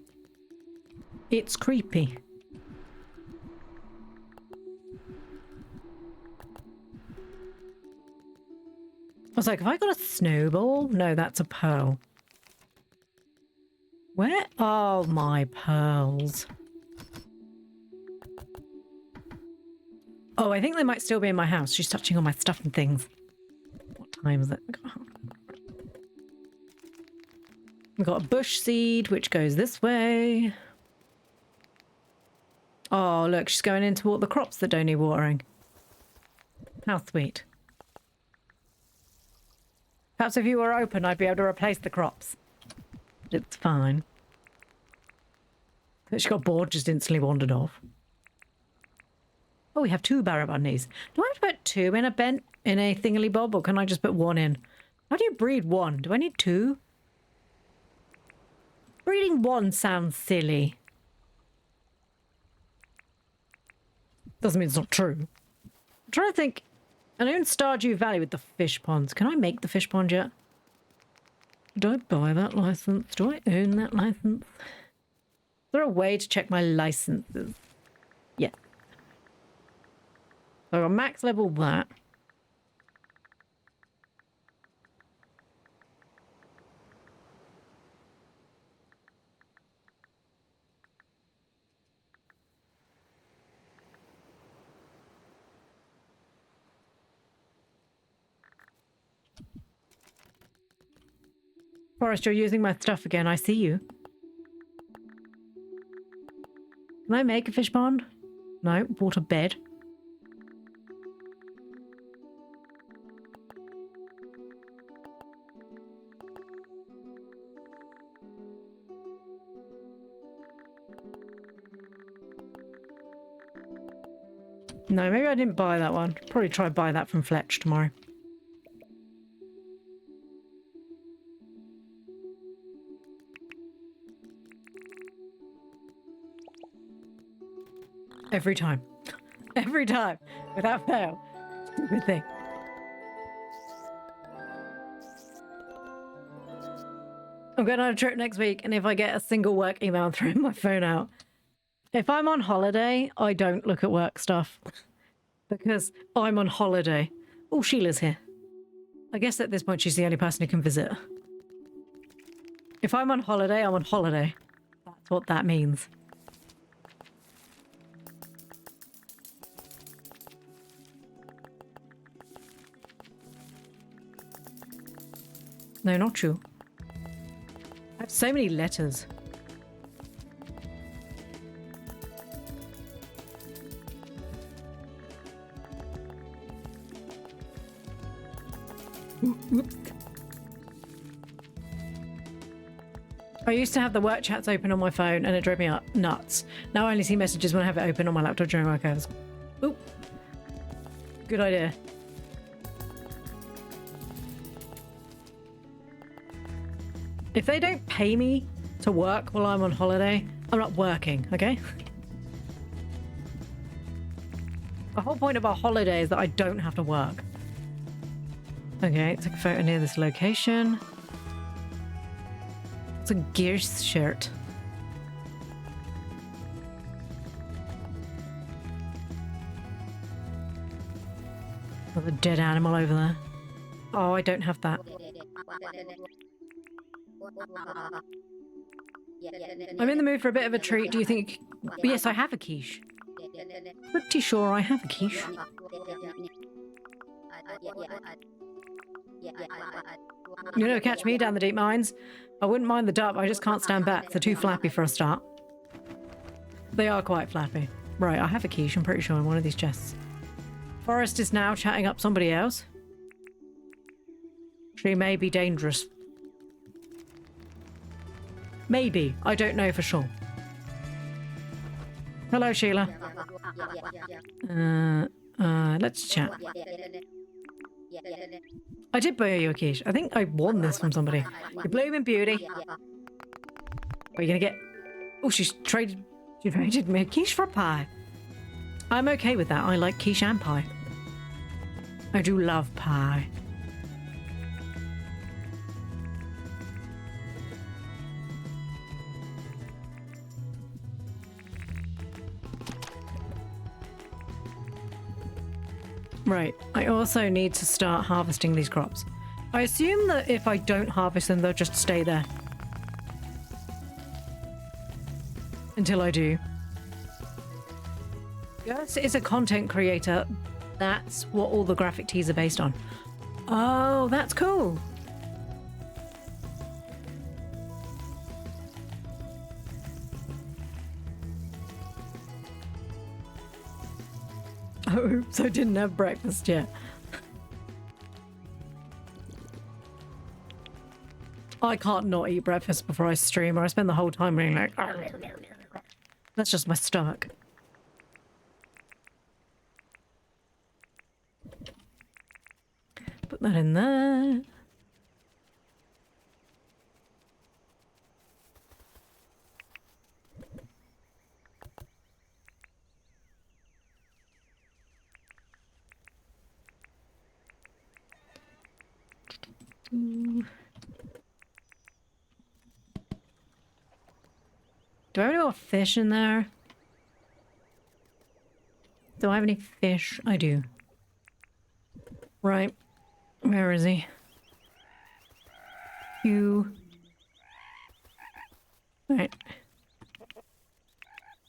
It's creepy. I was like, have I got a snowball? No, that's a pearl. Where are my pearls? Oh, I think they might still be in my house. She's touching all my stuff and things. What time is it? We've got a bush seed, which goes this way. Oh, look, she's going in to water the crops that don't need watering. How sweet. Perhaps if you were open, I'd be able to replace the crops. But it's fine. She got bored, just instantly wandered off. Oh, we have 2 barra bunnies. Do I have to put 2 in a thingly-bob, or can I just put 1 in? How do you breed 1? Do I need 2? Breeding 1 sounds silly. Doesn't mean it's not true. I'm trying to think. I own Stardew Valley with the fish ponds. Can I make the fish pond yet? Do I buy that license? Do I own that license? Is there a way to check my licenses? Yeah. So I'll max level that. Forrest, you're using my stuff again. I see you. Can I make a fish pond? No. Water bed. No, maybe I didn't buy that one. Probably try buy that from Fletch tomorrow. Every time. Every time. Without fail. Stupid thing. I'm going on a trip next week, and if I get a single work email, I'm throwing my phone out. If I'm on holiday, I don't look at work stuff. Because I'm on holiday. Oh, Sheila's here. I guess at this point she's the only person who can visit. If I'm on holiday, I'm on holiday. That's what that means. No, not you. I have so many letters. Oops. I used to have the work chats open on my phone and it drove me up nuts. Now I only see messages when I have it open on my laptop during work hours. Oop. Good idea. If they don't pay me to work while I'm on holiday, I'm not working, okay? The whole point of our holiday is that I don't have to work. Okay, take a photo near this location. It's a Gears shirt. Another dead animal over there. Oh, I don't have that. I'm in the mood for a bit of a treat. Do you think... Yes, I have a quiche. Pretty sure I have a quiche. You know, catch me down the deep mines. I wouldn't mind the duck, I just can't stand bats. They're too flappy for a start. They are quite flappy. Right, I have a quiche, I'm pretty sure, in one of these chests. Forrest is now chatting up somebody else. She may be dangerous. Maybe. I don't know for sure. Hello, Sheila. Let's chat. I did buy you a quiche. I think I won this from somebody. You're blooming beauty. What are you gonna get? Oh, she traded me a quiche for a pie. I'm okay with that. I like quiche and pie. I do love pie. Right, I also need to start harvesting these crops. I assume that if I don't harvest them, they'll just stay there. until I do. Gus is a content creator. That's what all the graphic tees are based on. Oh, that's cool. Oh, oops, I didn't have breakfast yet. I can't not eat breakfast before I stream, or I spend the whole time being like... That's just my stomach. Put that in there. Do I have any more fish in there? Do I have any fish? I do. Right. Where is he? You. Right.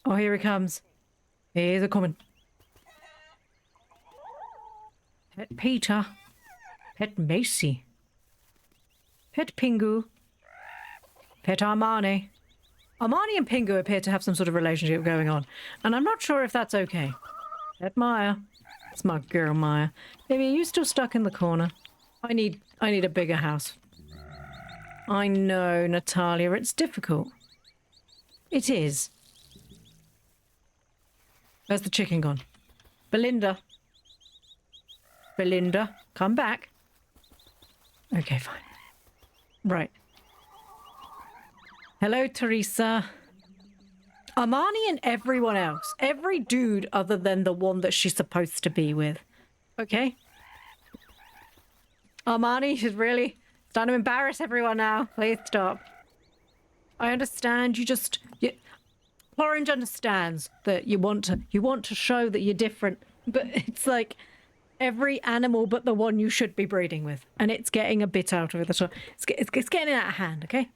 Oh, here he comes. He's a coming. Pet Peter. Pet Macy. Pet Pingu. Pet Armani. Armani and Pingu appear to have some sort of relationship going on, and I'm not sure if that's okay. Pet Maya. It's my girl, Maya. Maybe are you still stuck in the corner? I need a bigger house. I know, Natalia, it's difficult. It is. Where's the chicken gone? Belinda. Belinda, come back. Okay, fine. Right. Hello, Teresa. Armani and everyone else. Every dude other than the one that she's supposed to be with. Okay? Armani is really starting to embarrass everyone now. Please stop. I understand Plorange understands that you want to show that you're different, but it's like every animal but the one you should be breeding with, and it's getting a bit out of it. It's getting out of hand, okay?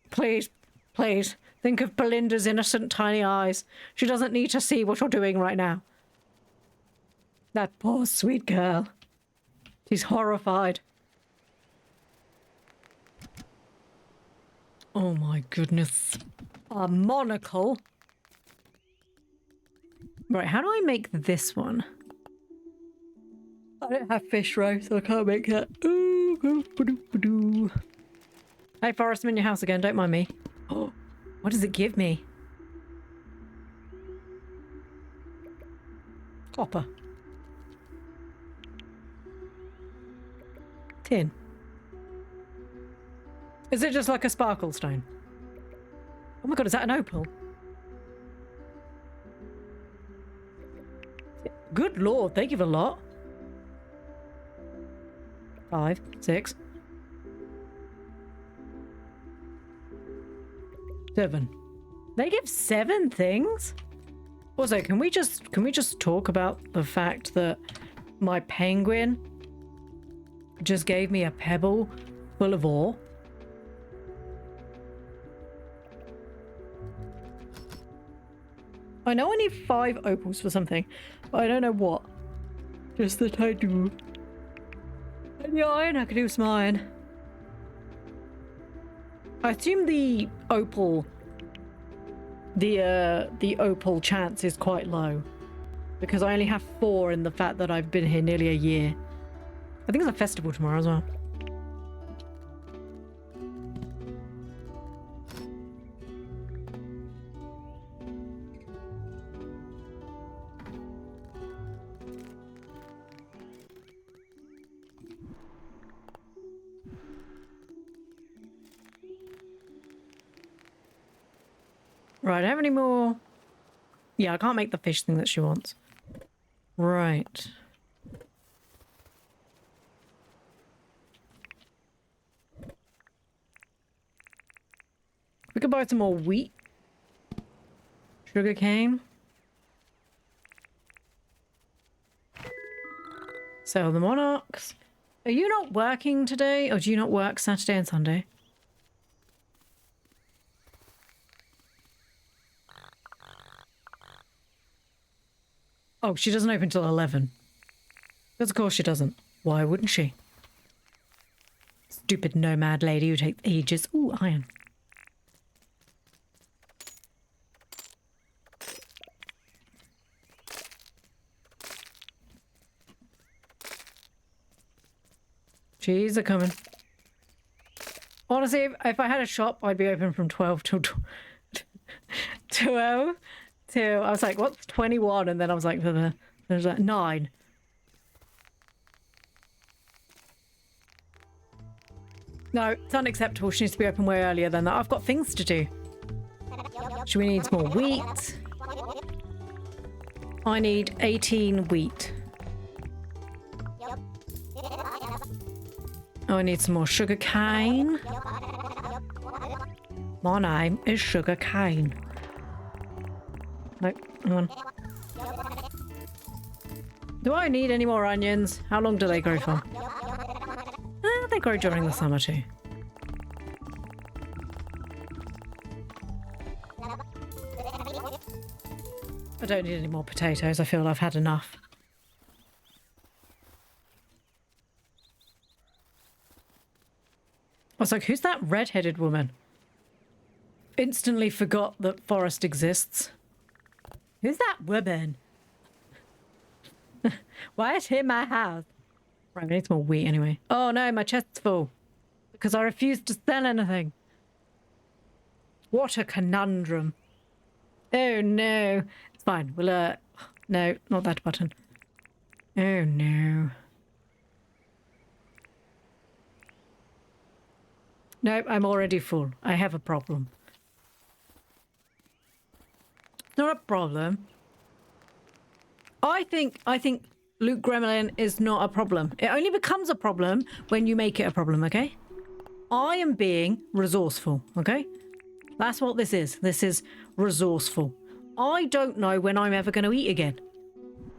Please, please, think of Belinda's innocent tiny eyes. She doesn't need to see what you're doing right now. That poor sweet girl. She's horrified. Oh my goodness. A monocle. Right, how do I make this one? I don't have fish roe, so I can't make that. Hey, Forrest, I'm in your house again. Don't mind me. Oh, what does it give me? Copper. Tin. Is it just like a sparkle stone? Oh my god, is that an opal? Good lord, they give a lot. 5, 6, 7. They give 7 things? Also, can we just talk about the fact that my penguin just gave me a pebble full of ore? I know I need 5 opals for something, but I don't know what. Just that I do. And the iron, I could do some iron. I assume the opal chance is quite low, because I only have 4 in the fact that I've been here nearly a year. I think there's a festival tomorrow as well. Right, I don't have any more. Yeah, I can't make the fish thing that she wants. Right. We could buy some more wheat. Sugar cane. Sell the monarchs. Are you not working today? Or do you not work Saturday and Sunday? Oh, she doesn't open till 11. Because of course she doesn't. Why wouldn't she? Stupid nomad lady who takes ages. Ooh, iron. Jeez, they're coming. Honestly, if I had a shop, I'd be open from 12 till 12 till, I was like, what's 21? And then I was like, there's like 9. No, it's unacceptable. She needs to be open way earlier than that. I've got things to do. Should we need more wheat? I need 18 wheat. Oh, I need some more sugar cane. My name is Sugar Cane. No, hang on. Do I need any more onions? How long do they grow for? They grow during the summer too. I don't need any more potatoes. I feel I've had enough. I was like, who's that red-headed woman? Instantly forgot that forest exists. Who's that woman? Why is she in my house? Right, we need some more wheat anyway. Oh no, my chest's full. Because I refuse to sell anything. What a conundrum. Oh no. It's fine. We'll, no, not that button. Oh no. No, I'm already full. I have a problem. Not a problem. I think Luke Gremlin is not a problem. It only becomes a problem when you make it a problem, okay? I am being resourceful, okay? That's what this is. This is resourceful. I don't know when I'm ever going to eat again.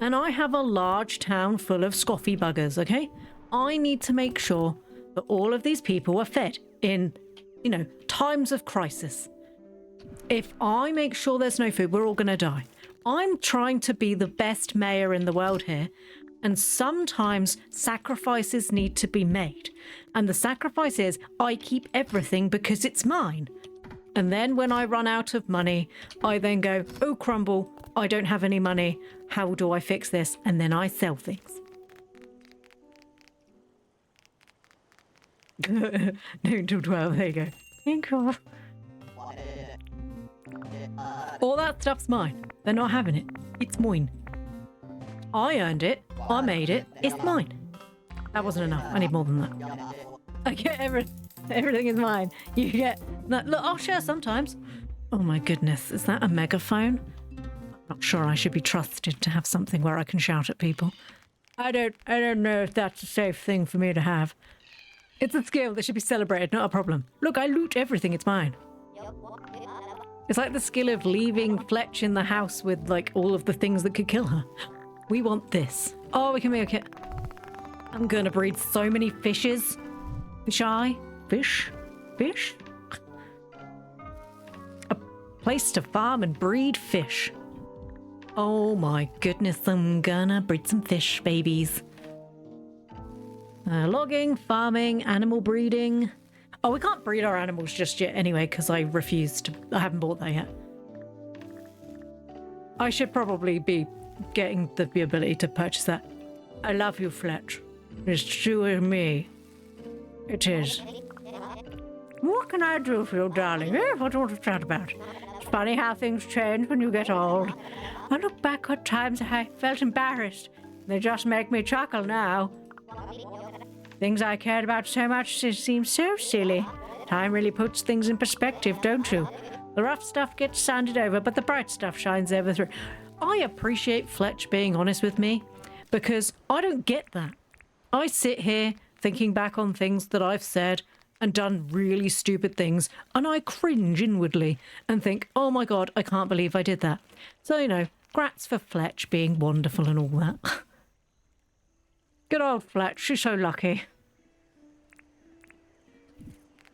And I have a large town full of scoffy buggers, okay? I need to make sure that all of these people are fed in, you know, times of crisis. If I make sure there's no food, we're all going to die. I'm trying to be the best mayor in the world here, and sometimes sacrifices need to be made. And the sacrifice is I keep everything because it's mine. And then when I run out of money, I then go, oh, crumble, I don't have any money. How do I fix this? And then I sell things. Noon till 12, there you go. Dinkum. All that stuff's mine. They're not having it. It's mine. I earned it. I made it. It's mine. That wasn't enough. I need more than that. I get everything is mine. You get... No, look, I'll share sometimes. Oh my goodness. Is that a megaphone? I'm not sure I should be trusted to have something where I can shout at people. I don't know if that's a safe thing for me to have. It's a skill that should be celebrated, not a problem. Look, I loot everything. It's mine. It's like the skill of leaving Fletch in the house with, like, all of the things that could kill her. We want this. Oh, we can make it. I'm gonna breed so many fishes. Fish eye? Fish? Fish? A place to farm and breed fish. Oh my goodness, I'm gonna breed some fish babies. Logging, farming, animal breeding. Oh, we can't breed our animals just yet anyway, because I refused. I haven't bought that yet. I should probably be getting the ability to purchase that. I love you, Fletch. It's you and me. It is. What can I do for you, darling? What do you want to chat about? It's funny how things change when you get old. I look back at times I felt embarrassed. They just make me chuckle now. Things I cared about so much seem so silly. Time really puts things in perspective, don't you? The rough stuff gets sanded over, but the bright stuff shines ever through. I appreciate Fletch being honest with me, because I don't get that. I sit here thinking back on things that I've said and done really stupid things, and I cringe inwardly and think, oh my god, I can't believe I did that. So, you know, grats for Fletch being wonderful and all that. Good old Fletch, she's so lucky.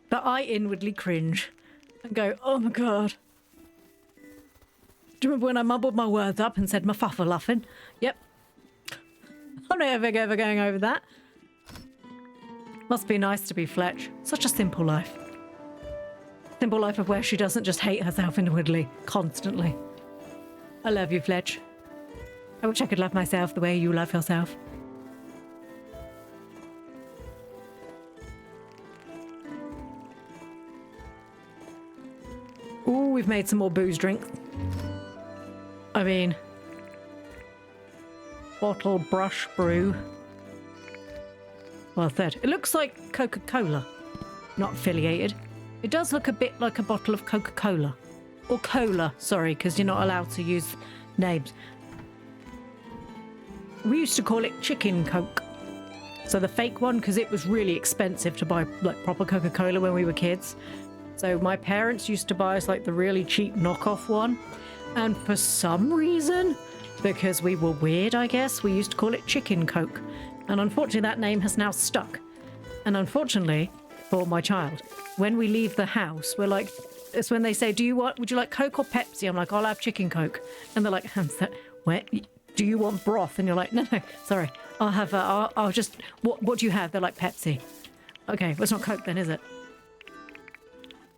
But I inwardly cringe and go, oh my god. Do you remember when I mumbled my words up and said mafuffaluffin? Yep. I'm never ever going over that. Must be nice to be Fletch. Such a simple life. Simple life of where she doesn't just hate herself inwardly, constantly. I love you, Fletch. I wish I could love myself the way you love yourself. Ooh, we've made some more booze drinks. I mean, bottle brush brew. Well said. It looks like Coca-Cola. Not affiliated. It does look a bit like a bottle of Coca-Cola. Or cola, sorry, because you're not allowed to use names. We used to call it chicken Coke. So the fake one, because it was really expensive to buy like proper Coca-Cola when we were kids. So my parents used to buy us like the really cheap knockoff one. And for some reason, because we were weird, I guess, we used to call it chicken Coke. And unfortunately, that name has now stuck. And unfortunately, for my child, when we leave the house, we're like, it's when they say, would you like Coke or Pepsi? I'm like, I'll have chicken Coke. And they're like, where? Do you want broth? And you're like, no, sorry. I'll have, I'll just, what do you have? They're like, Pepsi. Okay, well, it's not Coke then, is it?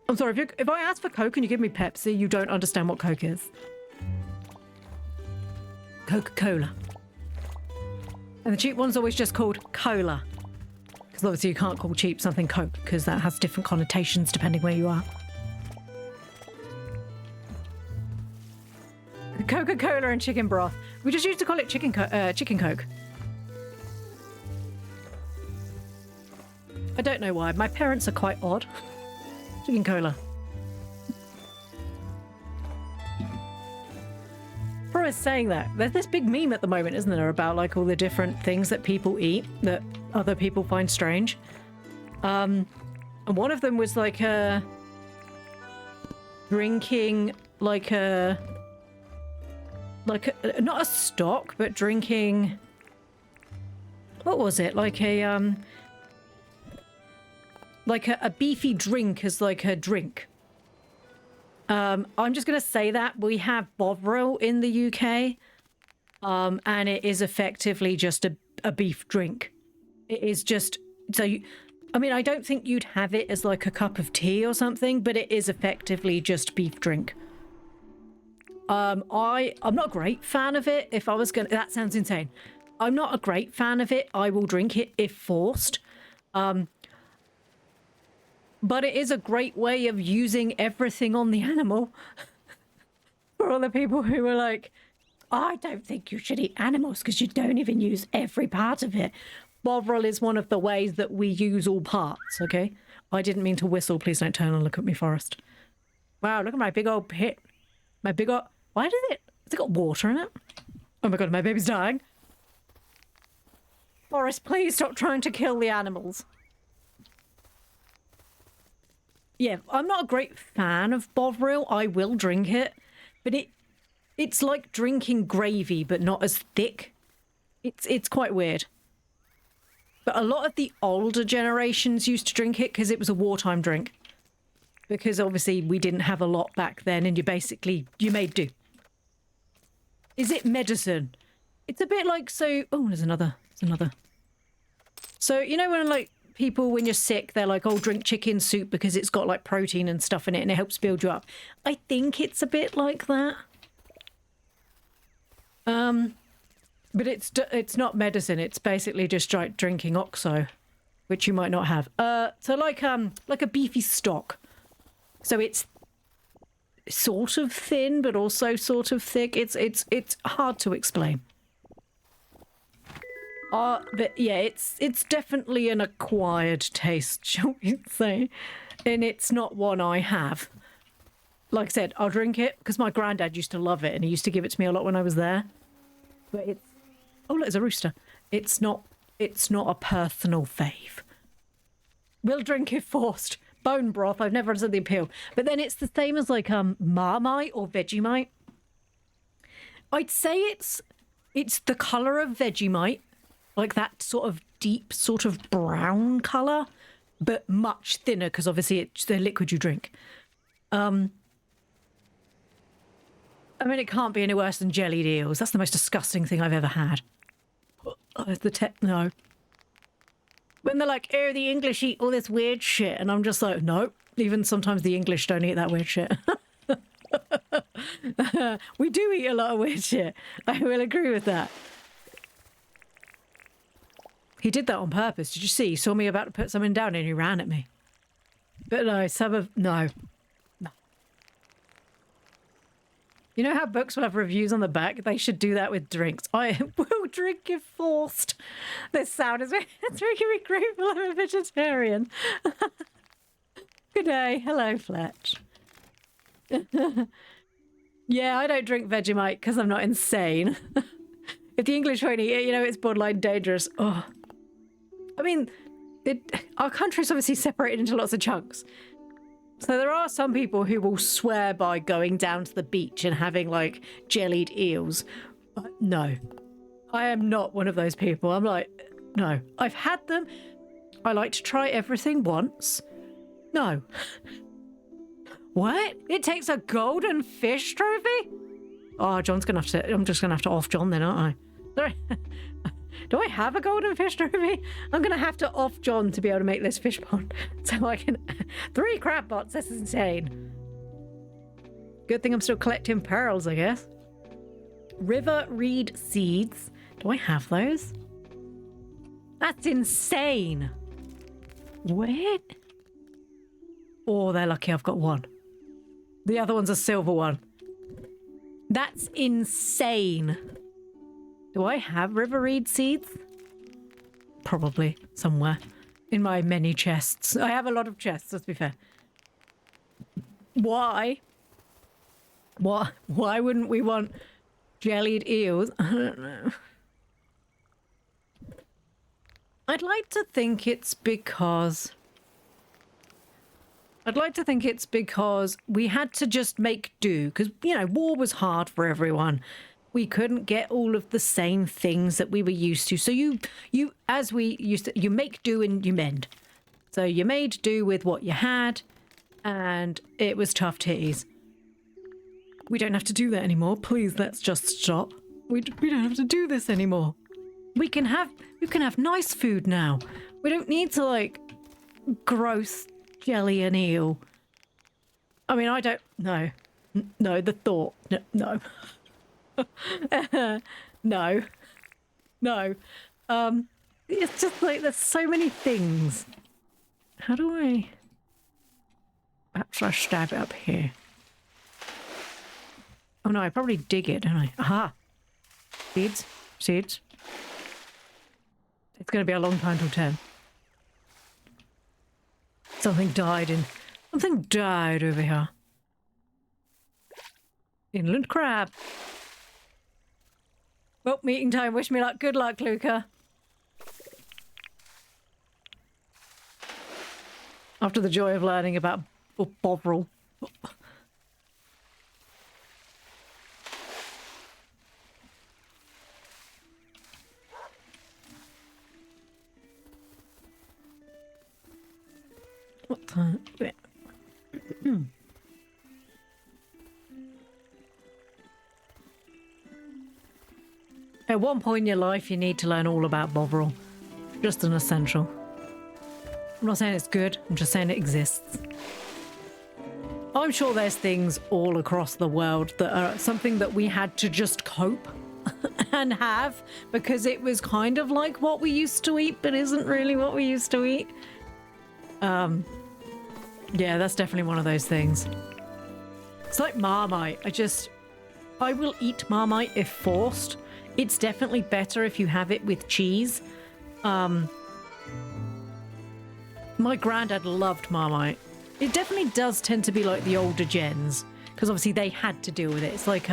I'm sorry, if I ask for Coke and you give me Pepsi, you don't understand what Coke is. Coca-Cola. And the cheap one's always just called Cola. Because obviously you can't call cheap something Coke, because that has different connotations depending where you are. Coca-Cola and chicken broth. We just used to call it chicken Coke. I don't know why. My parents are quite odd. Chicken cola. For us saying that, there's this big meme at the moment, isn't there, about like all the different things that people eat that other people find strange. And one of them was like drinking like a not a stock, but drinking, what was it? Like a beefy drink as like a drink. I'm just going to say that we have Bovril in the UK, and it is effectively just a beef drink. It is just, I mean, I don't think you'd have it as like a cup of tea or something, but it is effectively just beef drink. I'm not a great fan of it. If I was going to, that sounds insane. I'm not a great fan of it. I will drink it if forced. But it is a great way of using everything on the animal. For all the people who are like, I don't think you should eat animals because you don't even use every part of it. Bovril is one of the ways that we use all parts, okay? I didn't mean to whistle. Please don't turn and look at me, Forrest. Wow, look at my big old pit. My big old... Why has it got water in it? Oh my god, my baby's dying. Forrest, please stop trying to kill the animals. Yeah, I'm not a great fan of Bovril. I will drink it, but it's like drinking gravy, but not as thick. It's quite weird. But a lot of the older generations used to drink it because it was a wartime drink. Because obviously we didn't have a lot back then, and you made do. Is it medicine? It's a bit like, so... Oh, there's another. So, you know when like people, when you're sick, they're like, oh, drink chicken soup because it's got like protein and stuff in it and it helps build you up. I think it's a bit like that. But it's not medicine. It's basically just like drinking oxo, which you might not have. So like a beefy stock. So it's sort of thin, but also sort of thick. It's hard to explain. But yeah, it's definitely an acquired taste, shall we say. And it's not one I have. Like I said, I'll drink it because my granddad used to love it and he used to give it to me a lot when I was there. But it's... Oh, look, there's a rooster. It's not a personal fave. We'll drink it forced. Bone broth, I've never understood the appeal. But then it's the same as like Marmite or Vegemite. I'd say it's the colour of Vegemite. Like that sort of deep, sort of brown colour, but much thinner because obviously it's the liquid you drink. I mean, it can't be any worse than jellied eels. That's the most disgusting thing I've ever had. Oh, no. When they're like, oh, the English eat all this weird shit. And I'm just like, no. Even sometimes the English don't eat that weird shit. We do eat a lot of weird shit. I will agree with that. He did that on purpose. Did you see? He saw me about to put something down and he ran at me. But no, no. You know how books will have reviews on the back? They should do that with drinks. I will drink if forced. This sound is it's making me grateful I'm a vegetarian. Good day. Hello, Fletch. Yeah, I don't drink Vegemite because I'm not insane. If the English won't eat it, you know, it's borderline dangerous. Oh. I mean, our country's obviously separated into lots of chunks. So there are some people who will swear by going down to the beach and having, like, jellied eels. But no. I am not one of those people. I'm like, no. I've had them. I like to try everything once. No. What? It takes a golden fish trophy? Oh, John's gonna have to... I'm just gonna have to off John then, aren't I? Do I have a golden fish trophy? I'm gonna have to off John to be able to make this fish pond. So I can... 3 crab pots, that's insane. Good thing I'm still collecting pearls, I guess. River reed seeds. Do I have those? That's insane. What? Oh, they're lucky I've got one. The other one's a silver one. That's insane. Do I have river reed seeds? Probably somewhere in my many chests. I have a lot of chests, let's be fair. Why? Why wouldn't we want jellied eels? I don't know. I'd like to think it's because we had to just make do, because, you know, war was hard for everyone. We couldn't get all of the same things that we were used to. So you make do and you mend. So you made do with what you had, and it was tough titties. We don't have to do that anymore. Please, let's just stop. We don't have to do this anymore. We can have nice food now. We don't need to, like, gross jelly and eel. I mean, I don't... No. No, the thought. No. No. No. It's just like, there's so many things. How do I... Perhaps I stab it up here. Oh no, I probably dig it, don't I? Aha! Seeds. Seeds. It's going to be a long time till 10. Something died over here. Inland crab. Well, meeting time. Wish me luck. Good luck, Luca. After the joy of learning about Bovril. What time? At one point in your life, you need to learn all about Bovril. Just an essential. I'm not saying it's good, I'm just saying it exists. I'm sure there's things all across the world that are something that we had to just cope and have, because it was kind of like what we used to eat, but isn't really what we used to eat. Yeah, that's definitely one of those things. It's like Marmite. I will eat Marmite if forced. It's definitely better if you have it with cheese. My granddad loved Marmite. It definitely does tend to be like the older gens, because obviously they had to deal with it. It's like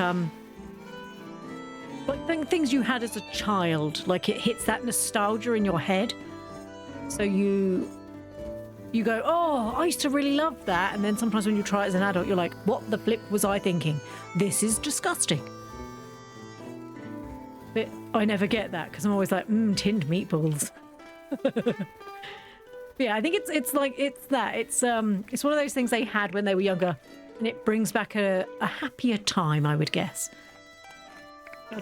things you had as a child, like it hits that nostalgia in your head. So you go, oh, I used to really love that. And then sometimes when you try it as an adult, you're like, what the flip was I thinking? This is disgusting. But I never get that, because I'm always like, tinned meatballs. Yeah, I think it's one of those things they had when they were younger. And it brings back a happier time, I would guess.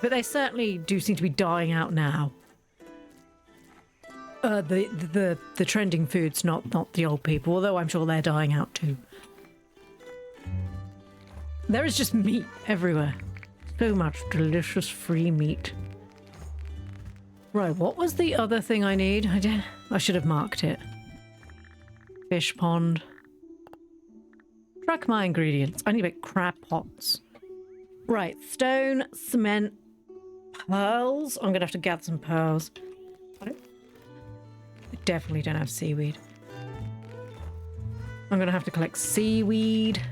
But they certainly do seem to be dying out now. The trending foods, not the old people, although I'm sure they're dying out too. There is just meat everywhere. So much delicious free meat. Right, what was the other thing I need? I should have marked it. Fish pond. Track my ingredients. I need to make crab pots. Right, stone, cement, pearls. I'm gonna have to gather some pearls. I definitely don't have seaweed. I'm gonna have to collect seaweed.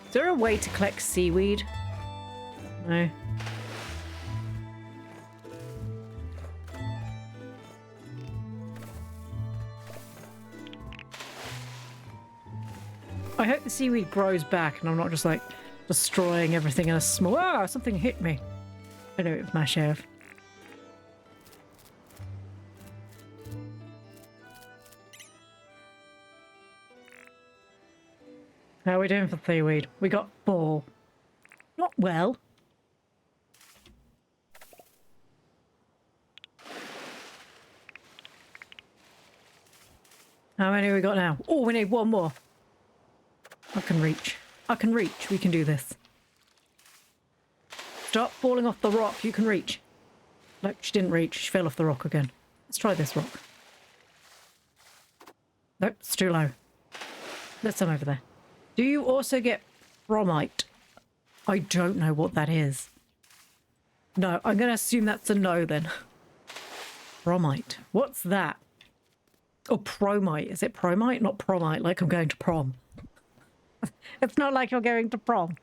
Is there a way to collect seaweed? No. I hope the seaweed grows back and I'm not just like destroying everything in a small... Ah, something hit me. I know it was my sheriff. How are we doing for seaweed? We got 4. Not well. How many have we got now? Oh, we need 1 more. I can reach. I can reach. We can do this. Stop falling off the rock. You can reach. Nope, she didn't reach. She fell off the rock again. Let's try this rock. Nope, it's too low. There's some over there. Do you also get bromite? I don't know what that is. No, I'm going to assume that's a no then. Bromite. What's that? Oh, promite. Is it promite? Not promite, like I'm going to prom. It's not like you're going to prom.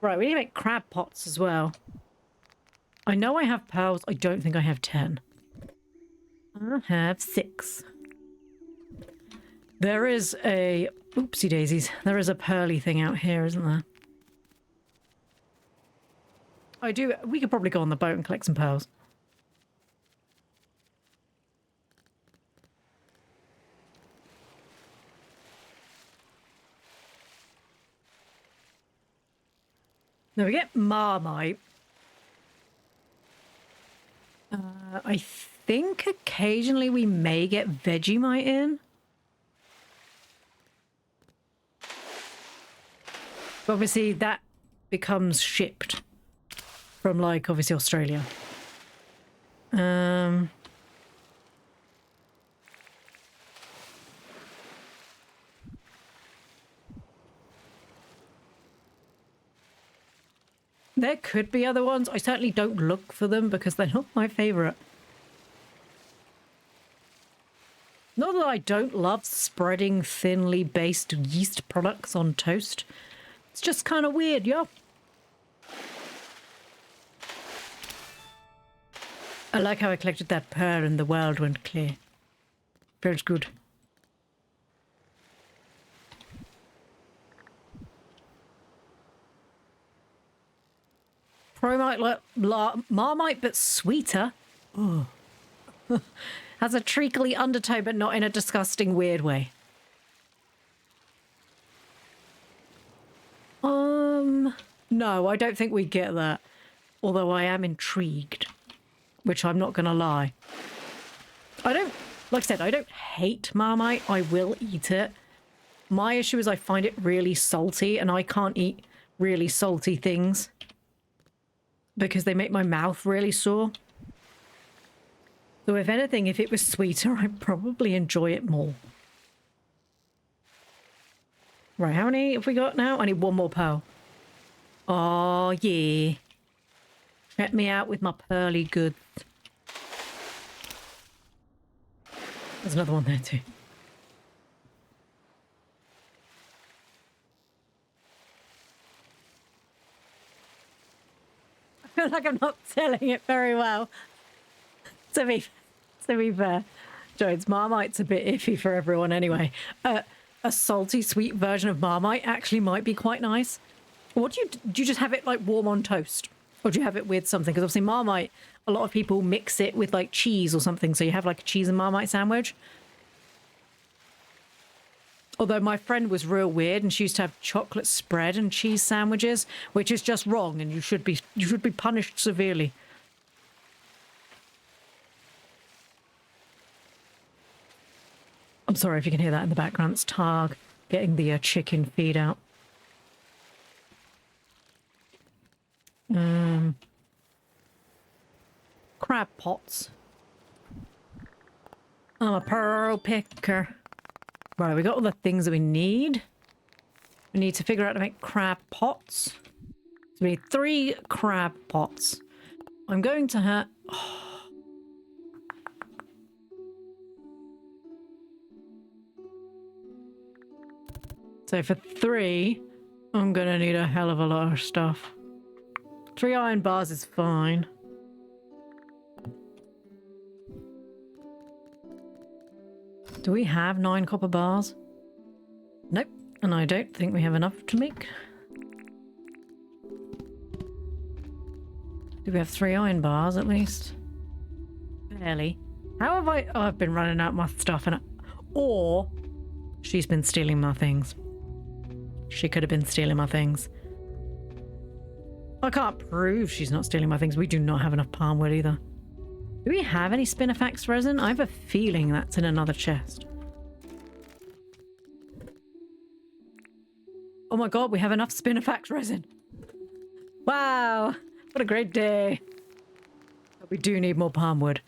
Right, we need to make crab pots as well. I know I have pearls. I don't think I have 10. I have 6. There is a... Oopsie daisies. There is a pearly thing out here, isn't there? I do... We could probably go on the boat and collect some pearls. Now we get Marmite. I think occasionally we may get Vegemite in. But obviously that becomes shipped from, like, obviously Australia. There could be other ones. I certainly don't look for them because they're not my favourite. Not that I don't love spreading thinly based yeast products on toast. It's just kind of weird, yo. I like how I collected that pearl and the world went clear. Feels good. Promite, Marmite, but sweeter. Oh. Has a treacly undertone, but not in a disgusting, weird way. No, I don't think we get that. Although I am intrigued, which I'm not going to lie. I don't, like I said, I don't hate Marmite. I will eat it. My issue is I find it really salty, and I can't eat really salty things because they make my mouth really sore. So if anything, if it was sweeter, I'd probably enjoy it more. Right, how many have we got now? I need 1 more pearl. Oh, yeah. Check me out with my pearly goods. There's another one there too. I feel like I'm not selling it very well. To be fair, Jones, Marmite's a bit iffy for everyone anyway. A salty, sweet version of Marmite actually might be quite nice. What do you just have it like warm on toast? Or do you have it with something? Because obviously Marmite, a lot of people mix it with like cheese or something. So you have like a cheese and Marmite sandwich. Although my friend was real weird and she used to have chocolate spread and cheese sandwiches, which is just wrong, and you should be punished severely. I'm sorry if you can hear that in the background. It's Targ getting the chicken feed out. Crab pots. I'm a pearl picker. Right, we got all the things that we need. We need to figure out how to make crab pots. So we need 3 crab pots. I'm going to have... Oh. So for 3, I'm going to need a hell of a lot of stuff. 3 iron bars is fine. Do we have 9 copper bars? Nope. And I don't think we have enough to make. Do we have 3 iron bars at least? Barely. How have I... Oh, I've been running out my stuff and... Or she's been stealing my things. She could have been stealing my things. I can't prove she's not stealing my things. We do not have enough palm wood either. Do we have any spinifex resin? I have a feeling that's in another chest. Oh my god, we have enough spinifex resin. Wow, what a great day. But we do need more palm wood.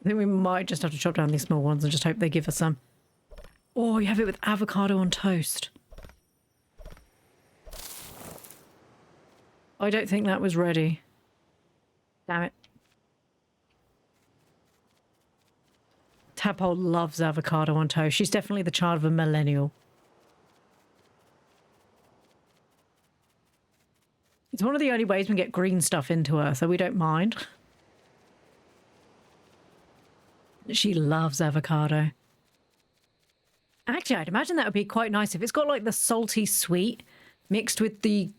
I think we might just have to chop down these small ones and just hope they give us some. Oh, you have it with avocado on toast. I don't think that was ready. Damn it. Tadpole loves avocado on toast. She's definitely the child of a millennial. It's one of the only ways we can get green stuff into her, so we don't mind. She loves avocado. Actually, I'd imagine that would be quite nice if it's got like the salty sweet mixed with the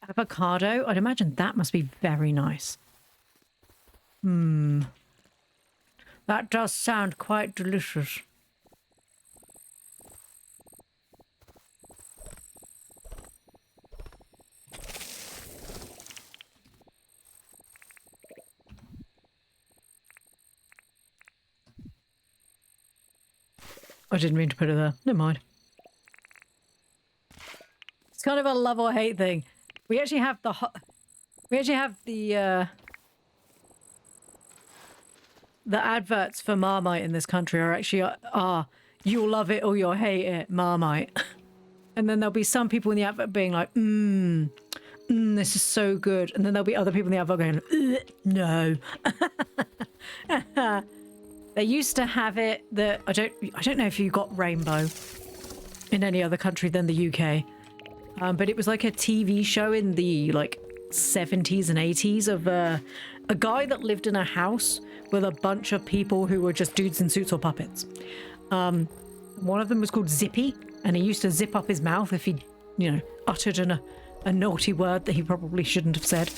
avocado. I'd imagine that must be very nice. That does sound quite delicious. I didn't mean to put it there. Never mind. It's kind of a love or hate thing. We actually have the adverts for Marmite in this country are actually you'll love it or you'll hate it, Marmite. And then there'll be some people in the advert being like, this is so good. And then there'll be other people in the advert going, no. They used to have it that I don't know if you got rainbow in any other country than the UK. But it was like a TV show in the like 70s and 80s of a guy that lived in a house with a bunch of people who were just dudes in suits or puppets. One of them was called Zippy, and he used to zip up his mouth if he, uttered a naughty word that he probably shouldn't have said.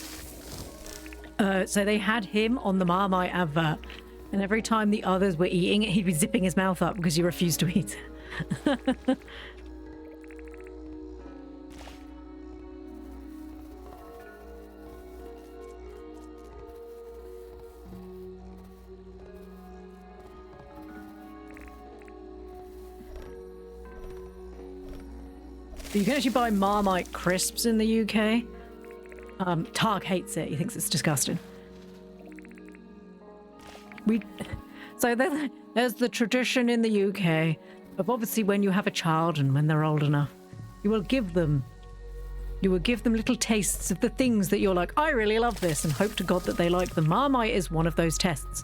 So they had him on the Marmite advert, and every time the others were eating it, he'd be zipping his mouth up because he refused to eat it. You can actually buy Marmite crisps in the UK. Targ hates it. He thinks it's disgusting. So there's the tradition in the UK of obviously when you have a child and when they're old enough, you will give them little tastes of the things that you're like, I really love this, and hope to God that they like them. Marmite is one of those tests.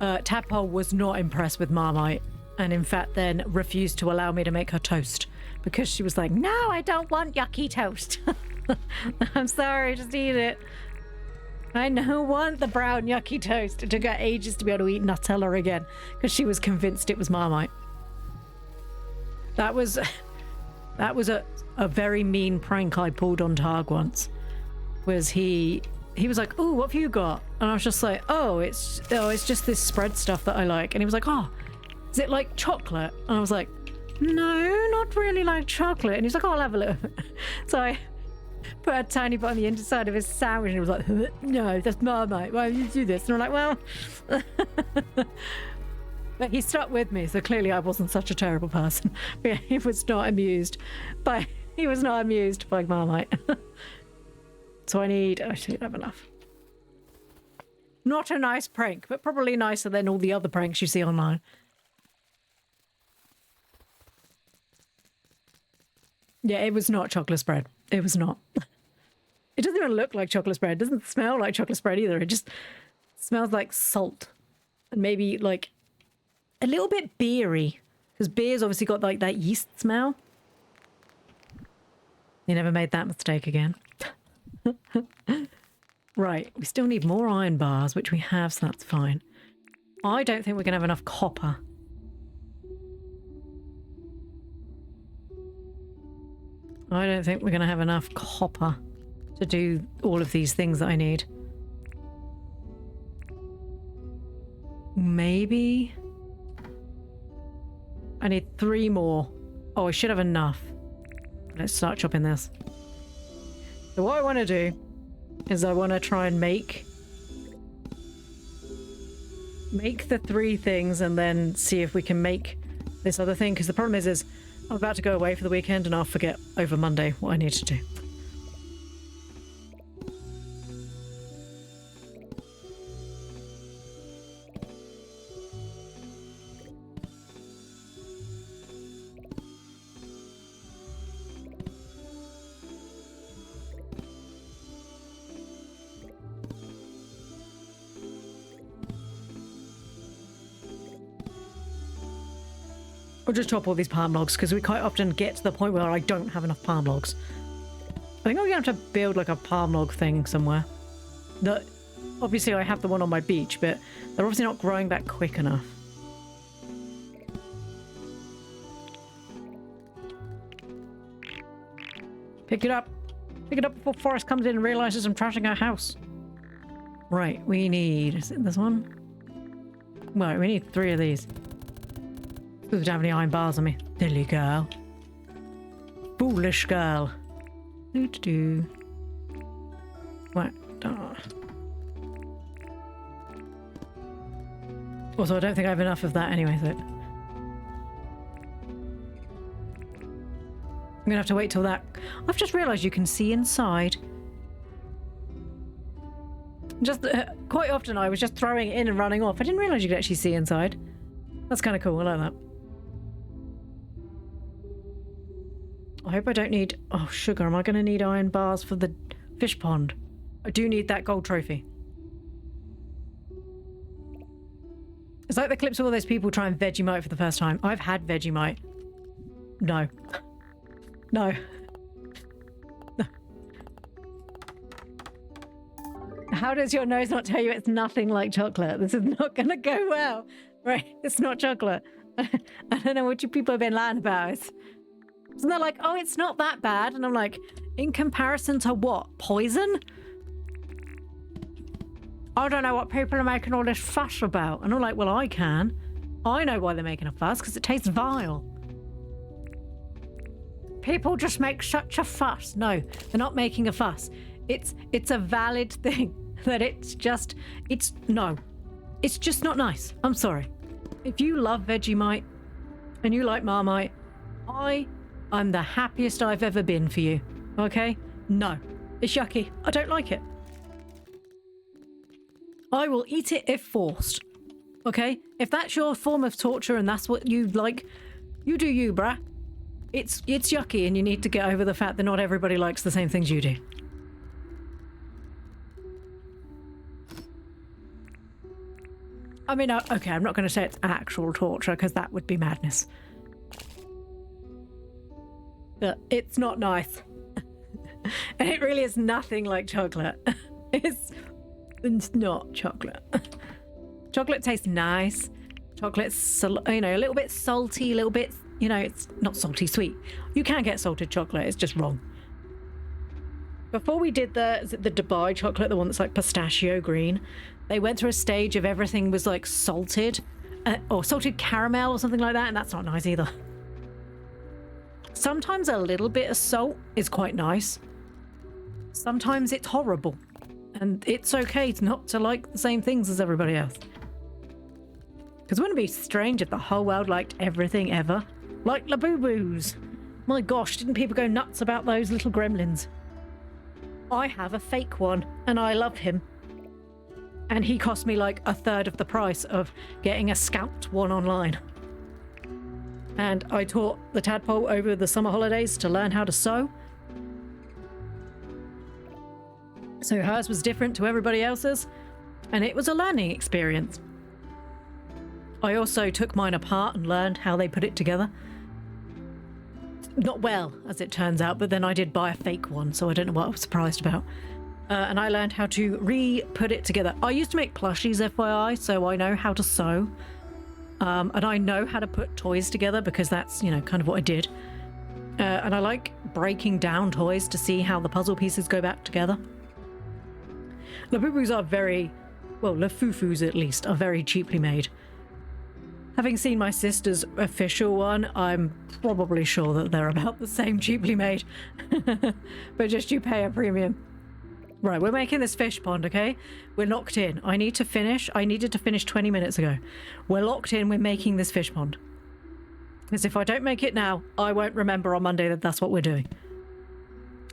Tadpole was not impressed with Marmite, and in fact then refused to allow me to make her toast. Because she was like, no, I don't want yucky toast. I'm sorry, just eat it. I don't want the brown yucky toast. It took her ages to be able to eat Nutella again because she was convinced it was Marmite. That was That was a very mean prank I pulled on Targ once. Was he was like, oh, what have you got? And I was just like, oh, it's just this spread stuff that I like. And he was like, oh, is it like chocolate? And I was like, no, not really like chocolate. And he's like, oh, I'll have a look. So I put a tiny bit on the inside of his sandwich and he was like, no, that's Marmite. Why would you do this? And I'm like, well... But he stuck with me, so clearly I wasn't such a terrible person. But yeah, he was not amused by Marmite. So I should have enough. Not a nice prank, but probably nicer than all the other pranks you see online. Yeah, it was not chocolate spread. It was not. It doesn't even look like chocolate spread. It doesn't smell like chocolate spread either. It just smells like salt. And maybe like a little bit beery. Because beer's obviously got like that yeast smell. You never made that mistake again. Right, we still need more iron bars, which we have, so that's fine. I don't think we're going to have enough copper. I don't think we're going to have enough copper to do all of these things that I need. Maybe... I need 3 more. Oh, I should have enough. Let's start chopping this. So what I want to do is I want to try and make the 3 things and then see if we can make this other thing. Because the problem is I'm about to go away for the weekend and I'll forget over Monday what I need to do. I'll just chop all these palm logs because we quite often get to the point where I don't have enough palm logs. I think I'm going to have to build like a palm log thing somewhere. Obviously I have the one on my beach, but they're obviously not growing that quick enough. Pick it up. Pick it up before Forrest comes in and realizes I'm trashing our house. Right, we need... Is it this one? Right, we need 3 of these. We don't have any iron bars on me. Silly girl. Foolish girl. Do-do-do. Right. Also, I don't think I have enough of that anyway, so... I'm gonna have to wait till that... I've just realised you can see inside. Just... quite often I was just throwing it in and running off. I didn't realise you could actually see inside. That's kind of cool. I like that. I hope I don't need... Oh, sugar. Am I going to need iron bars for the fish pond? I do need that gold trophy. It's like the clips of all those people trying Vegemite for the first time. I've had Vegemite. No. No. How does your nose not tell you it's nothing like chocolate? This is not going to go well. Right? It's not chocolate. I don't know what you people have been lying about. And they're like, oh, it's not that bad. And I'm like, in comparison to what? Poison? I don't know what people are making all this fuss about. And I'm like, well, I can. I know why they're making a fuss, because it tastes vile. People just make such a fuss. No, they're not making a fuss. It's a valid thing that it's just not nice. I'm sorry. If you love Vegemite and you like Marmite, I'm the happiest I've ever been for you. Okay? No. It's yucky. I don't like it. I will eat it if forced. Okay? If that's your form of torture and that's what you like, you do you, bruh. It's yucky and you need to get over the fact that not everybody likes the same things you do. I mean, okay, I'm not going to say it's actual torture because that would be madness. But it's not nice. And it really is nothing like chocolate. It's not chocolate. Chocolate tastes nice. Chocolate's, a little bit salty, a little bit, You know, it's not salty sweet. You can get salted chocolate, it's just wrong. Before we did is it the Dubai chocolate, the one that's like pistachio green, they went through a stage of everything was like salted, or salted caramel or something like that, and that's not nice either. Sometimes a little bit of salt is quite nice. Sometimes it's horrible. And it's okay not to like the same things as everybody else. Because wouldn't it be strange if the whole world liked everything ever? Like Labubu's. My gosh, didn't people go nuts about those little gremlins? I have a fake one, and I love him. And he cost me like a third of the price of getting a scalped one online. And I taught the tadpole over the summer holidays to learn how to sew. So hers was different to everybody else's, and it was a learning experience. I also took mine apart and learned how they put it together. Not well, as it turns out, but then I did buy a fake one, so I don't know what I was surprised about. And I learned how to re-put it together. I used to make plushies, FYI, so I know how to sew. And I know how to put toys together because that's, you know, kind of what I did. And I like breaking down toys to see how the puzzle pieces go back together. Labubus are very, well, Lafufus at least, are very cheaply made. Having seen my sister's official one, I'm probably sure that they're about the same cheaply made. But just you pay a premium. Right, we're making this fish pond, okay? We're locked in. I need to finish. I needed to finish 20 minutes ago. We're locked in. We're making this fish pond. Because if I don't make it now, I won't remember on Monday that that's what we're doing.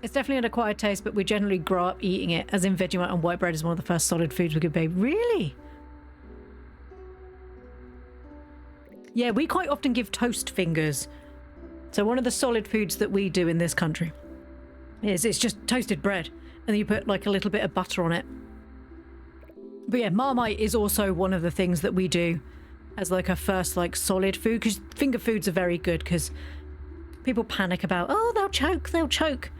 It's definitely an acquired taste, but we generally grow up eating it, as in Vegemite and white bread is one of the first solid foods we give baby. Really? Yeah, we quite often give toast fingers. So one of the solid foods that we do in this country is it's just toasted bread, and then you put like a little bit of butter on it. But yeah, Marmite is also one of the things that we do as like a first like solid food, because finger foods are very good because people panic about, oh, they'll choke, they'll choke.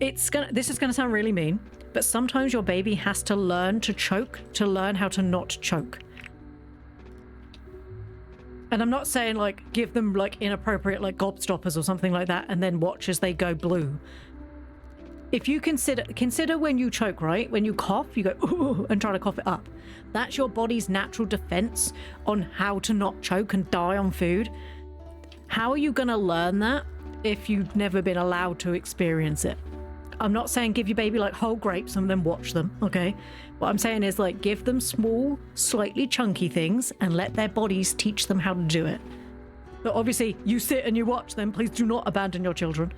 This is gonna sound really mean, but sometimes your baby has to learn to choke to learn how to not choke. And I'm not saying like give them like inappropriate like gobstoppers or something like that and then watch as they go blue. If you consider when you choke, right? When you cough, you go ooh, and try to cough it up. That's your body's natural defense on how to not choke and die on food. How are you going to learn that if you've never been allowed to experience it? I'm not saying give your baby like whole grapes and then watch them, okay? What I'm saying is like give them small, slightly chunky things and let their bodies teach them how to do it. But obviously you sit and you watch them. Please do not abandon your children.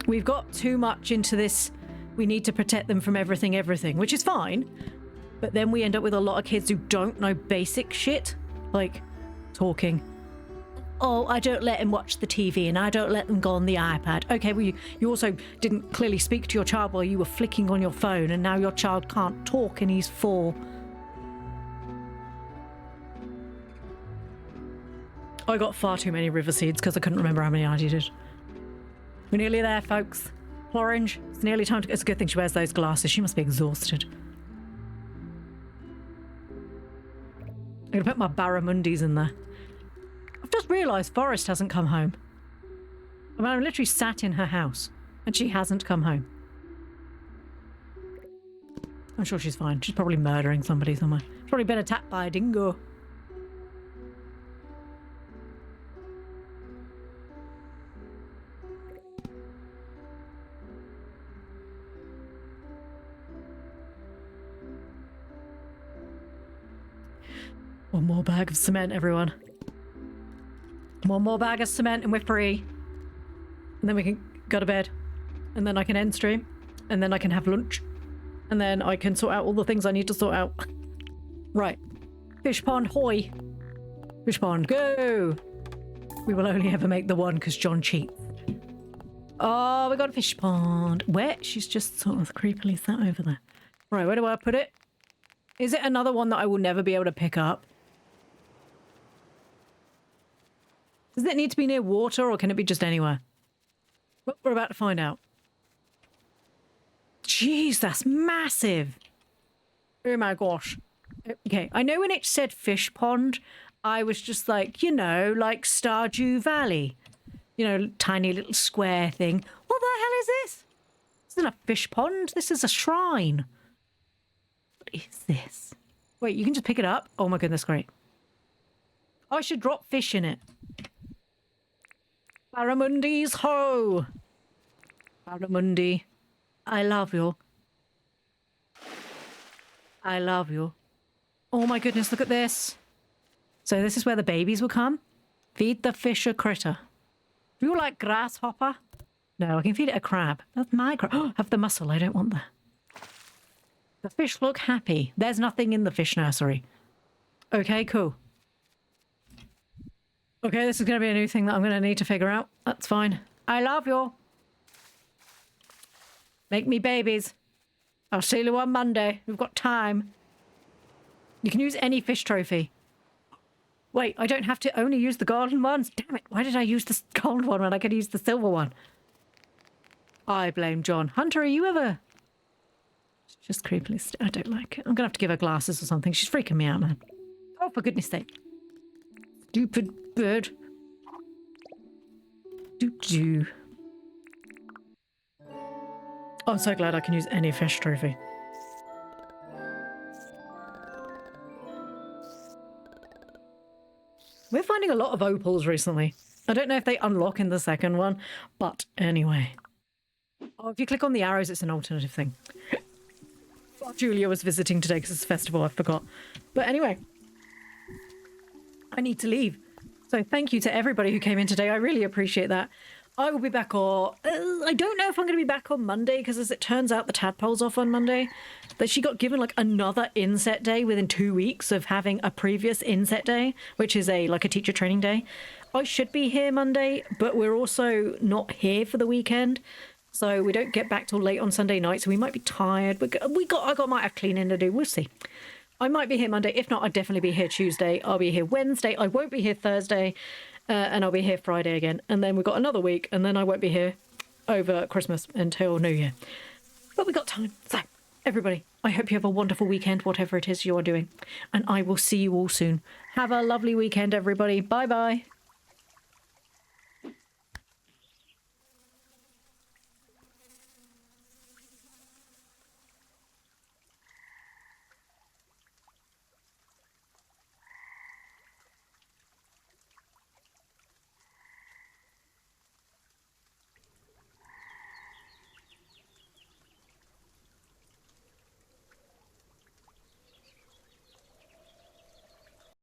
We've got too much into this. We need to protect them from everything, which is fine. But then we end up with a lot of kids who don't know basic shit, like talking. Oh, I don't let him watch the TV and I don't let them go on the iPad. Okay, well, you also didn't clearly speak to your child while you were flicking on your phone, and now your child can't talk and he's 4. I got far too many river seeds because I couldn't remember how many I did. We're nearly there, folks. Plorange, it's nearly time to... It's a good thing she wears those glasses. She must be exhausted. I'm going to put my barramundis in there. I've just realised Forrest hasn't come home. I mean, I'm literally sat in her house and she hasn't come home. I'm sure she's fine. She's probably murdering somebody somewhere. She's probably been attacked by a dingo. One more bag of cement, everyone. One more bag of cement and we're free. And then we can go to bed. And then I can end stream. And then I can have lunch. And then I can sort out all the things I need to sort out. Right. Fish pond, hoy. Fish pond, go. We will only ever make the one because John cheats. Oh, we got a fish pond. Where? She's just sort of creepily sat over there. Right, where do I put it? Is it another one that I will never be able to pick up? Does it need to be near water or can it be just anywhere? Well, we're about to find out. Jeez, that's massive. Oh my gosh. Okay, I know when it said fish pond, I was just like, you know, like Stardew Valley. You know, tiny little square thing. What the hell is this? This isn't a fish pond. This is a shrine. What is this? Wait, you can just pick it up? Oh my goodness, great. I should drop fish in it. Barramundis ho! Barramundi. I love you. I love you. Oh my goodness, look at this. So this is where the babies will come. Feed the fish a critter. Do you like grasshopper? No, I can feed it a crab. That's my crab. Oh, have the mussel. I don't want that. The fish look happy. There's nothing in the fish nursery. Okay, cool. Okay, this is going to be a new thing that I'm going to need to figure out. That's fine. I love you. Make me babies. I'll see you on Monday. We've got time. You can use any fish trophy. Wait, I don't have to only use the golden ones? Damn it, why did I use the gold one when I could use the silver one? I blame John. Hunter, are you ever... She's just creepily... I don't like it. I'm going to have to give her glasses or something. She's freaking me out, man. Oh, for goodness sake. Stupid bird. Doo-doo. Oh, I'm so glad I can use any fish trophy. We're finding a lot of opals recently. I don't know if they unlock in the second one, but anyway. Oh, if you click on the arrows, it's an alternative thing. Oh, Julia was visiting today because it's a festival, I forgot. But anyway, I need to leave. So thank you to everybody who came in today. I really appreciate that. I will be back on... I don't know if I'm going to be back on Monday because as it turns out, the tadpole's off on Monday. That she got given like another inset day within 2 weeks of having a previous inset day, which is like a teacher training day. I should be here Monday, but we're also not here for the weekend. So we don't get back till late on Sunday night, so we might be tired. I might have cleaning to do. We'll see. I might be here Monday. If not, I'll definitely be here Tuesday. I'll be here Wednesday. I won't be here Thursday. And I'll be here Friday again. And then we've got another week. And then I won't be here over Christmas until New Year. But we've got time. So, everybody, I hope you have a wonderful weekend, whatever it is you're doing. And I will see you all soon. Have a lovely weekend, everybody. Bye-bye.